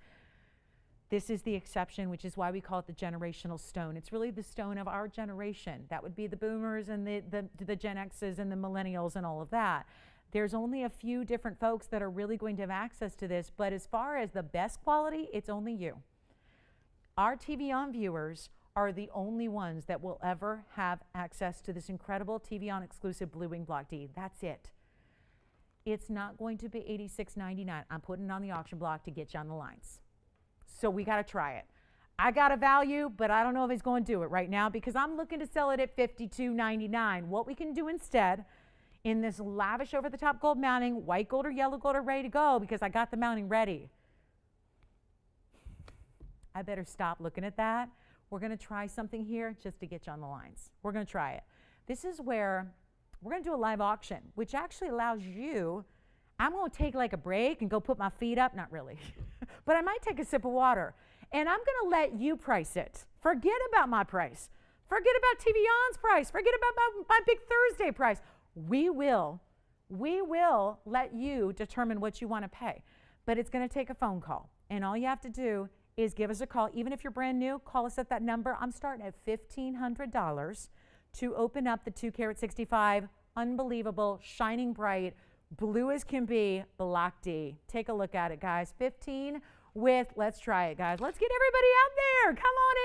This is the exception, which is why we call it the generational stone. It's really the stone of our generation. That would be the boomers and the Gen X's and the millennials and all of that. There's only a few different folks that are really going to have access to this, but as far as the best quality, it's only you. Our TVON viewers are the only ones that will ever have access to this incredible TVON exclusive Blue Wing Block D. That's it. It's not going to be $86.99. I'm putting it on the auction block to get you on the lines. So we got to try it. I got a value, but I don't know if he's going to do it right now because I'm looking to sell it at $52.99. What we can do instead in this lavish over-the-top gold mounting, white gold or yellow gold are ready to go because I got the mounting ready. I better stop looking at that. We're going to try something here just to get you on the lines. We're going to try it. This is where we're going to do a live auction, which actually allows you, I'm going to take like a break and go put my feet up. Not really, but I might take a sip of water. And I'm going to let you price it. Forget about my price. Forget about TVON's price. Forget about my Big Thursday price. We will let you determine what you want to pay. But it's going to take a phone call. And all you have to do is give us a call. Even if you're brand new, call us at that number. I'm starting at $1,500 to open up the 2-carat 65. Unbelievable, shining bright, blue as can be, Black D. Take a look at it, guys. 15 with, let's try it, guys. Let's get everybody out there. Come on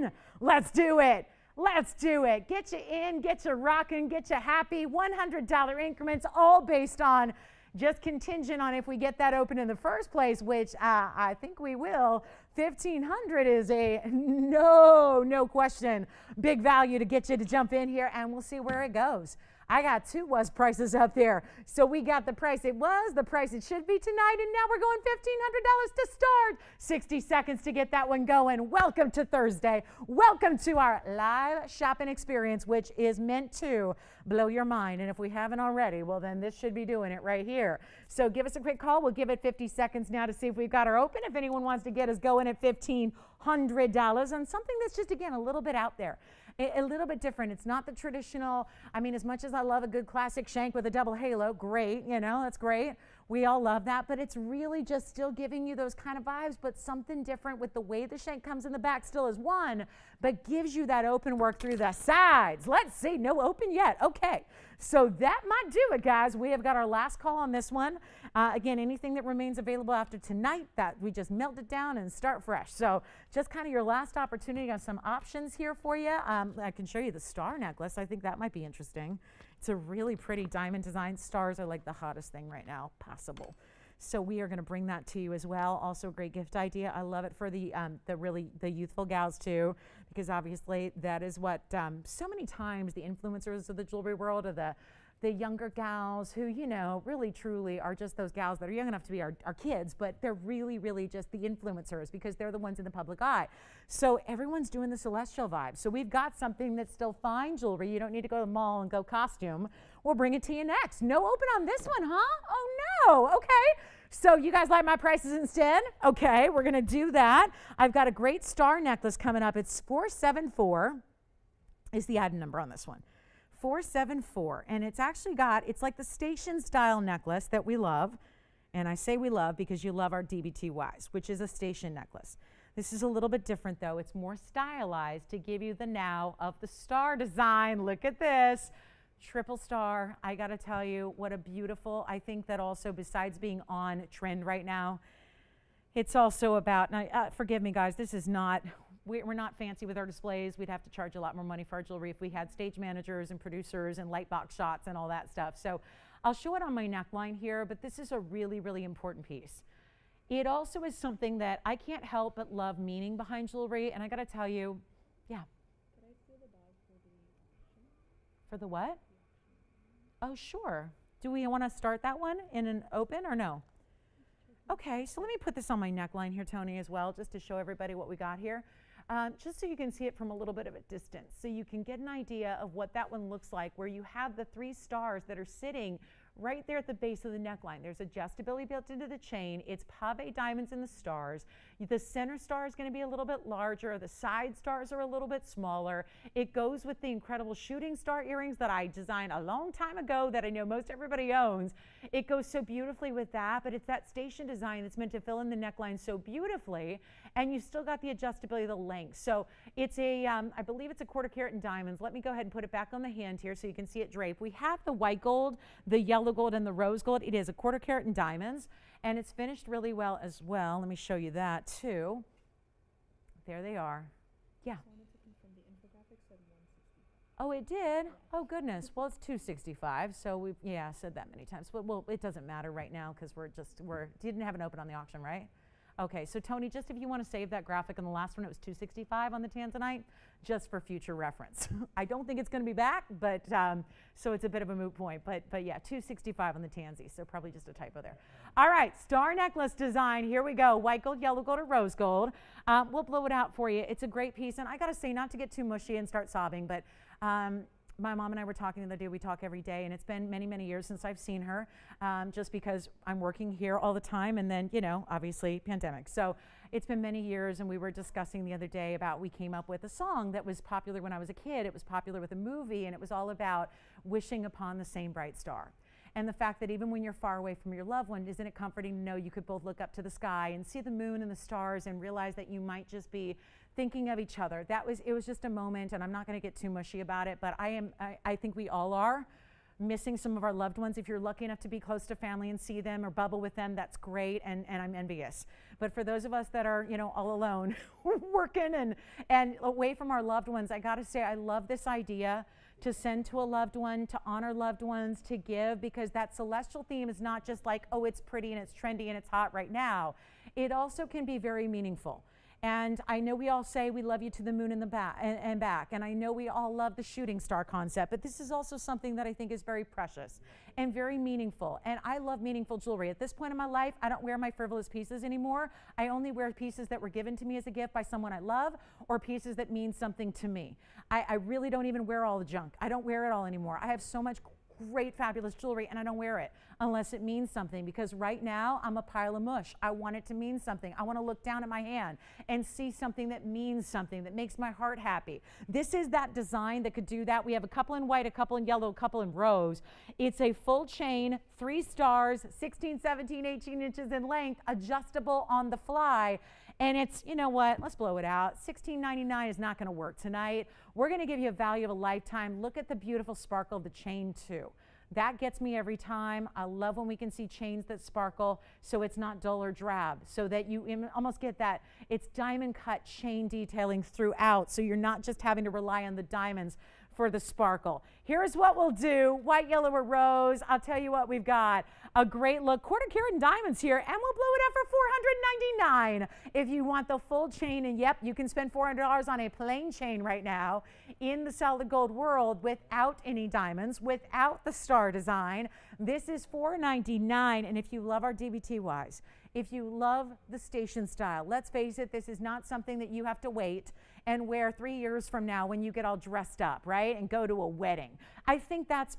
in. Let's do it. Let's do it. Get you in, get you rocking, get you happy. $100 increments, all based on just contingent on if we get that open in the first place, which I think we will. $1,500 is a no question, big value to get you to jump in here, and we'll see where it goes. I got two was prices up there. So we got the price it was, the price it should be tonight, and now we're going $1,500 to start. 60 seconds to get that one going. Welcome to Thursday. Welcome to our live shopping experience, which is meant to blow your mind. And if we haven't already, well, then this should be doing it right here. So give us a quick call. We'll give it 50 seconds now to see if we've got her open. If anyone wants to get us going at $1,500 on something that's just, again, a little bit out there. A little bit different. It's not the traditional, I mean, as much as I love a good classic shank with a double halo, great, you know, that's great. We all love that, but it's really just still giving you those kind of vibes, but something different with the way the shank comes in the back still is one, but gives you that open work through the sides. Let's see, no open yet. Okay, so that might do it, guys. We have got our last call on this one. Again, anything that remains available after tonight, that we just melt it down and start fresh. So just kind of your last opportunity. Got some options here for you. I can show you the star necklace. I think that might be interesting. It's a really pretty diamond design. Stars are like the hottest thing right now possible. So we are going to bring that to you as well. Also a great gift idea. I love it for the youthful gals too, because obviously that is what so many times the influencers of the jewelry world are the younger gals who, you know, really truly are just those gals that are young enough to be our kids, but they're really just the influencers because they're the ones in the public eye. So everyone's doing the celestial vibe. So we've got something that's still fine jewelry. You don't need to go to the mall and go costume. We'll bring it to you next. No open on this one, huh? Oh no, okay. So you guys like my prices instead? Okay, we're gonna do that. I've got a great star necklace coming up. It's 474 is the item number on this one. 474, and it's actually got, it's like the station style necklace that we love, and I say we love because you love our DBTYs, which is a station necklace. This is a little bit different though. It's more stylized to give you the now of the star design. Look at this. Triple star. I gotta tell you, what a beautiful, I think that also besides being on trend right now, it's also about, now, forgive me guys, this is not, we're not fancy with our displays. We'd have to charge a lot more money for our jewelry if we had stage managers and producers and light box shots and all that stuff. So I'll show it on my neckline here, but this is a really important piece. It also is something that I can't help but love meaning behind jewelry, and I gotta tell you, yeah. Could I steal the bag for the auction? For the what? Oh, sure. Do we wanna start that one in an open or no? Okay, so let me put this on my neckline here, Tony, as well, just to show everybody what we got here. Just so you can see it from a little bit of a distance, so you can get an idea of what that one looks like, where you have the 3 stars that are sitting right there at the base of the neckline. There's adjustability built into the chain. It's pave diamonds in the stars. The center star is going to be a little bit larger. The side stars are a little bit smaller. It goes with the incredible shooting star earrings that I designed a long time ago that I know most everybody owns. It goes so beautifully with that, but it's that station design that's meant to fill in the neckline so beautifully, and you still got the adjustability of the length. So it's a, I believe it's a 1/4 carat in diamonds. Let me go ahead and put it back on the hand here so you can see it drape. We have the white gold, the yellow gold, and the rose gold. It is a 1/4 carat in diamonds, and it's finished really well as well. Let me show you that too. There they are. Yeah. The infographic said 165. Oh, it did? Oh, goodness. Well, it's 265. So we've, yeah, said that many times. But, well, it doesn't matter right now because we didn't have an open on the auction, right? Okay, so Tony, just if you want to save that graphic on the last one, it was 265 on the tanzanite, just for future reference. I don't think it's going to be back, but so it's a bit of a moot point. But yeah, 265 on the tansy, so probably just a typo there. All right, star necklace design. Here we go. White gold, yellow gold, or rose gold. We'll blow it out for you. It's a great piece, and I got to say, not to get too mushy and start sobbing, but my mom and I were talking the other day. We talk every day, and it's been many, many years since I've seen her, just because I'm working here all the time, and then, you know, obviously pandemic. So it's been many years, and we were discussing the other day about, we came up with a song that was popular when I was a kid. It was popular with a movie, and it was all about wishing upon the same bright star. And the fact that even when you're far away from your loved one, isn't it comforting to know you could both look up to the sky and see the moon and the stars and realize that you might just be thinking of each other. It was just a moment, and I'm not going to get too mushy about it, but I think we all are missing some of our loved ones. If you're lucky enough to be close to family and see them or bubble with them, that's great, and I'm envious. But for those of us that are, you know, all alone, working and away from our loved ones, I got to say, I love this idea to send to a loved one, to honor loved ones, to give, because that celestial theme is not just like, oh, it's pretty and it's trendy and it's hot right now. It also can be very meaningful. And I know we all say we love you to the moon and back. And I know we all love the shooting star concept, but this is also something that I think is very precious and very meaningful. And I love meaningful jewelry. At this point in my life, I don't wear my frivolous pieces anymore. I only wear pieces that were given to me as a gift by someone I love, or pieces that mean something to me. I really don't even wear all the junk. I don't wear it all anymore. I have so much great, fabulous jewelry, and I don't wear it unless it means something, because right now I'm a pile of mush. I want it to mean something. I want to look down at my hand and see something that means something, that makes my heart happy. This is that design that could do that. We have a couple in white, a couple in yellow, a couple in rose. It's a full chain, 3 stars, 16, 17, 18 inches in length, adjustable on the fly. And it's, you know what, let's blow it out. $16.99 is not going to work tonight. We're going to give you a value of a lifetime. Look at the beautiful sparkle of the chain too. That gets me every time. I love when we can see chains that sparkle, so it's not dull or drab, so that you almost get that, it's diamond cut chain detailing throughout, so you're not just having to rely on the diamonds for the sparkle. Here's what we'll do, white, yellow, or rose. I'll tell you what we've got. A great look, quarter carat diamonds here, and we'll blow it out for $499. If you want the full chain, and yep, you can spend $400 on a plain chain right now in the solid gold world without any diamonds, without the star design. This is $499, and if you love our DBTYs, if you love the station style, let's face it, this is not something that you have to wait and wear 3 years from now when you get all dressed up, right, and go to a wedding. I think that's,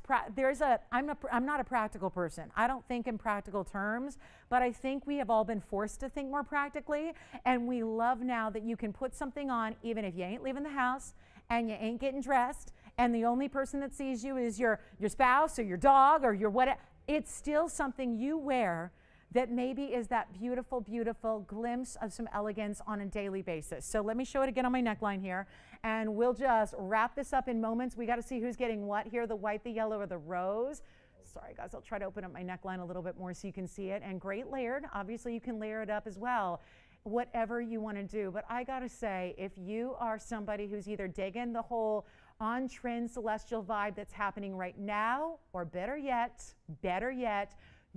I'm not a practical person. I don't think in practical terms, but I think we have all been forced to think more practically, and we love now that you can put something on even if you ain't leaving the house and you ain't getting dressed, and the only person that sees you is your spouse or your dog or your whatever. It's still something you wear that maybe is that beautiful, beautiful glimpse of some elegance on a daily basis. So let me show it again on my neckline here, and we'll just wrap this up in moments. We got to see who's getting what here, the white, the yellow, or the rose. Sorry guys, I'll try to open up my neckline a little bit more so you can see it. And great layered, obviously you can layer it up as well, whatever you want to do. But I got to say, if you are somebody who's either digging the whole on-trend celestial vibe that's happening right now, or better yet,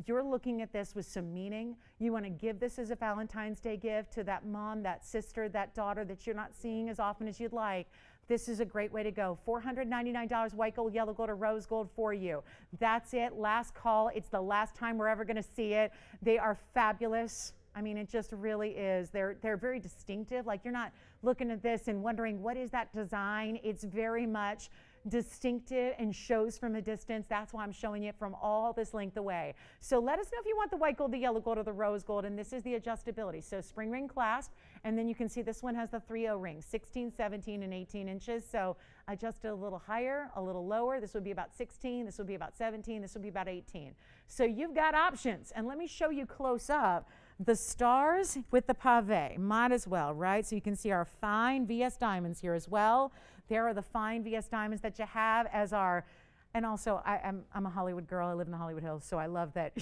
you're looking at this with some meaning. You want to give this as a Valentine's Day gift to that mom, that sister, that daughter that you're not seeing as often as you'd like. This is a great way to go. $499, white gold, yellow gold, or rose gold for you. That's it. Last call. It's the last time we're ever going to see it. They are fabulous. I mean, it just really is. They're very distinctive. Like, you're not looking at this and wondering, what is that design? It's very much distinctive and shows from a distance. That's why I'm showing it from all this length away. So let us know if you want the white gold, the yellow gold, or the rose gold. And this is the adjustability. So spring ring clasp, and then you can see this one has the 3 O-rings, 16, 17, and 18 inches. So adjust it a little higher, a little lower. This would be about 16. This would be about 17. This would be about 18. So you've got options. And let me show you close up the stars with the pave. Might as well, right? So you can see our fine VS diamonds here as well. There are the fine VS diamonds that you have as our And also, I'm a Hollywood girl. I live in the Hollywood Hills, so I love that,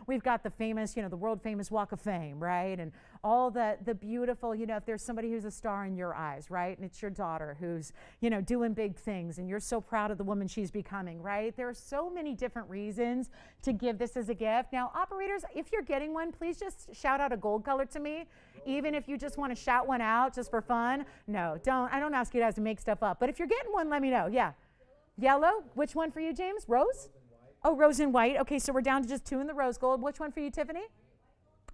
we've got the famous, the world famous Walk of Fame, right? And all the beautiful, if there's somebody who's a star in your eyes, right? And it's your daughter who's, doing big things, and you're so proud of the woman she's becoming, right? There are so many different reasons to give this as a gift. Now, operators, if you're getting one, please just shout out a gold color to me, even if you just want to shout one out just for fun. No, don't. I don't ask you guys to make stuff up, but if you're getting one, let me know. Yeah. Yellow. Which one for you, James? Rose? Oh, rose and white. Okay, so we're down to just 2 in the rose gold. Which one for you, Tiffany?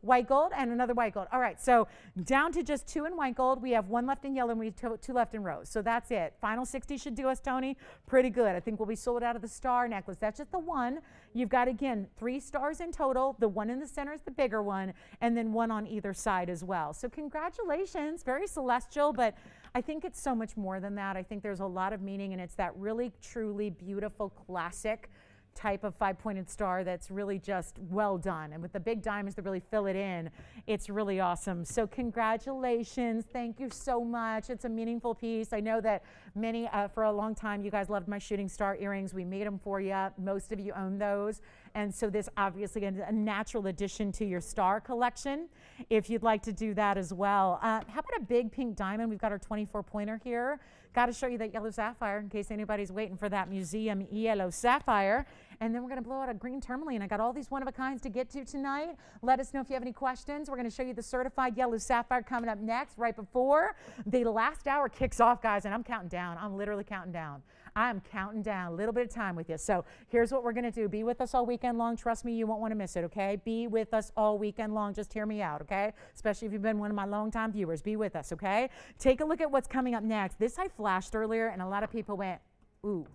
White gold and another white gold. All right, so down to just 2 in white gold. We have 1 left in yellow and we have 2 left in rose. So that's it. Final 60 should do us, Tony. Pretty good. I think we'll be sold out of the star necklace. That's just the one. You've got, again, 3 stars in total. The one in the center is the bigger one, and then 1 on either side as well. So congratulations. Very celestial, but I think it's so much more than that. I think there's a lot of meaning, and it's that really, truly beautiful classic type of 5-pointed star that's really just well done. And with the big diamonds that really fill it in, it's really awesome. So congratulations. Thank you so much. It's a meaningful piece. I know that many, for a long time, you guys loved my shooting star earrings. We made them for you. Most of you own those. And so this obviously is a natural addition to your star collection if you'd like to do that as well. How about a big pink diamond? We've got our 24-pointer here. Got to show you that yellow sapphire in case anybody's waiting for that museum yellow sapphire. And then we're going to blow out a green tourmaline. I got all these one-of-a-kinds to get to tonight. Let us know if you have any questions. We're going to show you the certified yellow sapphire coming up next, right before the last hour kicks off, guys. And I'm counting down. I'm literally counting down. I'm counting down a little bit of time with you. So here's what we're going to do. Be with us all weekend long. Trust me, you won't want to miss it, okay? Be with us all weekend long. Just hear me out, okay? Especially if you've been one of my longtime viewers. Be with us, okay? Take a look at what's coming up next. This I flashed earlier, and a lot of people went, ooh,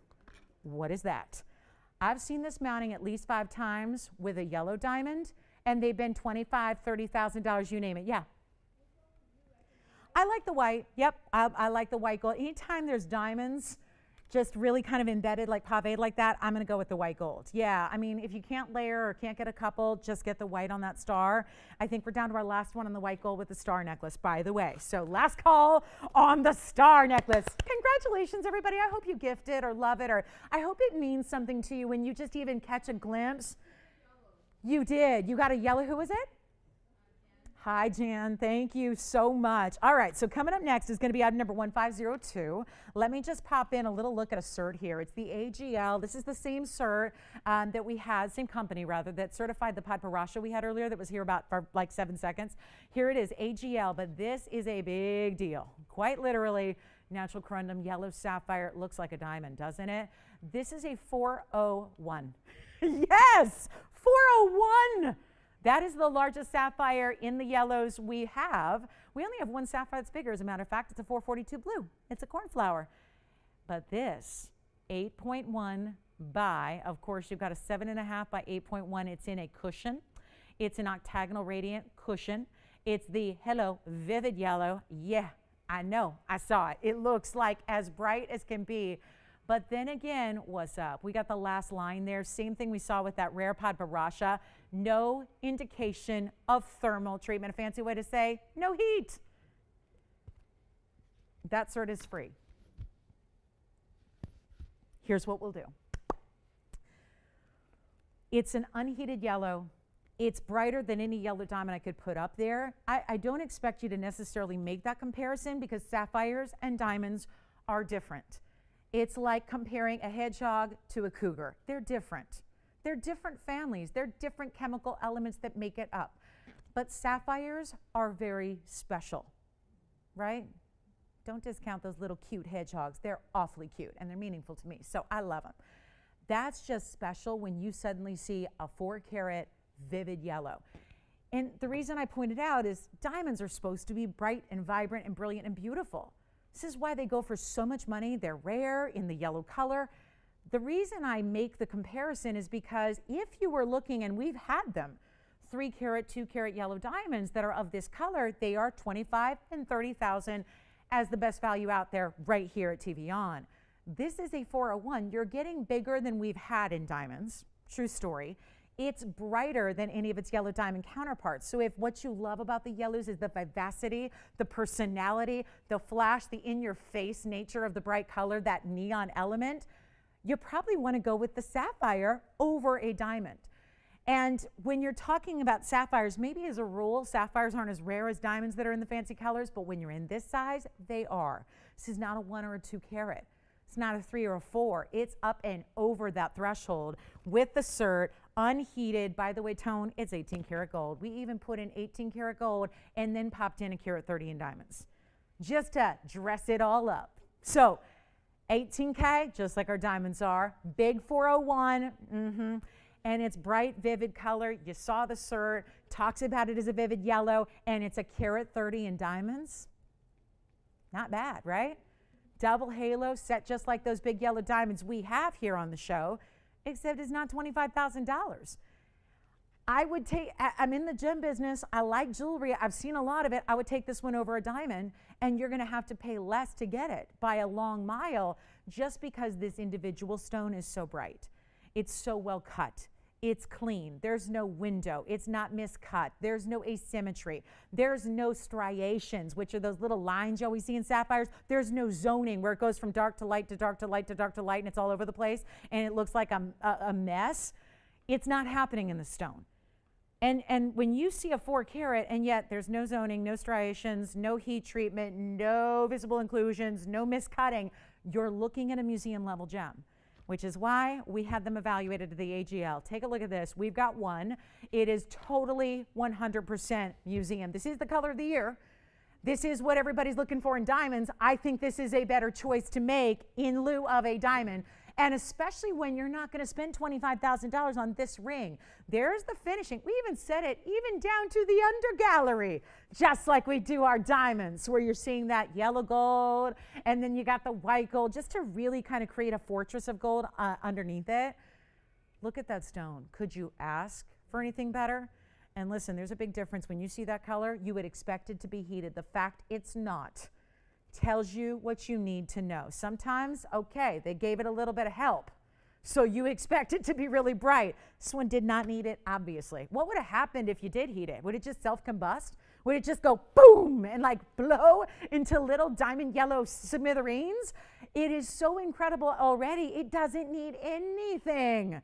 what is that? I've seen this mounting at least 5 times with a yellow diamond, and they've been $25,000, $30,000, you name it. Yeah. I like the white. Yep, I like the white gold. Anytime there's diamonds just really kind of embedded like paved like that, I'm going to go with the white gold. Yeah, I mean, if you can't layer or can't get a couple, just get the white on that star. I think we're down to our last one on the white gold with the star necklace, by the way. So last call on the star necklace. Congratulations, everybody. I hope you gift it or love it, or I hope it means something to you when you just even catch a glimpse. You did. You got a yellow. Who was it? Hi, Jan. Thank you so much. All right, so coming up next is going to be item number 1502. Let me just pop in a little look at a cert here. It's the AGL. This is the same cert that we had, same company rather, that certified the Padparasha we had earlier that was here about for like 7 seconds. Here it is, AGL, but this is a big deal. Quite literally, natural corundum, yellow sapphire. It looks like a diamond, doesn't it? This is a 401. Yes, 401. That is the largest sapphire in the yellows we have. We only have one sapphire that's bigger. As a matter of fact, it's a 442 blue. It's a cornflower. But this, 8.1 by, of course, you've got a 7.5 by 8.1. It's in a cushion. It's an octagonal radiant cushion. It's the Hello Vivid Yellow. Yeah, I know. I saw it. It looks like as bright as can be. But then again, what's up? We got the last line there. Same thing we saw with that rare Padparasha. No indication of thermal treatment. A fancy way to say no heat. That cert is free. Here's what we'll do. It's an unheated yellow. It's brighter than any yellow diamond I could put up there. I don't expect you to necessarily make that comparison because sapphires and diamonds are different. It's like comparing a hedgehog to a cougar. They're different. They're different families. They're different chemical elements that make it up. But sapphires are very special, right? Don't discount those little cute hedgehogs. They're awfully cute and they're meaningful to me, so I love them. That's just special when you suddenly see a 4-carat vivid yellow. And the reason I pointed out is diamonds are supposed to be bright and vibrant and brilliant and beautiful. This is why they go for so much money. They're rare in the yellow color. The reason I make the comparison is because if you were looking, and we've had them, 3-carat, 2-carat yellow diamonds that are of this color, they are $25,000 and $30,000 as the best value out there right here at TVON. This is a 401. You're getting bigger than we've had in diamonds. True story. It's brighter than any of its yellow diamond counterparts. So if what you love about the yellows is the vivacity, the personality, the flash, the in-your-face nature of the bright color, that neon element, you probably want to go with the sapphire over a diamond. And when you're talking about sapphires, maybe as a rule, sapphires aren't as rare as diamonds that are in the fancy colors, but when you're in this size, they are. This is not a 1 or a 2 carat. It's not a 3 or a 4. It's up and over that threshold with the cert, unheated. By the way, tone, it's 18 karat gold. We even put in 18 karat gold and then popped in a carat 30 in diamonds just to dress it all up. So 18K, just like our diamonds are, big 401, and it's bright, vivid color. You saw the cert, talks about it as a vivid yellow, and it's a carat 30 in diamonds. Not bad, right? Double halo, set just like those big yellow diamonds we have here on the show, except it's not $25,000. I would take, I'm in the gem business. I like jewelry. I've seen a lot of it. I would take this one over a diamond, and you're going to have to pay less to get it by a long mile just because this individual stone is so bright. It's so well cut. It's clean. There's no window. It's not miscut. There's no asymmetry. There's no striations, which are those little lines you always see in sapphires. There's no zoning where it goes from dark to light to dark to light to dark to light, and it's all over the place, and it looks like a mess. It's not happening in the stone. And when you see a 4 carat, and yet there's no zoning, no striations, no heat treatment, no visible inclusions, no miscutting, you're looking at a museum level gem, which is why we had them evaluated to the AGL. Take a look at this. We've got one. It is totally 100% museum. This is the color of the year. This is what everybody's looking for in diamonds. I think this is a better choice to make in lieu of a diamond. And especially when you're not going to spend $25,000 on this ring. There's the finishing. We even set it even down to the under gallery, just like we do our diamonds, where you're seeing that yellow gold, and then you got the white gold, just to really kind of create a fortress of gold underneath it. Look at that stone. Could you ask for anything better? And listen, there's a big difference. When you see that color, you would expect it to be heated. The fact it's not tells you what you need to know. Sometimes, okay, they gave it a little bit of help, so you expect it to be really bright. This one did not need it, obviously. What would have happened if you did heat it? Would it just self-combust? Would it just go boom and like blow into little diamond yellow smithereens? It is so incredible already. It doesn't need anything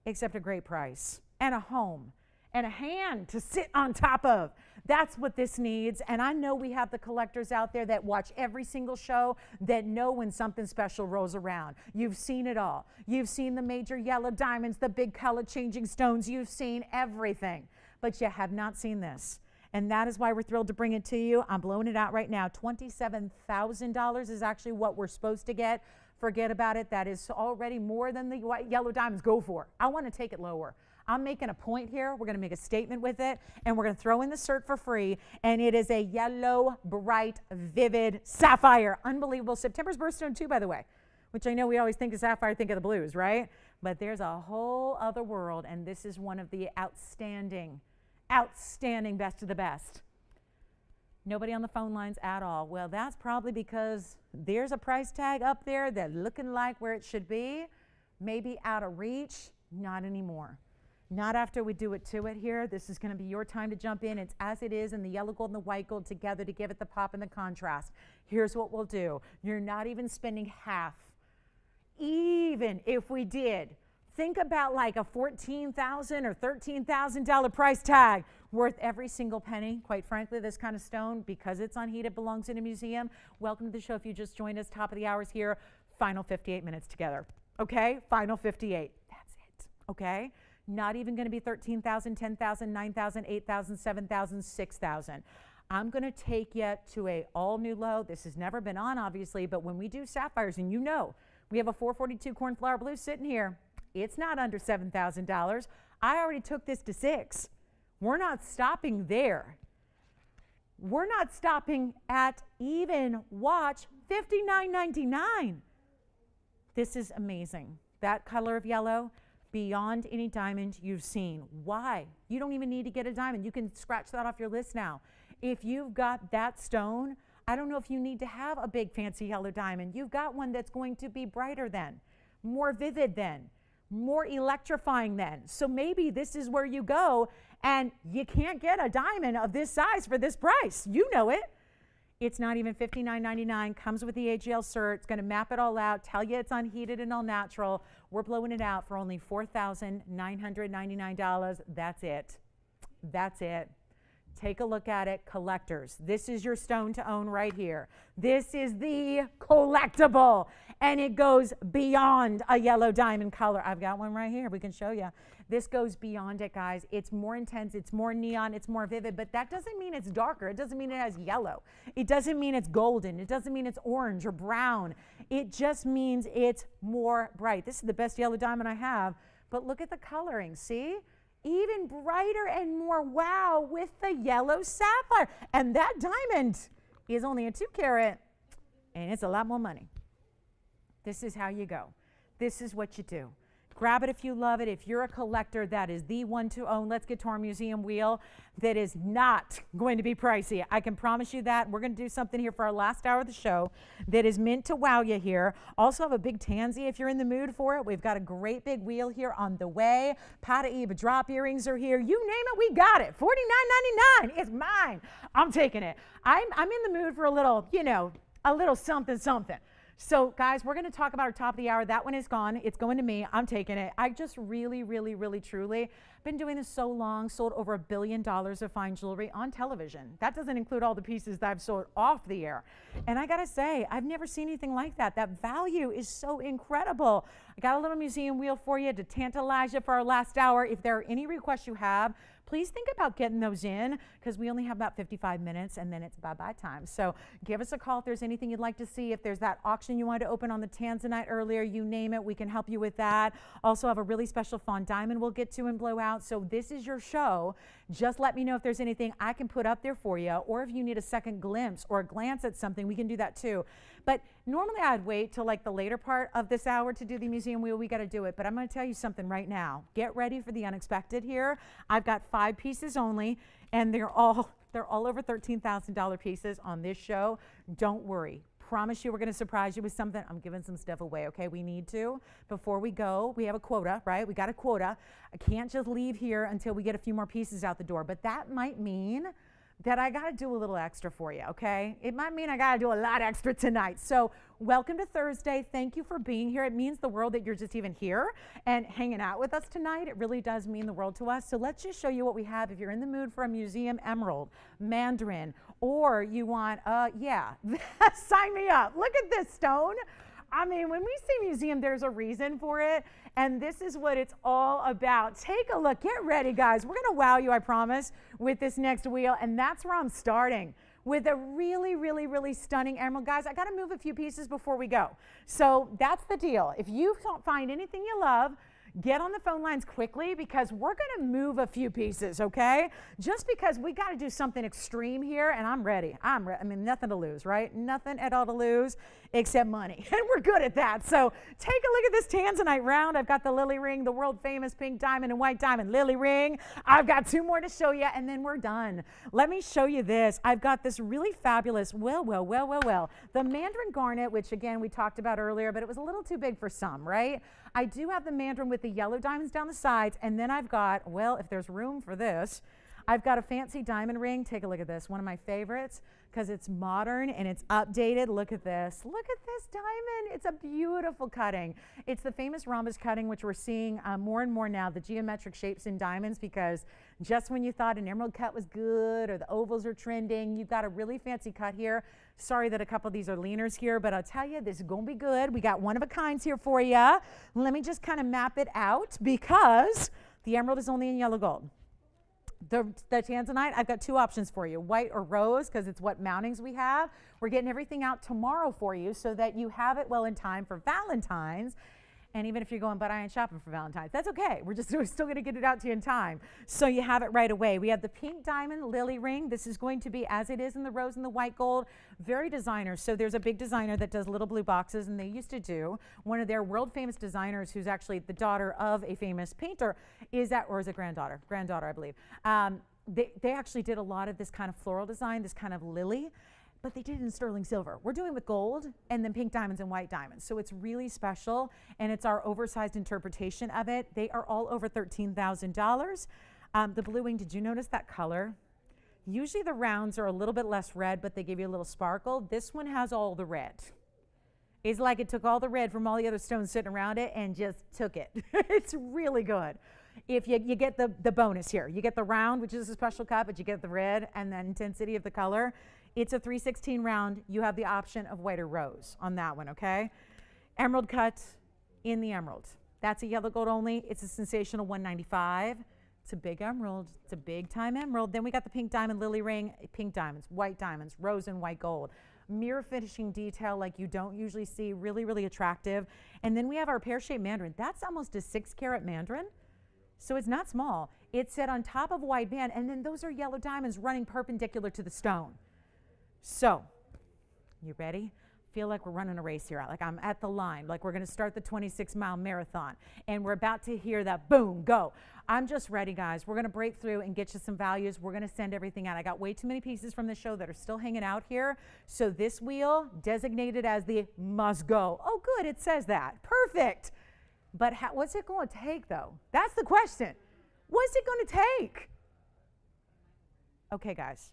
except a great price and a home and a hand to sit on top of. That's what this needs. And I know we have the collectors out there that watch every single show that know when something special rolls around. You've seen it all. You've seen the major yellow diamonds, the big color changing stones. You've seen everything, but you have not seen this. And that is why we're thrilled to bring it to you. I'm blowing it out right now. $27,000 is actually what we're supposed to get. Forget about it. That is already more than the white yellow diamonds go for. I want to take it lower. I'm making a point here. We're going to make a statement with it, and we're going to throw in the cert for free, and it is a yellow, bright, vivid sapphire. Unbelievable. September's birthstone too, by the way, which I know we always think of sapphire, think of the blues, right? But there's a whole other world, and this is one of the outstanding best of the best. Nobody on the phone lines at all. Well, that's probably because there's a price tag up there that's looking like where it should be, maybe out of reach. Not anymore. Not after we do it to it here. This is going to be your time to jump in. It's as it is in the yellow gold and the white gold together to give it the pop and the contrast. Here's what we'll do. You're not even spending half. Even if we did, think about like a $14,000 or $13,000 price tag, worth every single penny. Quite frankly, this kind of stone, because it's unheated, belongs in a museum. Welcome to the show. If you just joined us, top of the hours here, final 58 minutes together. Okay, final 58. That's it. Okay. Not even going to be 13,000, 10,000, 9,000, 8,000, 7,000, 6,000. I'm going to take you to a all new low. This has never been on, obviously, but when we do sapphires, and you know, we have a 442 cornflower blue sitting here. It's not under $7,000. I already took this to 6. We're not stopping there. We're not stopping at even, watch, $59.99. This is amazing. That color of yellow, beyond any diamond you've seen. Why? You don't even need to get a diamond. You can scratch that off your list now. If you've got that stone, I don't know if you need to have a big fancy yellow diamond. You've got one that's going to be brighter than, more vivid than, more electrifying than. So maybe this is where you go, and you can't get a diamond of this size for this price. You know it. It's not even $59.99, comes with the AGL cert. It's gonna map it all out, tell you it's unheated and all natural. We're blowing it out for only $4,999. That's it. That's it. Take a look at it, collectors. This is your stone to own right here. This is the collectible, and it goes beyond a yellow diamond color. I've got one right here. We can show you. This goes beyond it, guys. It's more intense, it's more neon, it's more vivid, but that doesn't mean it's darker. It doesn't mean it has yellow. It doesn't mean it's golden. It doesn't mean it's orange or brown. It just means it's more bright. This is the best yellow diamond I have, but look at the coloring, see? Even brighter and more wow with the yellow sapphire. And that diamond is only a 2 carat, and it's a lot more money. This is how you go. This is what you do. Grab it if you love it. If you're a collector, that is the one to own. Let's get to our museum wheel that is not going to be pricey. I can promise you that. We're going to do something here for our last hour of the show that is meant to wow you here. Also have a big tansy if you're in the mood for it. We've got a great big wheel here on the way. Paraíba drop earrings are here. You name it, we got it. $49.99. It's mine. I'm taking it. I'm in the mood for a little, you know, a little something, something. So guys, we're going to talk about our top of the hour. That one is gone. It's going to me. I'm taking it. I just really, really, really, truly been doing this so long, sold over $1 billion of fine jewelry on television. That doesn't include all the pieces that I've sold off the air. And I got to say, I've never seen anything like that. That value is so incredible. I got a little museum wheel for you to tantalize you for our last hour. If there are any requests you have, please think about getting those in because we only have about 55 minutes and then it's bye-bye time. So give us a call if there's anything you'd like to see. If there's that auction you wanted to open on the Tanzanite earlier, you name it, we can help you with that. Also have a really special fawn diamond we'll get to and blow out. So this is your show. Just let me know if there's anything I can put up there for you, or if you need a second glimpse or a glance at something, we can do that too. But normally I'd wait till like the later part of this hour to do the museum wheel. We got to do it. But I'm going to tell you something right now. Get ready for the unexpected here. I've got 5 pieces only, and they're all over $13,000 pieces on this show. Don't worry. Promise you we're going to surprise you with something. I'm giving some stuff away, okay? We need to. Before we go, we have a quota, right? We got a quota. I can't just leave here until we get a few more pieces out the door. But that might mean that I got to do a little extra for you, okay? It might mean I got to do a lot extra tonight. So welcome to Thursday. Thank you for being here. It means the world that you're just even here and hanging out with us tonight. It really does mean the world to us. So let's just show you what we have. If you're in the mood for a museum emerald, mandarin, or you want, yeah, sign me up. Look at this stone. I mean, when we say museum, there's a reason for it, and this is what it's all about. Take a look. Get ready, guys. We're going to wow you, I promise, with this next wheel, and that's where I'm starting, with a really, really, really stunning emerald. Guys, I got to move a few pieces before we go. So that's the deal. If you don't find anything you love, get on the phone lines quickly because we're going to move a few pieces, okay? Just because we got to do something extreme here, and I'm ready. I mean, nothing to lose, right? Nothing at all to lose except money, and we're good at that. So take a look at this Tanzanite round. I've got the lily ring, the world famous pink diamond and white diamond lily ring. I've got 2 more to show you, and then we're done. Let me show you this. I've got this really fabulous, the mandarin garnet, which again we talked about earlier, but it was a little too big for some, right? I do have the mandarin with the yellow diamonds down the sides, and then I've got, well, if there's room for this, I've got a fancy diamond ring. Take a look at this, one of my favorites, because it's modern and it's updated. Look at this. Look at this diamond. It's a beautiful cutting. It's the famous rhombus cutting, which we're seeing more and more now, the geometric shapes in diamonds, because just when you thought an emerald cut was good or the ovals are trending, you've got a really fancy cut here. Sorry that a couple of these are leaners here, but I'll tell you, this is going to be good. We got one of a kinds here for you. Let me just kind of map it out because the emerald is only in yellow gold. The Tanzanite, I've got 2 options for you, white or rose, because it's what mountings we have. We're getting everything out tomorrow for you so that you have it well in time for Valentine's. And even if you're going, but I ain't shopping for Valentine's, that's okay. We're still going to get it out to you in time. So you have it right away. We have the pink diamond lily ring. This is going to be as it is in the rose and the white gold. Very designer. So there's a big designer that does little blue boxes, and they used to do. One of their world famous designers, who's actually the daughter of a famous painter, is a granddaughter, I believe. They actually did a lot of this kind of floral design, this kind of lily, but they did it in sterling silver. We're doing with gold and then pink diamonds and white diamonds. So it's really special, and it's our oversized interpretation of it. They are all over $13,000. The blue wing, did you notice that color? Usually the rounds are a little bit less red, but they give you a little sparkle. This one has all the red. It's like it took all the red from all the other stones sitting around it and just took it. It's really good. If you get the bonus here, you get the round, which is a special cut, but you get the red and the intensity of the color. It's a 316 round. You have the option of white or rose on that one, okay? Emerald cut in the emerald. That's a yellow gold only. It's a sensational 195. It's a big emerald. It's a big time emerald. Then we got the pink diamond lily ring, pink diamonds, white diamonds, rose and white gold. Mirror finishing detail like you don't usually see, really, really attractive. And then we have our pear-shaped mandarin. That's almost a 6-carat mandarin. So it's not small. It's set on top of a white band, and then those are yellow diamonds running perpendicular to the stone. So, you ready? Feel like we're running a race here, like I'm at the line, like we're gonna start the 26-mile marathon, and we're about to hear that boom, go. I'm just ready, guys. We're gonna break through and get you some values. We're gonna send everything out. I got way too many pieces from the show that are still hanging out here. So this wheel, designated as the must go. Oh, good, it says that. Perfect. But what's it gonna take, though? That's the question. What's it gonna take? Okay, guys.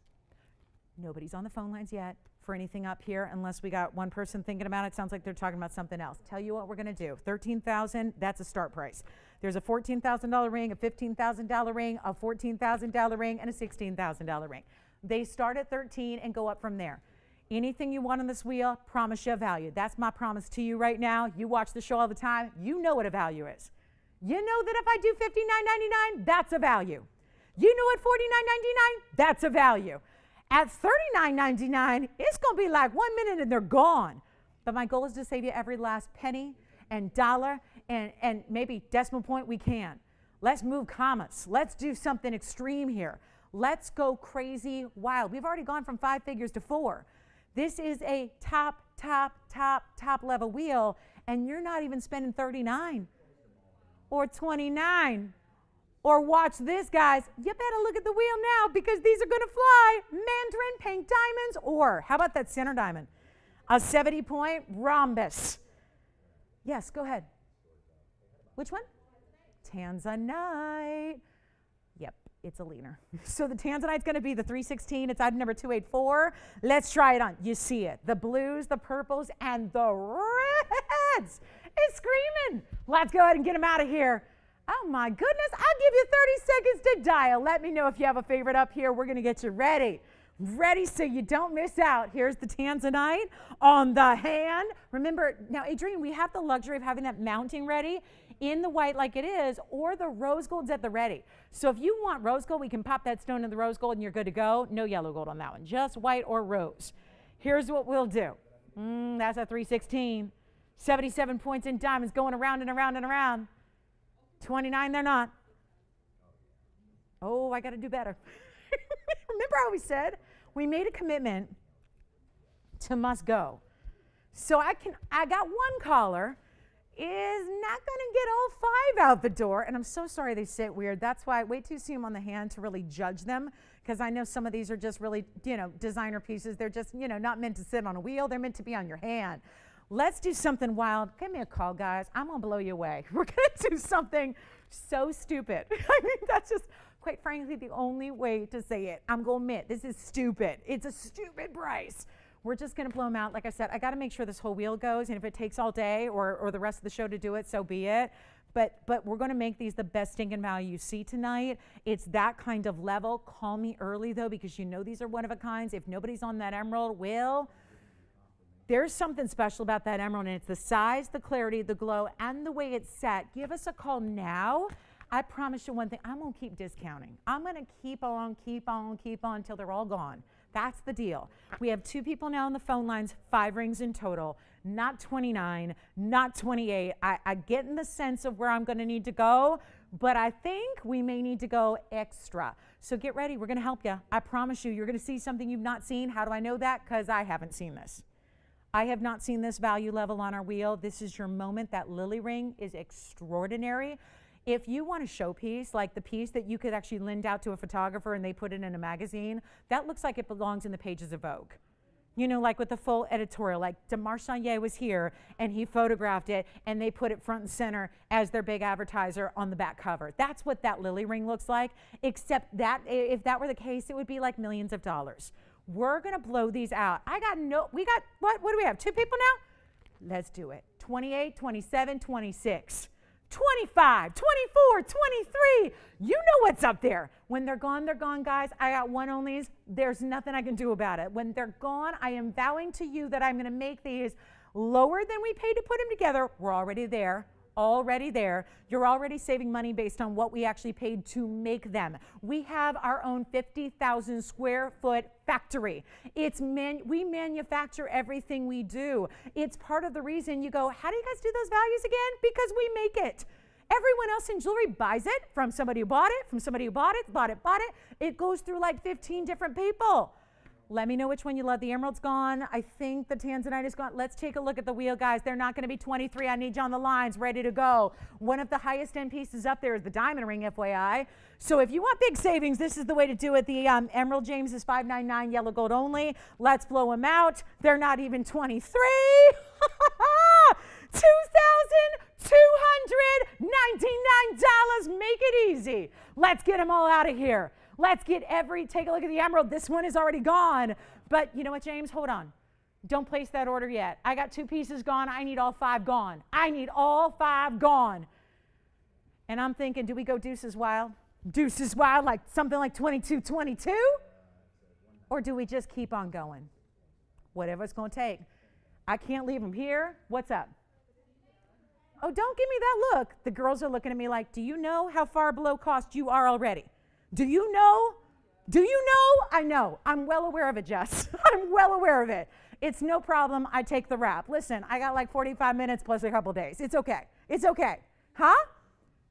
Nobody's on the phone lines yet for anything up here unless we got one person thinking about it. Sounds like they're talking about something else. Tell you what we're going to do. $13,000, that's a start price. There's a $14,000 ring, a $15,000 ring, a $14,000 ring, and a $16,000 ring. They start at 13 and go up from there. Anything you want on this wheel, promise you a value. That's my promise to you right now. You watch the show all the time. You know what a value is. You know that if I do $59.99, that's a value. You know at $49.99, that's a value. At $39.99, it's going to be like 1 minute and they're gone. But my goal is to save you every last penny and dollar and maybe decimal point we can. Let's move commas. Let's do something extreme here. Let's go crazy wild. We've already gone from 5 figures to 4. This is a top level wheel, and you're not even spending 39 or 29. Or watch this, guys. You better look at the wheel now because these are going to fly. Mandarin, pink diamonds, or how about that center diamond? A 70-point rhombus. Yes, go ahead. Which one? Tanzanite. Yep, it's a leaner. So the Tanzanite's going to be the 316. It's item number 284. Let's try it on. You see it. The blues, the purples, and the reds. It's screaming. Let's go ahead and get them out of here. Oh my goodness, I'll give you 30 seconds to dial. Let me know if you have a favorite up here. We're gonna get you ready. Ready so you don't miss out. Here's the Tanzanite on the hand. Remember, now Adrienne, we have the luxury of having that mounting ready in the white like it is, or the rose gold's at the ready. So if you want rose gold, we can pop that stone in the rose gold and you're good to go. No yellow gold on that one, just white or rose. Here's what we'll do. That's a 316. 77 points in diamonds going around and around and around. 29, they're not. Oh, I got to do better. Remember how we said we made a commitment to must go. So I got one caller is not going to get all 5 out the door, and I'm so sorry they sit weird. That's why wait till you see them on the hand to really judge them, because I know some of these are just really, designer pieces. They're just, not meant to sit on a wheel. They're meant to be on your hand. Let's do something wild. Give me a call, guys. I'm going to blow you away. We're going to do something so stupid. I mean, that's just, quite frankly, the only way to say it. I'm going to admit, this is stupid. It's a stupid price. We're just going to blow them out. Like I said, I got to make sure this whole wheel goes, and if it takes all day or the rest of the show to do it, so be it. But we're going to make these the best stinking value you see tonight. It's that kind of level. Call me early, though, because these are one of a kinds. If nobody's on that emerald, there's something special about that emerald, and it's the size, the clarity, the glow, and the way it's set. Give us a call now. I promise you one thing. I'm going to keep discounting. I'm going to keep on until they're all gone. That's the deal. We have 2 people now on the phone lines, 5 rings in total, not 29, not 28. I get in the sense of where I'm going to need to go, but I think we may need to go extra. So get ready. We're going to help you. I promise you, you're going to see something you've not seen. How do I know that? Because I haven't seen this. I have not seen this value level on our wheel. This is your moment. That lily ring is extraordinary. If you want a showpiece, like the piece that you could actually lend out to a photographer and they put it in a magazine, that looks like it belongs in the pages of Vogue. You know, like with the full editorial, like DeMarchelier was here and he photographed it and they put it front and center as their big advertiser on the back cover. That's what that lily ring looks like, except that if that were the case, it would be like millions of dollars. We're gonna blow these out. What do we have, 2 people now? Let's do it. 28, 27, 26. 25, 24, 23. You know what's up there. When they're gone, guys. I got one onlys. There's nothing I can do about it. When they're gone, I am vowing to you that I'm going to make these lower than we paid to put them together. We're already there. Already there. You're already saving money based on what we actually paid to make them. We have our own 50,000 square foot factory. We manufacture everything we do. It's part of the reason you go, how do you guys do those values again? Because we make it. Everyone else in jewelry buys it from somebody who bought it, from somebody who bought it. It goes through like 15 different people. Let me know which one you love. The emerald's gone. I think the tanzanite is gone. Let's take a look at the wheel, guys. They're not going to be 23. I need you on the lines, ready to go. One of the highest end pieces up there is the diamond ring, FYI. So if you want big savings, this is the way to do it. The emerald, James, is $599, yellow gold only. Let's blow them out. They're not even 23. $2,299. Make it easy. Let's get them all out of here. Let's get take a look at the emerald. This one is already gone. But you know what, James? Hold on. Don't place that order yet. I got 2 pieces gone. I need all 5 gone. I need all 5 gone. And I'm thinking, do we go deuces wild? Deuces wild, like something like 22-22? Or do we just keep on going? Whatever it's going to take. I can't leave them here. What's up? Oh, don't give me that look. The girls are looking at me like, do you know how far below cost you are already? Do you know? Do you know? I know. I'm well aware of it, Jess. I'm well aware of it. It's no problem. I take the rap. Listen, I got like 45 minutes plus a couple days. It's okay. It's okay. Huh?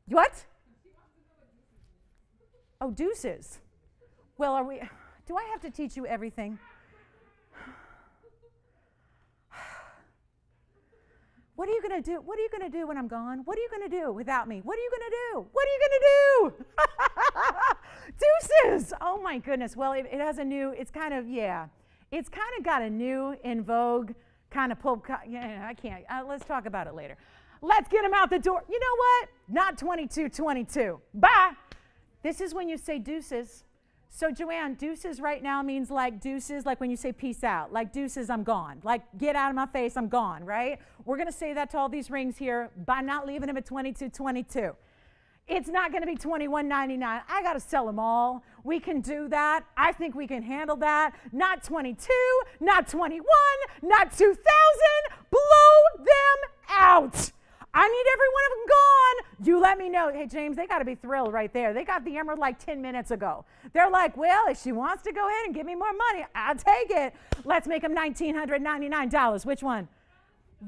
What? Oh, deuces. Well, do I have to teach you everything? What are you going to do? What are you going to do when I'm gone? What are you going to do without me? What are you going to do? What are you going to do? Deuces. Oh my goodness. Well, it has a new, it's kind of got a new in vogue kind of pull. Yeah, I can't. Let's talk about it later. Let's get them out the door. You know what? Not 22-22. Bye. This is when you say deuces. So Joanne, deuces right now means like deuces, like when you say peace out, like deuces, I'm gone. Like get out of my face, I'm gone, right? We're going to say that to all these rings here by not leaving them at 22-22. It's not going to be $21.99. I got to sell them all. We can do that. I think we can handle that. Not 22, not 21, not 2,000. Blow them out. I need every one of them gone. You let me know. Hey, James, they got to be thrilled right there. They got the emerald like 10 minutes ago. They're like, well, if she wants to go ahead and give me more money, I'll take it. Let's make them $1,999. Which one?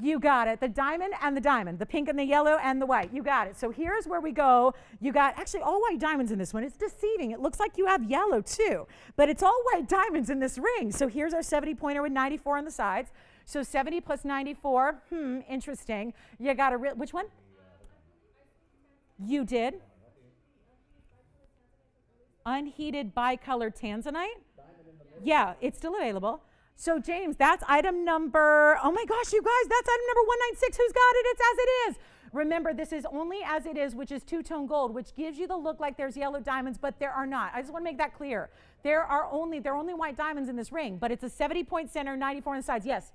You got it. The diamond and the diamond. The pink and the yellow and the white. You got it. So here's where we go. You got actually all white diamonds in this one. It's deceiving. It looks like you have yellow too, but it's all white diamonds in this ring. So here's our 70 pointer with 94 on the sides. So 70 plus 94, interesting. You got a which one? You did. Unheated bicolored tanzanite? Yeah, it's still available. So James, that's item number, oh my gosh, you guys, that's item number 196. Who's got it? It's as it is. Remember, this is only as it is, which is two-tone gold, which gives you the look like there's yellow diamonds, but there are not. I just want to make that clear. There are only white diamonds in this ring, but it's a 70-point center, 94 on the sides. Yes?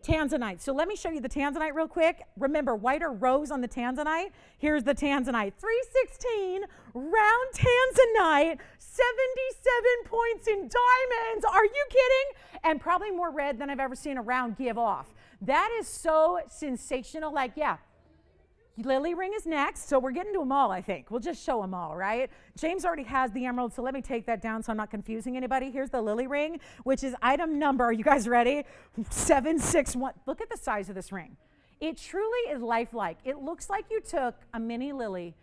Tanzanite. So let me show you the tanzanite real quick. Remember, white or rose on the tanzanite. Here's the tanzanite. 316 round tanzanite, 77 points in diamonds. Are you kidding? And probably more red than I've ever seen a round give off. That is so sensational. Like, yeah. Lily ring is next, so we're getting to them all, I think. We'll just show them all, right? James already has the emerald, so let me take that down so I'm not confusing anybody. Here's the lily ring, which is item number, are you guys ready? 761. Look at the size of this ring. It truly is lifelike. It looks like you took a mini lily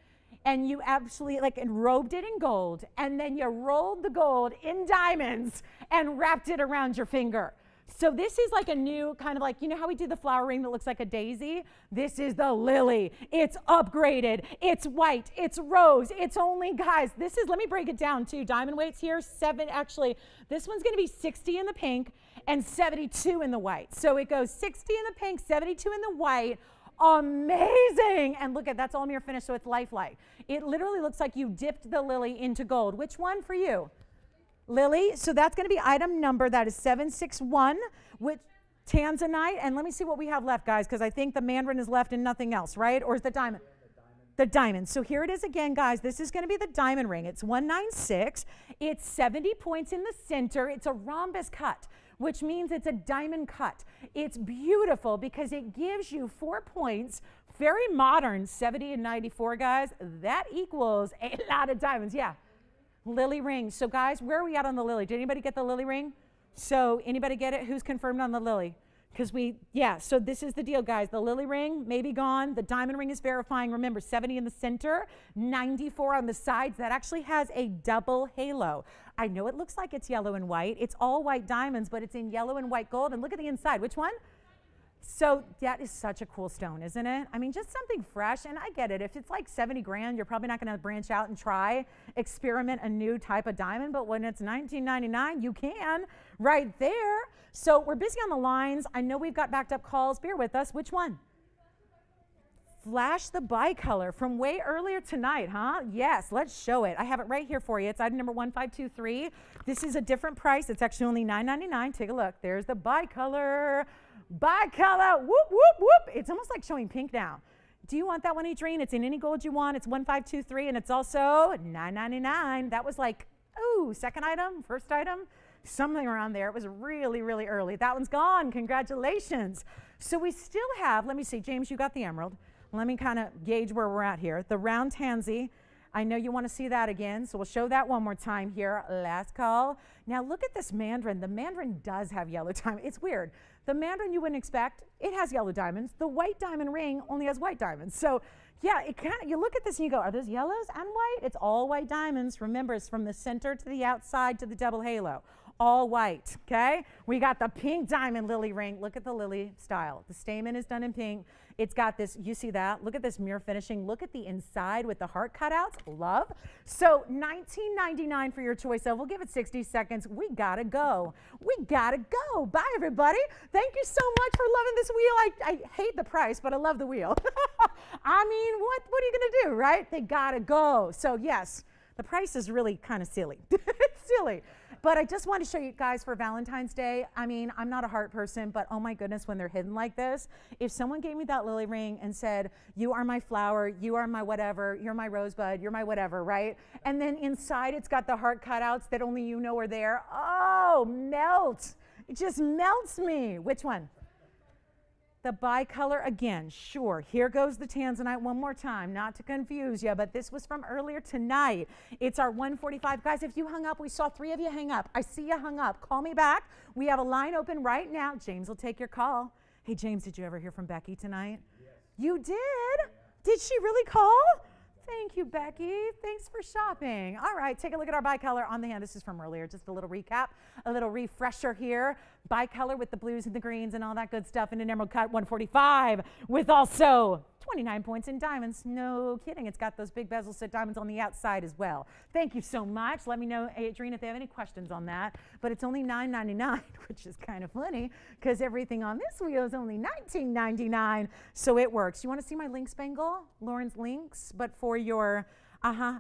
and you absolutely like enrobed it in gold, and then you rolled the gold in diamonds and wrapped it around your finger. So this is like a new kind of like, you know how we do the flower ring that looks like a daisy? This is the lily. It's upgraded. It's white. It's rose. It's only, guys, this is, let me break it down too. Diamond weights here, 7, actually, this one's going to be 60 in the pink and 72 in the white. So it goes 60 in the pink, 72 in the white. Amazing. And look at, that's all mirror finish, so it's lifelike. It literally looks like you dipped the lily into gold. Which one for you? Lily. So that's going to be item number, that is 761, which Tanzanite. And let me see what we have left, guys, because I think the mandarin is left and nothing else, right? Or is the diamond? The diamond. So here it is again, guys. This is going to be the diamond ring. It's 196. It's 70 points in the center. It's a rhombus cut, which means it's a diamond cut. It's beautiful because it gives you 4 points. Very modern, 70 and 94, guys. That equals a lot of diamonds. Yeah. Lily ring. So, guys, where are we at on the lily? Did anybody get the lily ring? So, anybody get it? Who's confirmed on the lily? Because so this is the deal, guys. The lily ring may be gone. The diamond ring is verifying. Remember, 70 in the center, 94 on the sides. That actually has a double halo. I know it looks like it's yellow and white. It's all white diamonds, but it's in yellow and white gold. And look at the inside. Which one? So that is such a cool stone, isn't it? I mean, just something fresh. And I get it. If it's like 70 grand, you're probably not going to branch out and experiment a new type of diamond. But when it's $19.99, you can right there. So we're busy on the lines. I know we've got backed up calls. Bear with us. Which one? Flash the bicolor from way earlier tonight, huh? Yes, let's show it. I have it right here for you. It's item number 1523. This is a different price. It's actually only $9.99. Take a look. There's the bicolor. Bicolor. Whoop, whoop, whoop. It's almost like showing pink now. Do you want that one, Adrienne? It's in any gold you want. It's 1523, and it's also $9.99. That was like, ooh, second item, first item, something around there. It was really, really early. That one's gone. Congratulations. So we still have, let me see, James, you got the emerald. Let me kind of gauge where we're at here. The round tansy. I know you want to see that again, so we'll show that one more time here. Last call. Now look at this mandarin. The mandarin does have yellow diamond. It's weird. The mandarin you wouldn't expect, it has yellow diamonds. The white diamond ring only has white diamonds. So yeah, it kind of, you look at this and you go, are those yellows and white? It's all white diamonds. Remember, it's from the center to the outside to the double halo. All white, okay? We got the pink diamond lily ring. Look at the lily style. The stamen is done in pink. It's got this, you see that? Look at this mirror finishing. Look at the inside with the heart cutouts. Love. So $19.99 for your choice of. We'll give it 60 seconds. We gotta go. We gotta go. Bye, everybody. Thank you so much for loving this wheel. I hate the price, but I love the wheel. I mean, what are you gonna do, right? They gotta go. So yes, the price is really kind of silly. It's silly. But I just want to show you guys for Valentine's Day. I mean, I'm not a heart person, but oh my goodness, when they're hidden like this, if someone gave me that lily ring and said, you are my flower, you are my whatever, you're my rosebud, you're my whatever, right? And then inside it's got the heart cutouts that only you know are there. Oh, melt. It just melts me. Which one? The bicolor again, sure. Here goes the tanzanite one more time, not to confuse you, but this was from earlier tonight. It's our 145. Guys, if you hung up, we saw 3 of you hang up. I see you hung up. Call me back. We have a line open right now. James will take your call. Hey, James, did you ever hear from Becky tonight? Yes. You did? Yeah. Did she really call? Thank you, Becky. Thanks for shopping. All right, take a look at our bicolor on the hand. This is from earlier, just a little recap, a little refresher here. Bicolor with the blues and the greens and all that good stuff in an emerald cut 145 with also 29 points in diamonds. No kidding. It's got those big bezel set diamonds on the outside as well. Thank you so much. Let me know, Adrienne, if they have any questions on that. But it's only $9.99, which is kind of funny because everything on this wheel is only $19.99. So it works. You want to see my link spangle? Lauren's links, but for your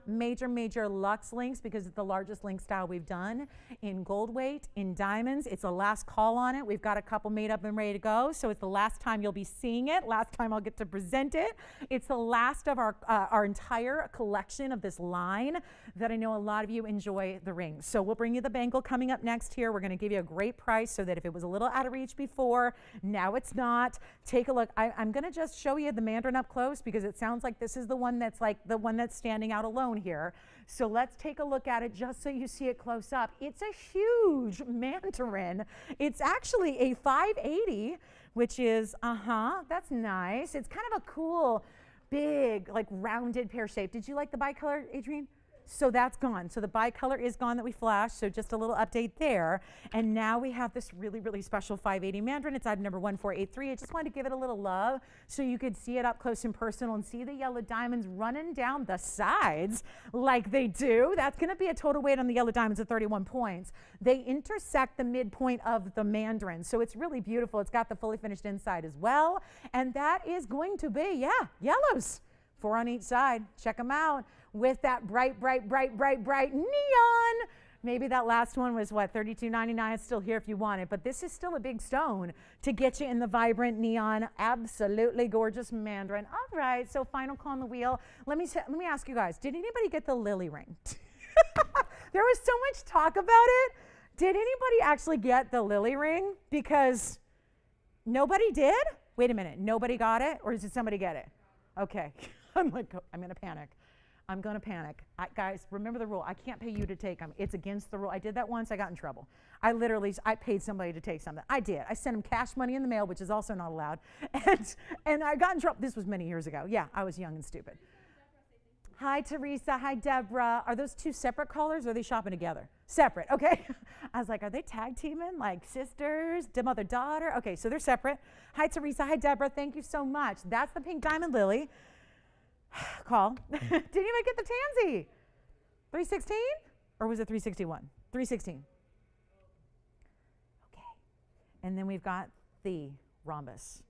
major luxe links because it's the largest link style we've done in gold weight, in diamonds. It's a last call on it. We've got a couple made up and ready to go. So it's the last time you'll be seeing it, last time I'll get to present it. It's the last of our entire collection of this line that I know a lot of you enjoy the rings. So we'll bring you the bangle coming up next here. We're going to give you a great price so that if it was a little out of reach before, now it's not. Take a look. I'm going to just show you the mandarin up close because it sounds like this is the one that's like the one that's standing out alone here. So let's take a look at it just so you see it close up. It's a huge mandarin. It's actually a 580, which is, that's nice. It's kind of a cool, big, like rounded pear shape. Did you like the bicolor, Adrienne? So that's gone. So the bicolor is gone that we flashed. So just a little update there. And now we have this really, really special 580 mandarin. It's item number 1483. I just wanted to give it a little love so you could see it up close and personal and see the yellow diamonds running down the sides like they do. That's going to be a total weight on the yellow diamonds of 31 points. They intersect the midpoint of the mandarin. So it's really beautiful. It's got the fully finished inside as well. And that is going to be, yeah, yellows. 4 on each side. Check them out with that bright, bright, bright, bright, bright neon. Maybe that last one was what, $32.99. It's still here if you want it, but this is still a big stone to get you in the vibrant neon, absolutely gorgeous mandarin. All right, so final call on the wheel. Let me ask you guys, did anybody get the lily ring? There was so much talk about it. Did anybody actually get the lily ring? Because nobody did? Wait a minute, nobody got it, or did somebody get it? Okay. I'm like, I'm going to panic. I'm going to panic. Guys, remember the rule. I can't pay you to take them. It's against the rule. I did that once. I got in trouble. I paid somebody to take something. I did. I sent them cash money in the mail, which is also not allowed. And I got in trouble. This was many years ago. Yeah, I was young and stupid. Hi, Teresa. Hi, Deborah. Are those two separate callers or are they shopping together? Separate. Okay. I was like, are they tag teaming like sisters, mother, daughter? Okay, so they're separate. Hi, Teresa. Hi, Deborah. Thank you so much. That's the pink diamond lily. Call. Did anybody get the tansy? 316? Or was it 361? 316. Okay. And then we've got the rhombus.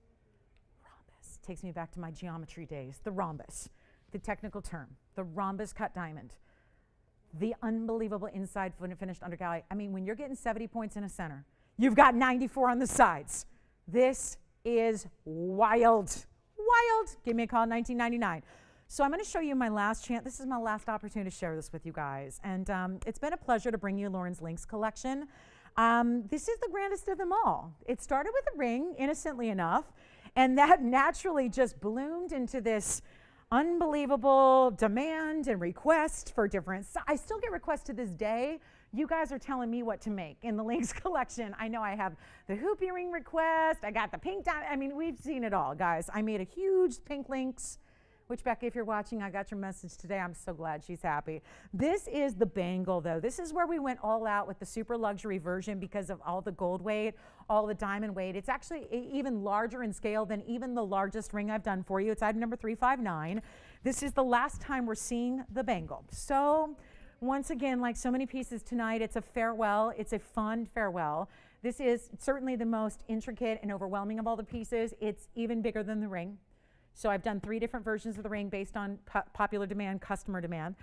Rhombus. Takes me back to my geometry days. The rhombus. The technical term. The rhombus cut diamond. The unbelievable inside finished undergalley. I mean, when you're getting 70 points in a center, you've got 94 on the sides. This is wild. Wild. Give me a call, $19.99. So I'm going to show you my last chance. This is my last opportunity to share this with you guys. And it's been a pleasure to bring you Lauren's Links collection. This is the grandest of them all. It started with a ring, innocently enough, and that naturally just bloomed into this unbelievable demand and request for different. I still get requests to this day. You guys are telling me what to make in the Links collection. I know I have the hoop earring request. I got the pink diamond. I mean, we've seen it all, guys. I made a huge pink Links. Which, Becky, if you're watching, I got your message today. I'm so glad she's happy. This is the bangle, though. This is where we went all out with the super luxury version because of all the gold weight, all the diamond weight. It's actually even larger in scale than even the largest ring I've done for you. It's item number 359. This is the last time we're seeing the bangle. So, once again, like so many pieces tonight, it's a farewell. It's a fun farewell. This is certainly the most intricate and overwhelming of all the pieces. It's even bigger than the ring. So I've done 3 different versions of the ring based on popular demand, customer demand.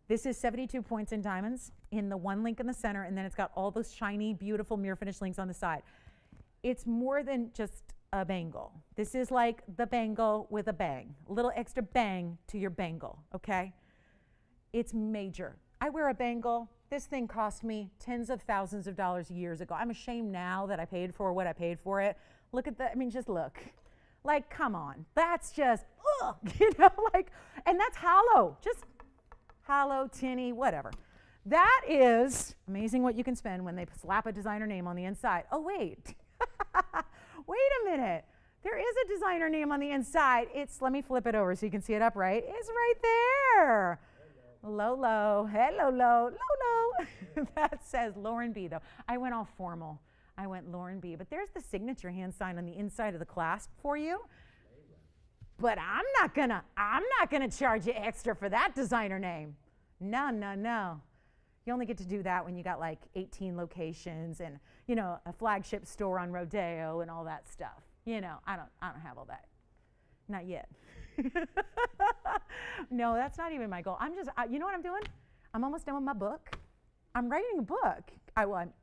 This is 72 points in diamonds in the one link in the center, and then it's got all those shiny, beautiful mirror finish links on the side. It's more than just a bangle. This is like the bangle with a bang, a little extra bang to your bangle, okay? It's major. I wear a bangle. This thing cost me tens of thousands of dollars years ago. I'm ashamed now that I paid for what I paid for it. Look at that. I mean, just look. Like, come on, that's just, ugh, you know, like, and that's hollow, just hollow, tinny, whatever. That is amazing what you can spend when they slap a designer name on the inside. Oh, wait, wait a minute. There is a designer name on the inside. Let me flip it over so you can see it upright. It's right there. Lolo, hello, Lolo. That says Lauren B, though. I went all formal. I went Lauren B, but there's the signature hand sign on the inside of the clasp for you. But I'm not gonna charge you extra for that designer name. No, no, no. You only get to do that when you got like 18 locations and, you know, a flagship store on Rodeo and all that stuff. You know, I don't have all that. Not yet. No, that's not even my goal. You know what I'm doing? I'm almost done with my book. I'm writing a book.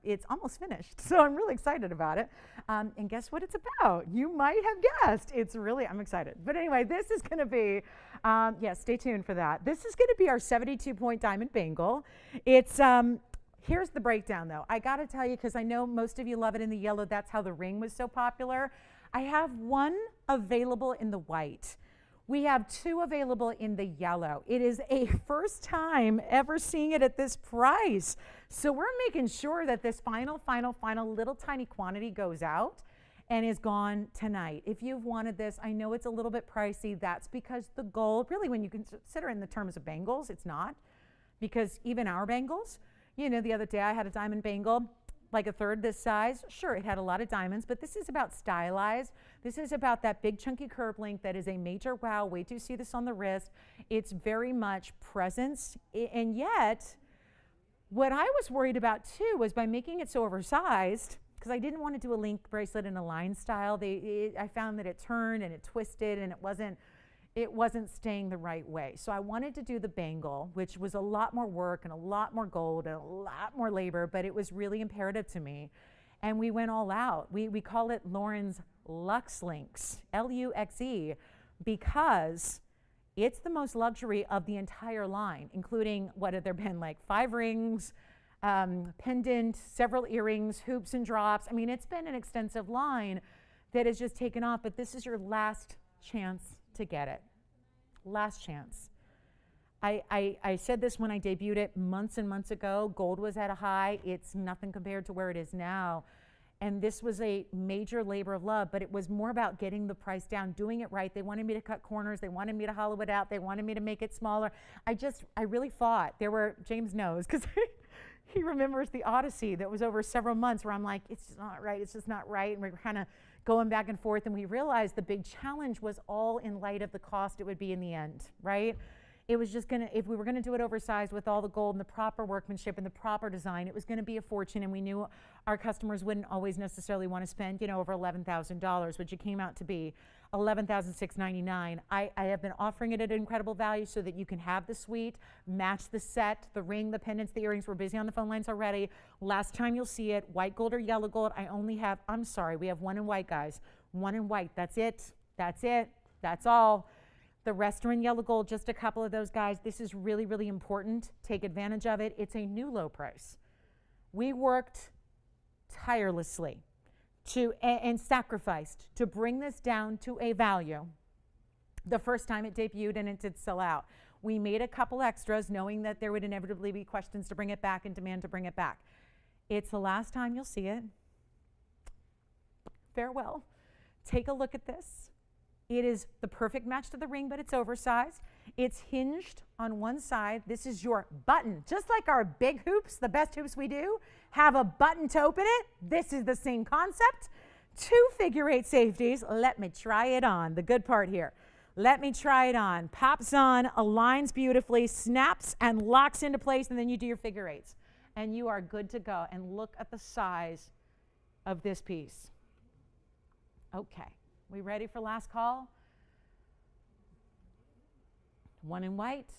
It's almost finished, so I'm really excited about it. And guess what it's about? You might have guessed. I'm excited. But anyway, this is going to be, stay tuned for that. This is going to be our 72-point diamond bangle. It's, here's the breakdown, though. I got to tell you, because I know most of you love it in the yellow. That's how the ring was so popular. I have one available in the white. We have 2 available in the yellow. It is a first time ever seeing it at this price. So we're making sure that this final little tiny quantity goes out and is gone tonight. If you've wanted this, I know it's a little bit pricey. That's because the gold, really when you consider in the terms of bangles, it's not. because even our bangles, the other day I had a diamond bangle, like a third this size. Sure, it had a lot of diamonds, but this is about stylized. This is about that big chunky curve link that is a major wow. Wait till you see this on the wrist. It's very much presence. And yet, what I was worried about too was by making it so oversized, because I didn't want to do a link bracelet in a line style. I found that it turned and it twisted and it wasn't staying the right way. So I wanted to do the bangle, which was a lot more work and a lot more gold and a lot more labor, but it was really imperative to me. And we went all out. We call it Lauren's Luxe Links, Luxe, because it's the most luxury of the entire line, including, what have there been, like 5 rings, pendant, several earrings, hoops and drops. I mean, it's been an extensive line that has just taken off, but this is your last chance to get it. Last chance. I said this when I debuted it months and months ago. Gold was at a high. It's nothing compared to where it is now. And this was a major labor of love, but it was more about getting the price down, doing it right. They wanted me to cut corners. They wanted me to hollow it out. They wanted me to make it smaller. I really fought. James knows, because he remembers the odyssey that was over several months where I'm like, it's just not right. It's just not right. And we were kind of going back and forth, and we realized the big challenge was all in light of the cost it would be in the end, right? It was just if we were gonna do it oversized with all the gold and the proper workmanship and the proper design, it was gonna be a fortune, and we knew our customers wouldn't always necessarily wanna spend, over $11,000, which it came out to be $11,699. I have been offering it at an incredible value so that you can have the suite, match the set, the ring, the pendants, the earrings. We're busy on the phone lines already. Last time you'll see it, white gold or yellow gold. I'm sorry, we have one in white, guys. One in white, that's it, that's all. The rest are in yellow gold, just a couple of those, guys. This is really, really important. Take advantage of it. It's a new low price. We worked tirelessly and sacrificed to bring this down to a value the first time it debuted, and it did sell out. We made a couple extras knowing that there would inevitably be questions to bring it back and demand to bring it back. It's the last time you'll see it. Farewell. Take a look at this. It is the perfect match to the ring, but it's oversized. It's hinged on one side. This is your button. Just like our big hoops, the best hoops we do, have a button to open it. This is the same concept. 2 figure-8 safeties. Let me try it on. The good part here. Let me try it on. Pops on, aligns beautifully, snaps and locks into place, and then you do your figure-8s. And you are good to go. And look at the size of this piece. Okay. We ready for last call? One in white,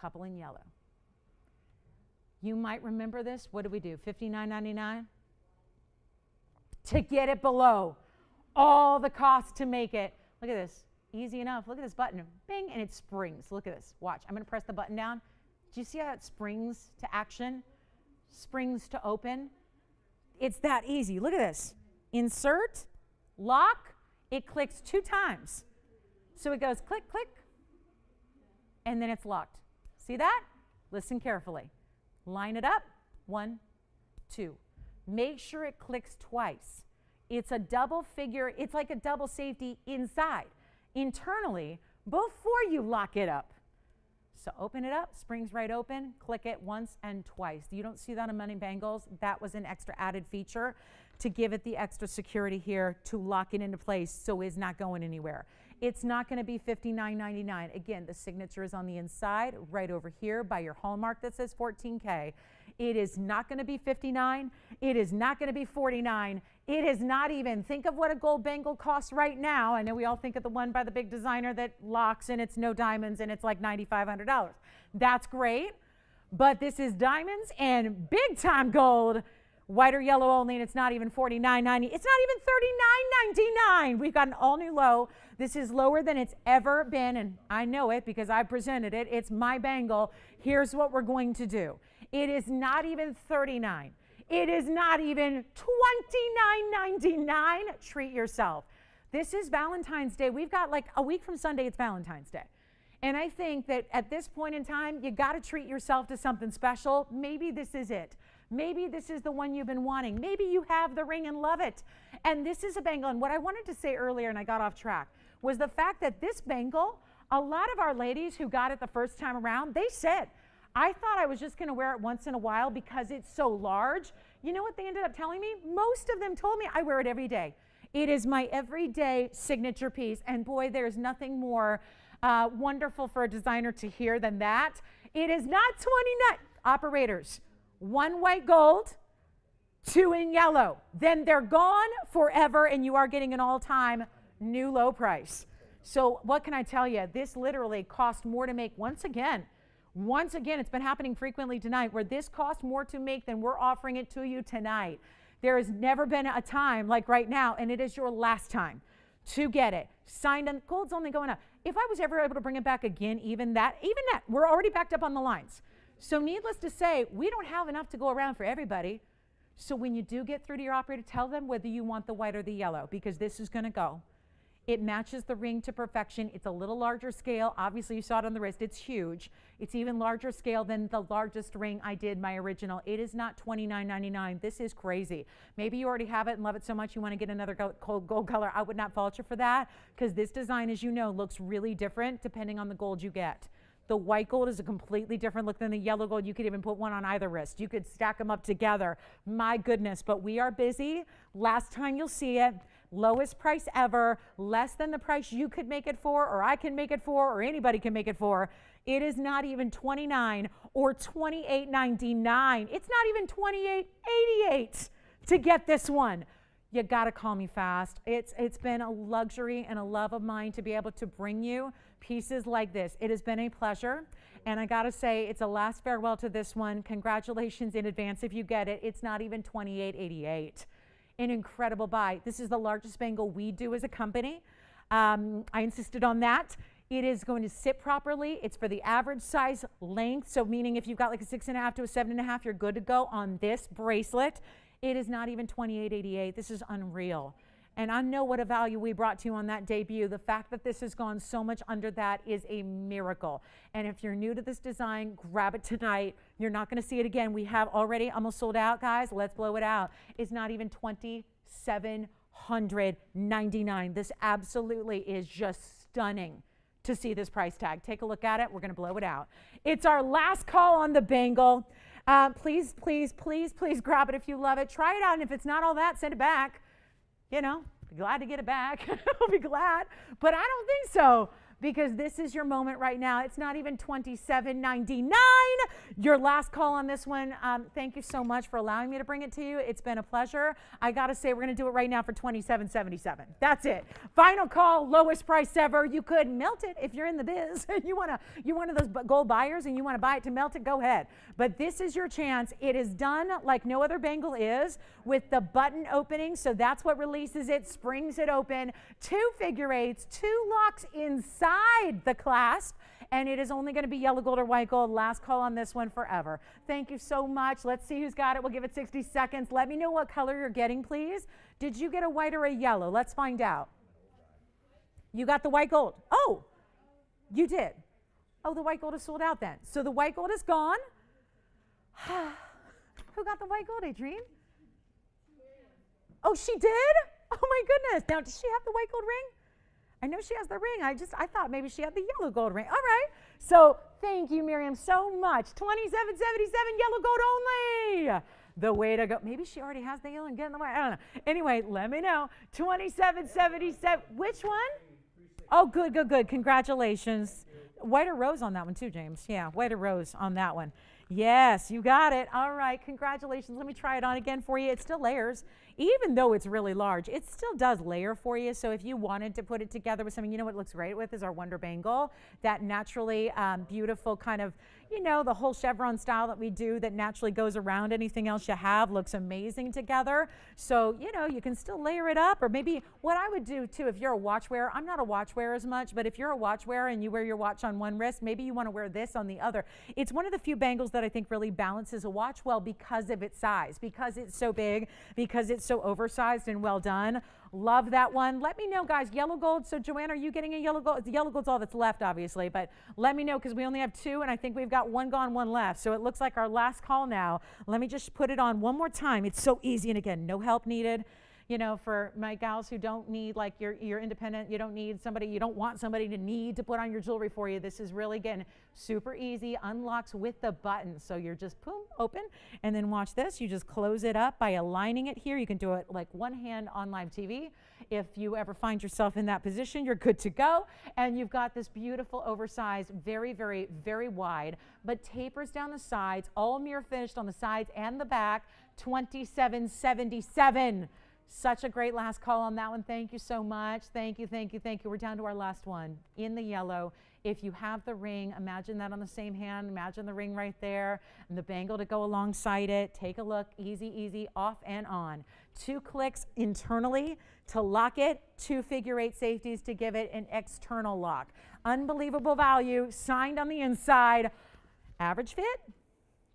couple in yellow. You might remember this. What did we do? $59.99? To get it below all the cost to make it. Look at this. Easy enough. Look at this button. Bing, and it springs. Look at this. Watch. I'm going to press the button down. Do you see how it springs to action? Springs to open? It's that easy. Look at this. Insert. Lock, it clicks 2 times. So it goes click, click, and then it's locked. See that? Listen carefully. Line it up. 1, 2. Make sure it clicks twice. It's a double figure. It's like a double safety inside. Internally, before you lock it up. So open it up, springs right open, click it once and twice. You don't see that on many bangles. That was an extra added feature to give it the extra security here to lock it into place so it's not going anywhere. It's not going to be $59.99. Again, the signature is on the inside right over here by your hallmark that says 14K. It is not going to be $59. It is not going to be $49. It is not even, think of what a gold bangle costs right now. I know we all think of the one by the big designer that locks and it's no diamonds and it's like $9,500. That's great, but this is diamonds and big time gold, white or yellow only, and it's not even $49.90. It's not even $39.99. We've got an all new low. This is lower than it's ever been, and I know it because I presented it. It's my bangle. Here's what we're going to do. It is not even $39. It is not even $29.99. Treat yourself. This is Valentine's Day. We've got like a week from Sunday, it's Valentine's Day. And I think that at this point in time, you got to treat yourself to something special. Maybe this is it. Maybe this is the one you've been wanting. Maybe you have the ring and love it. And this is a bangle. And what I wanted to say earlier, and I got off track, was the fact that this bangle, a lot of our ladies who got it the first time around, they said, I thought I was just going to wear it once in a while because it's so large. You know what they ended up telling me? Most of them told me I wear it every day. It is my everyday signature piece. And boy, there's nothing more wonderful for a designer to hear than that. It is not 29 operators. 1 white gold, 2 in yellow. Then they're gone forever, and you are getting an all-time new low price. So what can I tell you? This literally cost more to make once again. Once again, it's been happening frequently tonight where this costs more to make than we're offering it to you tonight. There has never been a time like right now, and it is your last time to get it. Signed and gold's only going up. If I was ever able to bring it back again, even that, we're already backed up on the lines. So needless to say, we don't have enough to go around for everybody. So when you do get through to your operator, tell them whether you want the white or the yellow, because this is going to go. It matches the ring to perfection. It's a little larger scale. Obviously, you saw it on the wrist. It's huge. It's even larger scale than the largest ring I did, my original. It is not $29.99. This is crazy. Maybe you already have it and love it so much you want to get another gold color. I would not fault you for that, because this design, as you know, looks really different depending on the gold you get. The white gold is a completely different look than the yellow gold. You could even put one on either wrist. You could stack them up together. My goodness, but we are busy. Last time you'll see it. Lowest price ever, less than the price you could make it for, or I can make it for, or anybody can make it for. It is not even $29 or $28.99. It's not even $28.88 to get this one. You gotta call me fast. It's been a luxury and a love of mine to be able to bring you pieces like this. It has been a pleasure, and I gotta say, it's a last farewell to this one. Congratulations in advance if you get it. It's not even $28.88. An incredible buy. This is the largest bangle we do as a company. I insisted on that. It is going to sit properly. It's for the average size length. So meaning if you've got like a 6.5 to a 7.5, you're good to go on this bracelet. It is not even $28.88. This is unreal. And I know what a value we brought to you on that debut. The fact that this has gone so much under that is a miracle. And if you're new to this design, grab it tonight. You're not going to see it again. We have already almost sold out, guys. Let's blow it out. It's not even $2,799. This absolutely is just stunning to see this price tag. Take a look at it. We're going to blow it out. It's our last call on the bangle. Please, please, please, please grab it if you love it. Try it out, and if it's not all that, send it back. You know, be glad to get it back. I'll be glad. But I don't think so, because this is your moment right now. It's not even $27.99. Your last call on this one. Thank you so much for allowing me to bring it to you. It's been a pleasure. I got to say, we're going to do it right now for $27.77. That's it. Final call, lowest price ever. You could melt it if you're in the biz. You're one of those gold buyers and you want to buy it to melt it, go ahead. But this is your chance. It is done like no other bangle is, with the button opening. So that's what releases it, springs it open. 2 figure eights, 2 locks inside the clasp. And it is only going to be yellow gold or white gold. Last call on this one forever. Thank you so much. Let's see who's got it. We'll give it 60 seconds. Let me know what color you're getting, please. Did you get a white or a yellow? Let's find out. You got the white gold. Oh, you did. Oh, the white gold is sold out then. So the white gold is gone. Who got the white gold, Adrienne? Oh, she did? Oh my goodness. Now, does she have the white gold ring? I know she has the ring. I thought maybe she had the yellow gold ring. All right. So thank you, Miriam, so much. $27.77 yellow gold only. The way to go. Maybe she already has the yellow and get in the white. I don't know. Anyway, let me know. $27.77. Which one? Oh, good, good, good. Congratulations. White or rose on that one too, James. Yeah, white or rose on that one. Yes, you got it. All right, congratulations. Let me try it on again for you. It still layers. Even though it's really large, it still does layer for you. So if you wanted to put it together with something, you know what it looks great with is our Wonder Bangle. That naturally beautiful kind of, you know, the whole chevron style that we do that naturally goes around anything else you have looks amazing together. So, you know, you can still layer it up. Or maybe what I would do too, if you're a watch wearer, I'm not a watch wearer as much, but if you're a watch wearer and you wear your watch on one wrist, maybe you want to wear this on the other. It's one of the few bangles that I think really balances a watch well because of its size, because it's so big, because it's so oversized and well done. Love that one. Let me know, guys. Yellow gold. So Joanne, are you getting a yellow gold? The yellow gold's all that's left, obviously, but let me know because we only have 2 and I think we've got 1 gone, 1 left. So it looks like our last call now. Let me just put it on one more time. It's so easy. And again, no help needed. You know, for my gals who don't need, like, you're independent, you don't want somebody to need to put on your jewelry for you. This is really, again, super easy, unlocks with the button. So you're just boom, open, and then watch this. You just close it up by aligning it here. You can do it like one hand on live TV. If you ever find yourself in that position, you're good to go. And you've got this beautiful oversized, very, very, very wide, but tapers down the sides, all mirror finished on the sides and the back, $27.77. Such a great last call on that one. Thank you so much. Thank you, thank you, thank you. We're down to our last one in the yellow. If you have the ring, imagine that on the same hand. Imagine the ring right there and the bangle to go alongside it. Take a look. Easy, easy, off and on. 2 clicks internally to lock it. 2 figure 8 safeties to give it an external lock. Unbelievable value. Signed on the inside. Average fit.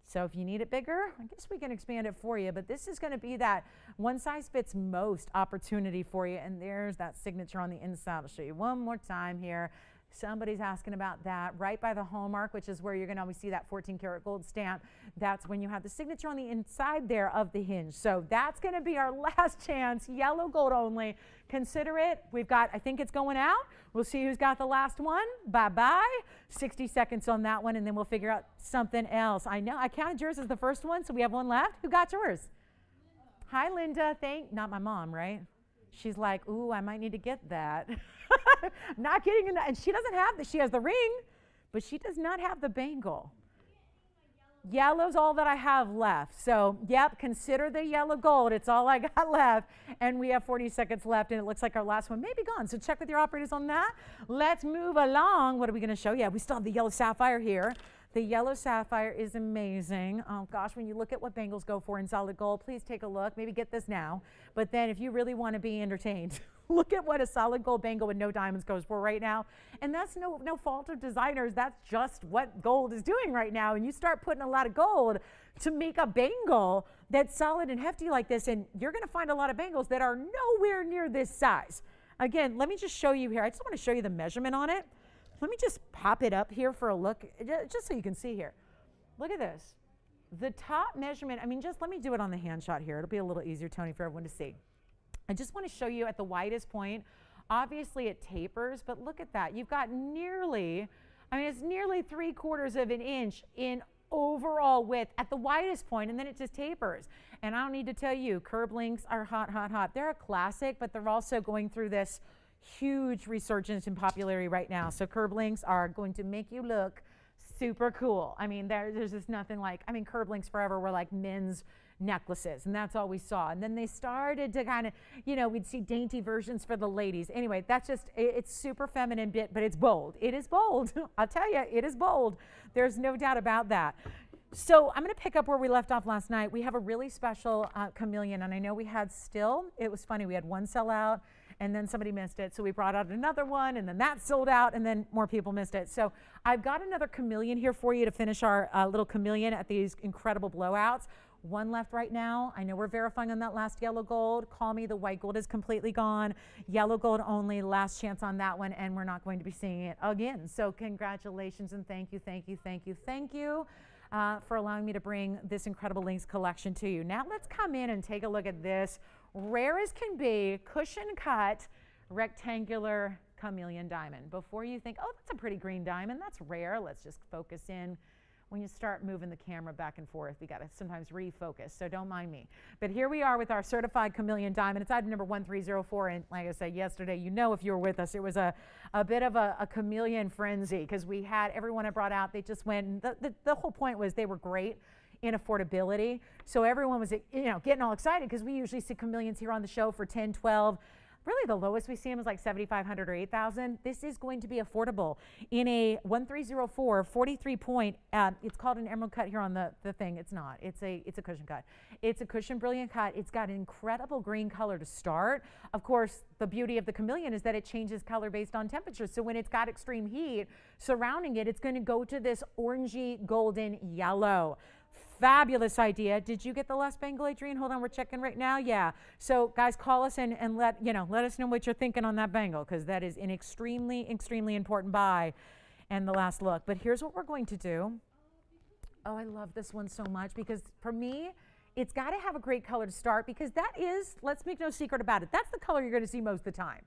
So if you need it bigger, I guess we can expand it for you, but this is going to be that one size fits most opportunity for you. And there's that signature on the inside. I'll show you one more time here. Somebody's asking about that right by the hallmark, which is where you're going to always see that 14 karat gold stamp. That's when you have the signature on the inside there of the hinge. So that's going to be our last chance, yellow gold only. Consider it. We've got, I think it's going out. We'll see who's got the last one. Bye-bye. 60 seconds on that one, and then we'll figure out something else. I know, I counted yours as the first one, so we have one left. Who got yours? Hi, Linda. Not my mom, right? She's like, ooh, I might need to get that. Not kidding. And she doesn't have she has the ring, but she does not have the bangle. Yellow's all that I have left. So, yep, consider the yellow gold. It's all I got left. And we have 40 seconds left, and it looks like our last one may be gone. So check with your operators on that. Let's move along. What are we going to show you? We still have the yellow sapphire here. The yellow sapphire is amazing. Oh gosh, when you look at what bangles go for in solid gold, please take a look. Maybe get this now. But then if you really want to be entertained, look at what a solid gold bangle with no diamonds goes for right now. And that's no fault of designers. That's just what gold is doing right now. And you start putting a lot of gold to make a bangle that's solid and hefty like this, and you're going to find a lot of bangles that are nowhere near this size. Again, let me just show you here. I just want to show you the measurement on it. Let me just pop it up here for a look, just so you can see here. Look at this. The top measurement, just let me do it on the hand shot here. It'll be a little easier, Tony, for everyone to see. I just want to show you at the widest point. Obviously, it tapers, but look at that. You've got it's nearly 3/4 of an inch in overall width at the widest point, and then it just tapers. And I don't need to tell you, curb links are hot, hot, hot. They're a classic, but they're also going through this huge resurgence in popularity right now. So curb links are going to make you look super cool. There's just nothing like, curb links forever were like men's necklaces, and that's all we saw. And then they started to kind of, we'd see dainty versions for the ladies. Anyway, that's just, it's super feminine bit, but it's bold. It is bold. I'll tell you, it is bold. There's no doubt about that. So I'm going to pick up where we left off last night. We have a really special chameleon, and I know it was funny, we had one sell out, and then somebody missed it, so we brought out another one, and then that sold out, and then more people missed it. So I've got another chameleon here for you to finish our little chameleon at these incredible blowouts. One left right now. I know we're verifying on that last yellow gold. Call me, the white gold is completely gone. Yellow gold only, last chance on that one, and we're not going to be seeing it again. So congratulations, and thank you, thank you, thank you, thank you for allowing me to bring this incredible links collection to you. Now let's come in and take a look at this rare as can be, cushion cut, rectangular chameleon diamond. Before you think, oh, that's a pretty green diamond, that's rare, let's just focus in. When you start moving the camera back and forth, we got to sometimes refocus, so don't mind me. But here we are with our certified chameleon diamond. It's item number 1304, and like I said yesterday, if you were with us, it was a bit of a chameleon frenzy, because we had everyone I brought out, they just went, the whole point was they were great in affordability. So everyone was, getting all excited, because we usually see chameleons here on the show for 10, 12. Really, the lowest we see them is like 7,500 or 8,000. This is going to be affordable in a 1304 43 point. It's called an emerald cut here on the thing. It's not. It's a cushion cut. It's a cushion brilliant cut. It's got an incredible green color to start. Of course, the beauty of the chameleon is that it changes color based on temperature. So when it's got extreme heat surrounding it, it's going to go to this orangey golden yellow. Fabulous idea. Did you get the last bangle, Adrienne? Hold on, we're checking right now. Yeah. So guys, call us and let us know what you're thinking on that bangle, because that is an extremely, extremely important buy and the last look. But here's what we're going to do. Oh, I love this one so much, because for me, It's got to have a great color to start because that is, let's make no secret about it, that's the color you're going to see most of the time,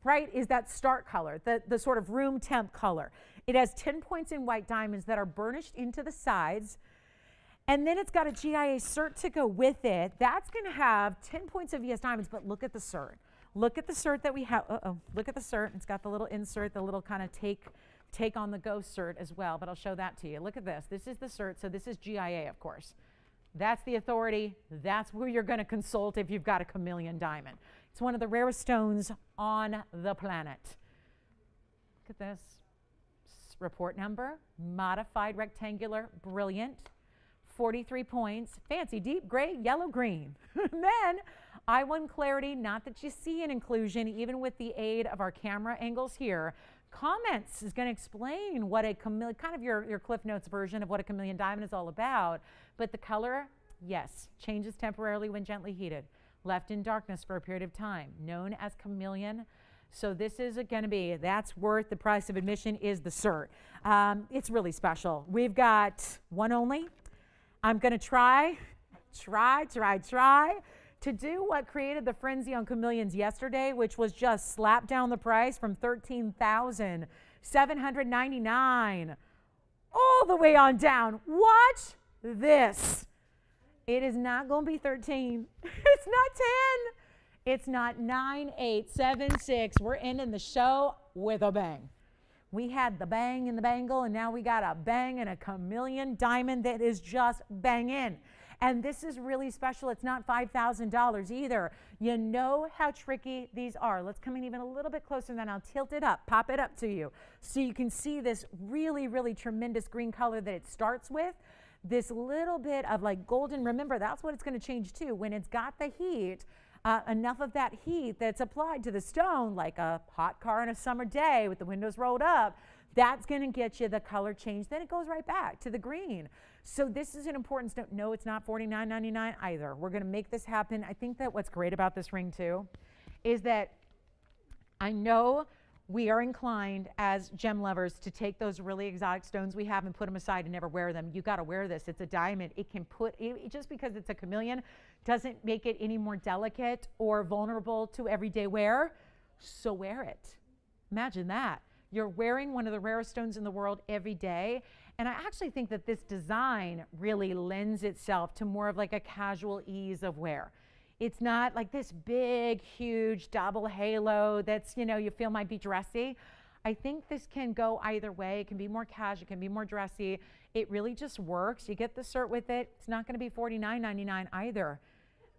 right? Is that start color, the sort of room temp color. It has 10 points in white diamonds that are burnished into the sides. And then it's got a GIA cert to go with it. That's going to have 10 points of ES diamonds, but look at the cert. Look at the cert that we have. Look at the cert. It's got the little insert, the little kind of take on the go cert as well, but I'll show that to you. Look at this. This is the cert, so this is GIA, of course. That's the authority. That's where you're going to consult if you've got a chameleon diamond. It's one of the rarest stones on the planet. Look at this. Report number, modified rectangular, brilliant, 43 points, fancy deep gray, yellow, green. Then I1 clarity, not that you see an inclusion, even with the aid of our camera angles here. Comments is going to explain what a chameleon, kind of your Cliff Notes version of what a chameleon diamond is all about. But the color, yes, changes temporarily when gently heated. Left in darkness for a period of time, known as chameleon. So this is going to be, that's worth the price of admission is the cert. It's really special. We've got one only. I'm going to try to do what created the frenzy on chameleons yesterday, which was just slap down the price from $13,799 all the way on down. Watch this. It is not going to be 13. It's not 10. It's not 9, 8, 7, 6. We're ending the show with a bang. We had the bang and the bangle, and now we got a bang and a chameleon diamond that is just banging. And this is really special. It's not $5,000 either. You know how tricky these are. Let's come in even a little bit closer, and then I'll tilt it up, pop it up to you, so you can see this really, really tremendous green color that it starts with. This little bit of like golden, remember, that's what it's going to change to. When it's got the heat, enough of that heat that's applied to the stone, like a hot car on a summer day with the windows rolled up, that's going to get you the color change. Then it goes right back to the green. So this is an important stone. No, it's not $49.99 either. We're going to make this happen. I think that what's great about this ring too is that I know we are inclined as gem lovers to take those really exotic stones we have and put them aside and never wear them. You got to wear this. It's a diamond. It can put, just because it's a chameleon doesn't make it any more delicate or vulnerable to everyday wear. So wear it. Imagine that. You're wearing one of the rarest stones in the world every day. And I actually think that this design really lends itself to more of like a casual ease of wear. It's not like this big, huge double halo that's, you know, you feel might be dressy. I think this can go either way. It can be more casual, it can be more dressy. It really just works. You get the cert with it. It's not going to be $49.99 either.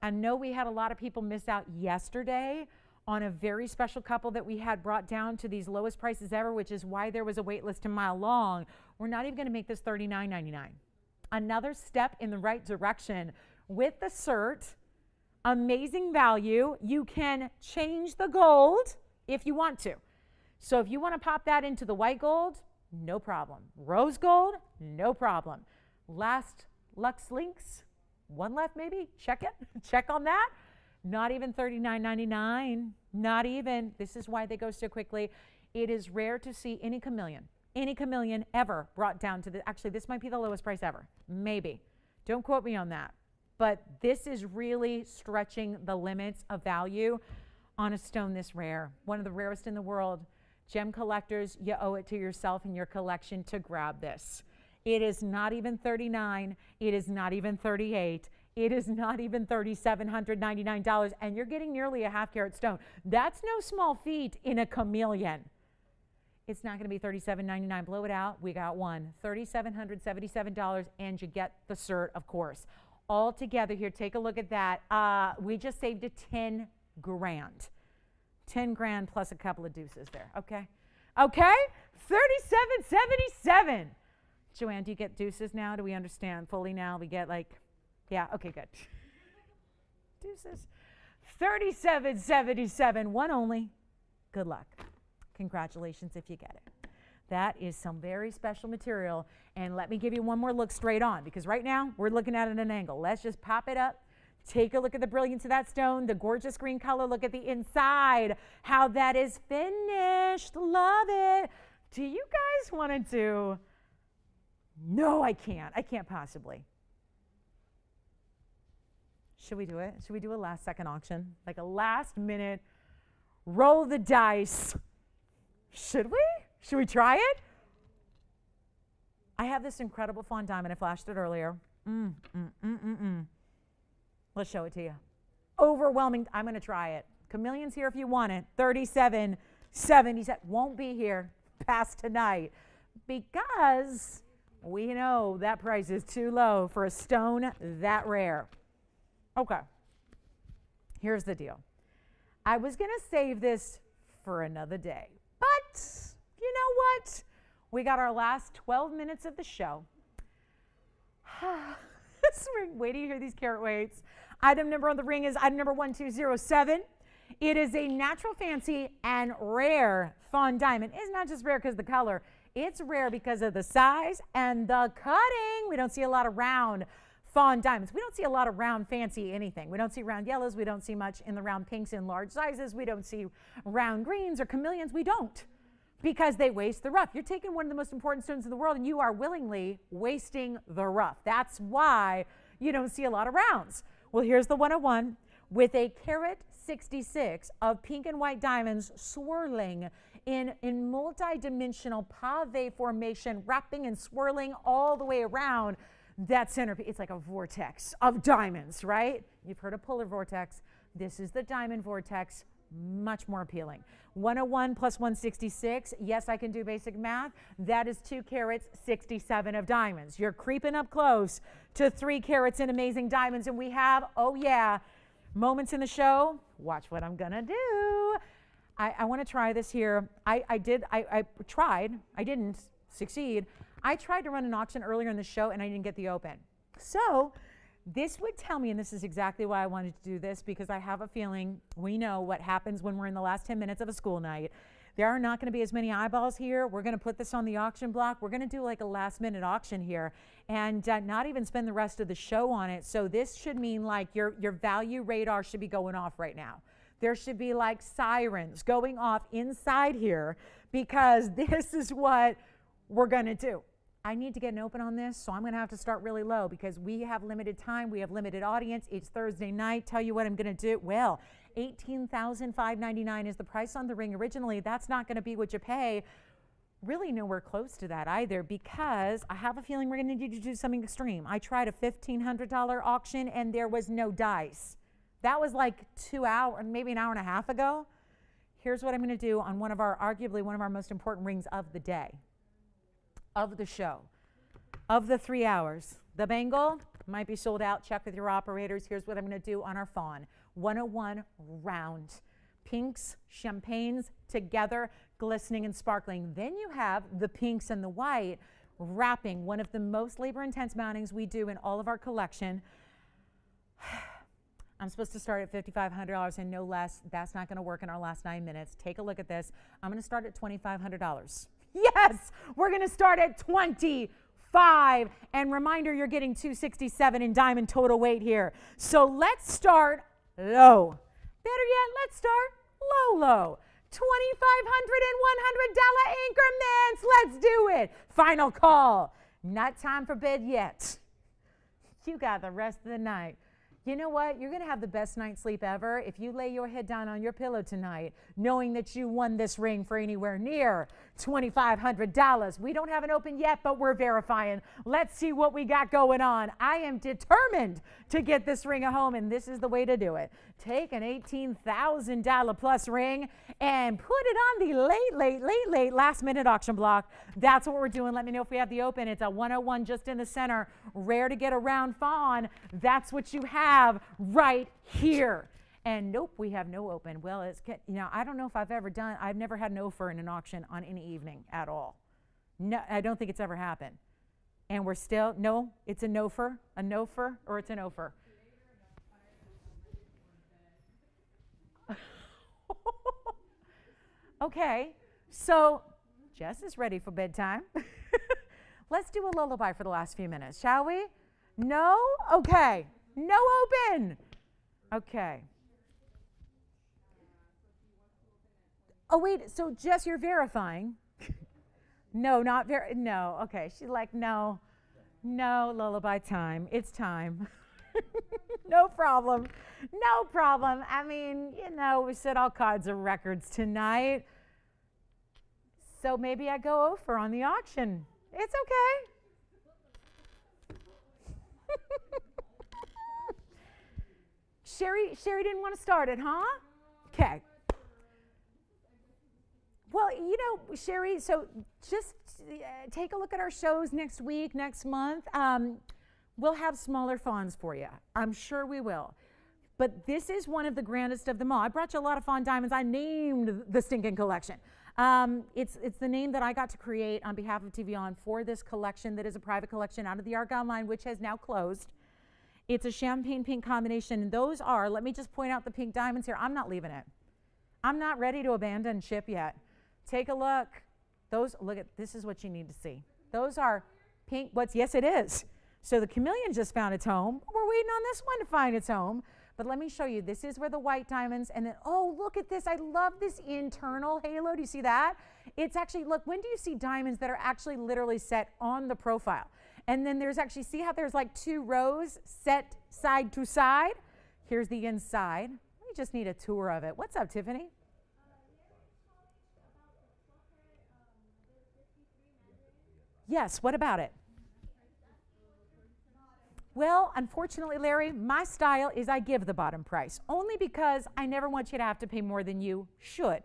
I know we had a lot of people miss out yesterday on a very special couple that we had brought down to these lowest prices ever, which is why there was a wait list a mile long. We're not even going to make this $39.99. Another step in the right direction with the cert. Amazing value. You can change the gold if you want to. So if you want to pop that into the white gold, no problem. Rose gold, no problem. Last Lux Links, one left maybe. Check it. Check on that. Not even $39.99. Not even. This is why they go so quickly. It is rare to see any chameleon ever brought down to the, actually this might be the lowest price ever. Maybe. Don't quote me on that. But this is really stretching the limits of value on a stone this rare. One of the rarest in the world. Gem collectors, you owe it to yourself and your collection to grab this. It is not even $39. It is not even $38. It is not even $3,799. And you're getting nearly a half-carat stone. That's no small feat in a chameleon. It's not going to be $37.99. Blow it out. We got one. $3,777. And you get the cert, of course. All together here, take a look at that. We just saved it 10 grand. 10 grand plus a couple of deuces there. Okay? Okay? $37.77. Joanne, do you get deuces now? Do we understand fully now? We get like, yeah, okay, good. Deuces. $37.77. One only. Good luck. Congratulations if you get it. That is some very special material. And let me give you one more look straight on, because right now we're looking at it at an angle. Let's just pop it up. Take a look at the brilliance of that stone, the gorgeous green color. Look at the inside, how that is finished. Love it. Do you guys want to do? No, I can't. I can't possibly. Should we do it? Should we do a last second auction? Like a last minute roll the dice. Should we? Should we try it? I have this incredible fawn diamond. I flashed it earlier. Let's show it to you. Overwhelming. I'm going to try it. Chameleon's here if you want it. 37.77. Won't be here past tonight because we know that price is too low for a stone that rare. Okay. Here's the deal. I was going to save this for another day, but you know what? We got our last 12 minutes of the show. Wait till you hear these carat weights. Item number on the ring is item number 1207. It is a natural fancy and rare fawn diamond. It's not just rare because of the color. It's rare because of the size and the cutting. We don't see a lot of round fawn diamonds. We don't see a lot of round fancy anything. We don't see round yellows. We don't see much in the round pinks in large sizes. We don't see round greens or chameleons. We don't, because they waste the rough. You're taking one of the most important stones in the world and you are willingly wasting the rough. That's why you don't see a lot of rounds. Well, here's the 101 with a carat 66 of pink and white diamonds swirling in multi-dimensional pave formation, wrapping and swirling all the way around that centerpiece. It's like a vortex of diamonds, right? You've heard of polar vortex. This is the diamond vortex, much more appealing. 101 plus 166. Yes, I can do basic math. That is 2 carats, 67 of diamonds. You're creeping up close to 3 carats in amazing diamonds. And we have, oh yeah, moments in the show. Watch what I'm gonna do. I want to try this here. I tried. I didn't succeed. I tried to run an auction earlier in the show and I didn't get the open. So this would tell me, and this is exactly why I wanted to do this, because I have a feeling we know what happens when we're in the last 10 minutes of a school night. There are not going to be as many eyeballs here. We're going to put this on the auction block. We're going to do like a last minute auction here and not even spend the rest of the show on it. So this should mean like your value radar should be going off right now. There should be like sirens going off inside here because this is what we're going to do. I need to get an open on this, so I'm going to have to start really low because we have limited time. We have limited audience. It's Thursday night. Tell you what I'm going to do. Well, $18,599 is the price on the ring originally. That's not going to be what you pay. Really nowhere close to that either because I have a feeling we're going to need to do something extreme. I tried a $1,500 auction and there was no dice. That was like 2 hours, maybe an hour and a half ago. Here's what I'm going to do on arguably one of our most important rings of the day, of the show, of the 3 hours. The bangle might be sold out. Check with your operators. Here's what I'm going to do on our fawn. 101 round. Pinks, champagnes together, glistening and sparkling. Then you have the pinks and the white wrapping, one of the most labor-intense mountings we do in all of our collection. I'm supposed to start at $5,500 and no less. That's not going to work in our last 9 minutes. Take a look at this. I'm going to start at $2,500. Yes, we're going to start at 25. And reminder, you're getting 267 in diamond total weight here. So let's start low. Better yet, let's start low. $2,500 and $100 increments. Let's do it. Final call. Not time for bed yet. You got the rest of the night. You know what? You're going to have the best night's sleep ever if you lay your head down on your pillow tonight knowing that you won this ring for anywhere near $2,500. We don't have an open yet, but we're verifying. Let's see what we got going on. I am determined to get this ring at home, and this is the way to do it. Take an $18,000 plus ring and put it on the late last minute auction block. That's what we're doing. Let me know if we have the open. It's a 101 just in the center. Rare to get a round fawn. That's what you have right here. And nope, we have no open. Well, I don't know if I've never had an offer in an auction on any evening at all. No, I don't think it's ever happened. And we're still, no, it's a nofer, or it's an offer. Okay, so Jess is ready for bedtime. Let's do a lullaby for the last few minutes, shall we? No? Okay. No open. Okay. Oh, wait, so Jess, you're verifying? No, not no, okay. She's like, no, lullaby time. It's time. No problem. No problem. I mean, we set all kinds of records tonight. So maybe I go over on the auction. It's okay. Sherry didn't want to start it, huh? Okay. Well, Sherry, so just take a look at our shows next week, next month. We'll have smaller fawns for you. I'm sure we will. But this is one of the grandest of them all. I brought you a lot of fawn diamonds. I named the stinking collection. It's the name that I got to create on behalf of TVON for this collection that is a private collection out of the Argyle line, which has now closed. It's a champagne pink combination. And those are, let me just point out the pink diamonds here. I'm not leaving it. I'm not ready to abandon ship yet. Take a look. This is what you need to see. Those are pink. Yes, it is. So the chameleon just found its home. We're waiting on this one to find its home. But let me show you. This is where the white diamonds, and then, oh, look at this. I love this internal halo. Do you see that? It's actually, look, when do you see diamonds that are actually literally set on the profile? And then there's actually, see how there's like 2 rows set side to side? Here's the inside. We just need a tour of it. What's up, Tiffany? Yes, what about it? Well, unfortunately, Larry, my style is I give the bottom price, only because I never want you to have to pay more than you should.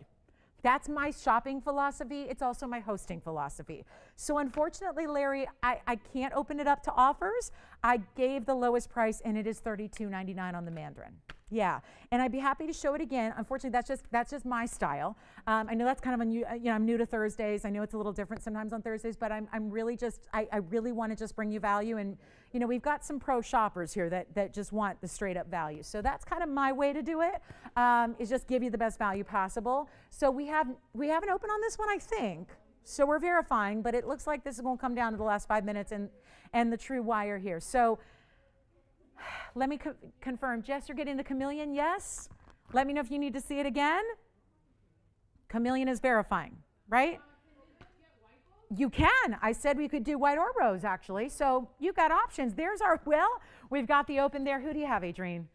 That's my shopping philosophy. It's also my hosting philosophy. So unfortunately, Larry, I can't open it up to offers. I gave the lowest price, and it is $32.99 on the Mandarin. Yeah, and I'd be happy to show it again. Unfortunately, that's just my style. I know that's kind of I'm new to Thursdays. I know it's a little different sometimes on Thursdays, but I'm really I really want to just bring you value. And we've got some pro shoppers here that just want the straight up value. So that's kind of my way to do it. Is just give you the best value possible. So we haven't opened on this one, I think. So we're verifying, but it looks like this is going to come down to the last 5 minutes and the true wire here. So let me confirm. Jess, you're getting the chameleon? Yes? Let me know if you need to see it again. Chameleon is verifying, right? You can. I said we could do white or rose, actually. So you've got options. We've got the open there. Who do you have, Adrienne?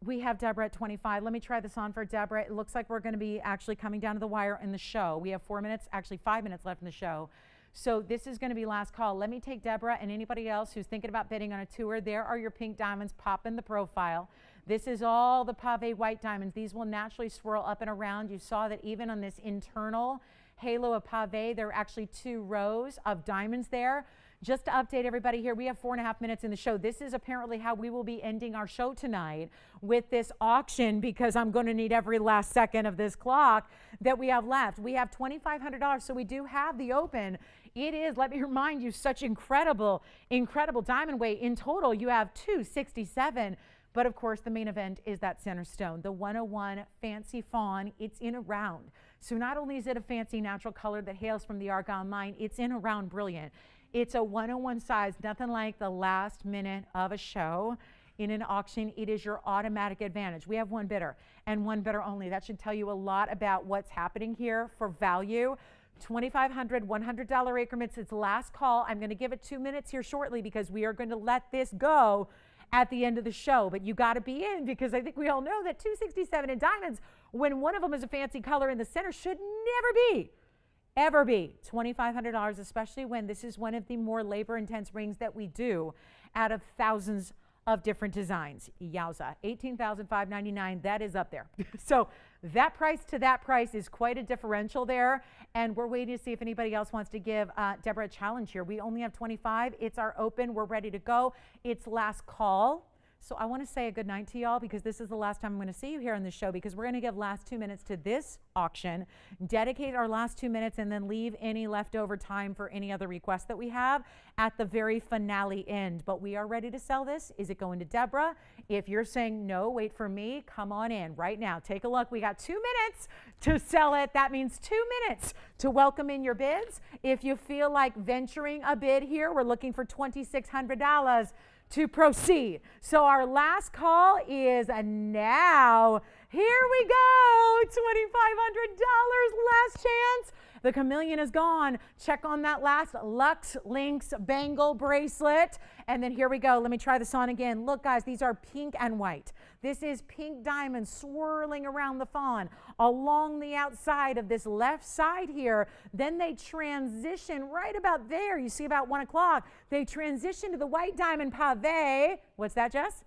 We have Deborah at 25. Let me try this on for Deborah. It looks like we're going to be actually coming down to the wire in the show. We have 4 minutes, actually 5 minutes left in the show. So this is going to be last call. Let me take Deborah and anybody else who's thinking about bidding on a tour. There are your pink diamonds. Pop in the profile. This is all the pave white diamonds. These will naturally swirl up and around. You saw that even on this internal halo of pave, there are actually 2 rows of diamonds there. Just to update everybody here, we have 4.5 minutes in the show. This is apparently how we will be ending our show tonight with this auction, because I'm going to need every last second of this clock that we have left. We have $2,500, so we do have the open. It is, let me remind you, such incredible diamond weight. In total, you have 267. But of course, the main event is that center stone, the 101 Fancy Fawn. It's in a round. So not only is it a fancy natural color that hails from the Argyle mine, it's in a round brilliant. It's a 101 size, nothing like the last minute of a show. In an auction, it is your automatic advantage. We have one bidder and one bidder only. That should tell you a lot about what's happening here for value. $2,500, $100 increments. It's last call. I'm going to give it 2 minutes here shortly because we are going to let this go at the end of the show. But you got to be in, because I think we all know that 267 in diamonds, when one of them is a fancy color in the center, should ever be $2,500, especially when this is one of the more labor-intense rings that we do out of thousands of different designs. Yowza, $18,599, that is up there. So that price to that price is quite a differential there, and we're waiting to see if anybody else wants to give Deborah a challenge here. We only have 25. It's our open. We're ready to go. It's last call. So I want to say a good night to y'all, because this is the last time I'm going to see you here on the show, because we're going to give last 2 minutes to this auction, dedicate our last 2 minutes, and then leave any leftover time for any other requests that we have at the very finale end. But we are ready to sell this. Is it going to Deborah? If you're saying no, wait for me, come on in right now. Take a look. We got 2 minutes to sell it. That means 2 minutes to welcome in your bids. If you feel like venturing a bid here, we're looking for $2,600 to proceed. So our last call is now. Here we go, $2,500, last chance. The chameleon is gone. Check on that last Lux Links bangle bracelet. And then here we go. Let me try this on again. Look, guys, these are pink and white. This is pink diamonds swirling around the fawn along the outside of this left side here. Then they transition right about there. You see about 1 o'clock. They transition to the white diamond pave. What's that, Jess?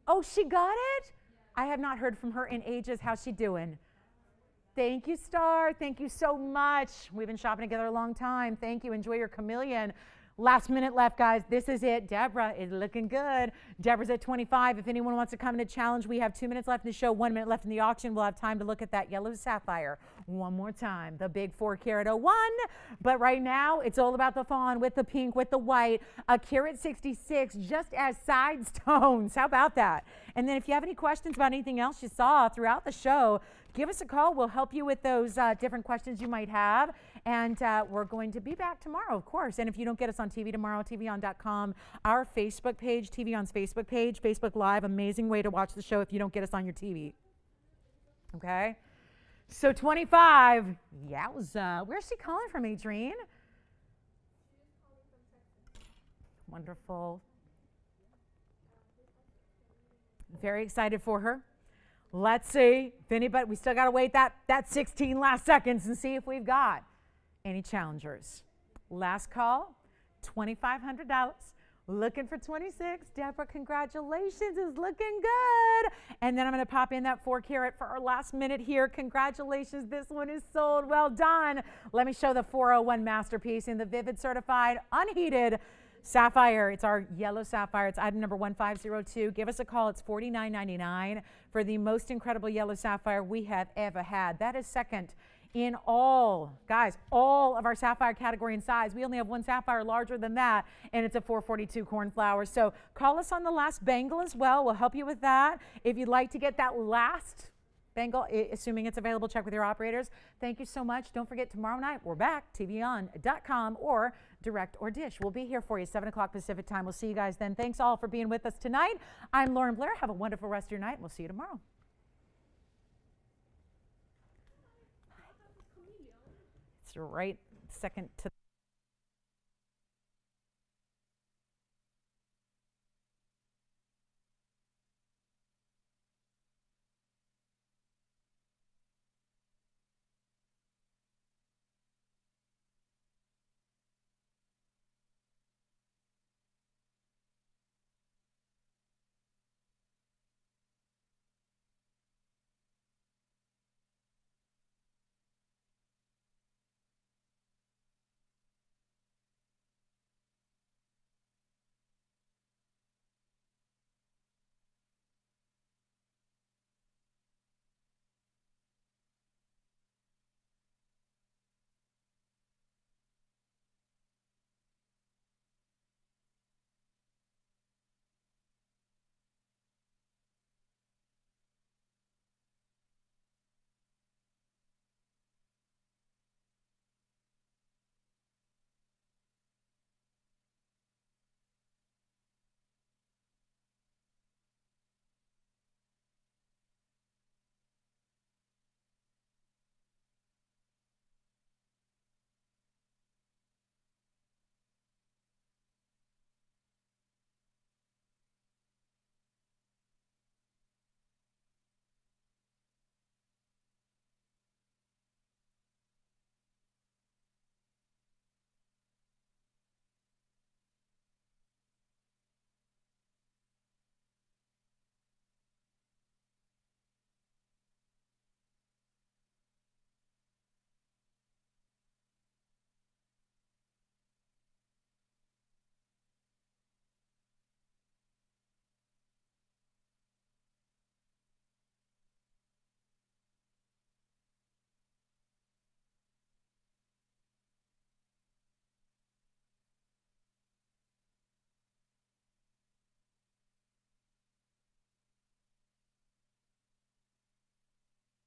Oh, she got it? I have not heard from her in ages. How's she doing? Thank you, Star. Thank you so much. We've been shopping together a long time. Thank you. Enjoy your chameleon. Last minute left, guys. This is it. Deborah is looking good. Deborah's at 25. If anyone wants to come in a challenge, we have 2 minutes left in the show, 1 minute left in the auction. We'll have time to look at that yellow sapphire one more time, the big 4 carat 01. But right now, it's all about the fawn with the pink, with the white, a carat 66, just as side stones. How about that? And then if you have any questions about anything else you saw throughout the show, give us a call. We'll help you with those different questions you might have. And we're going to be back tomorrow, of course. And if you don't get us on TV tomorrow, TVON.com, our Facebook page, TVON's Facebook page, Facebook Live, amazing way to watch the show if you don't get us on your TV. Okay? So 25, yowza. Where's she calling from, Adrienne? Wonderful. Very excited for her. Let's see if anybody, we still got to wait that 16 last seconds and see if we've got any challengers. Last call, $2,500. Looking for 26. Deborah, congratulations. It's looking good. And then I'm going to pop in that 4 carat for our last minute here. Congratulations. This one is sold. Well done. Let me show the 401 masterpiece in the Vivid Certified Unheated Sapphire. It's our yellow sapphire. It's item number 1502. Give us a call. It's $49.99 for the most incredible yellow sapphire we have ever had. That is second in all, guys, all of our sapphire category and size. We only have one sapphire larger than that, and it's a 442 cornflower. So call us on the last bangle as well. We'll help you with that. If you'd like to get that last bangle, assuming it's available, check with your operators. Thank you so much. Don't forget, tomorrow night, we're back, TVON.com or direct or dish. We'll be here for you, 7 o'clock Pacific time. We'll see you guys then. Thanks all for being with us tonight. I'm Lauren Blair. Have a wonderful rest of your night, and we'll see you tomorrow. It's right second to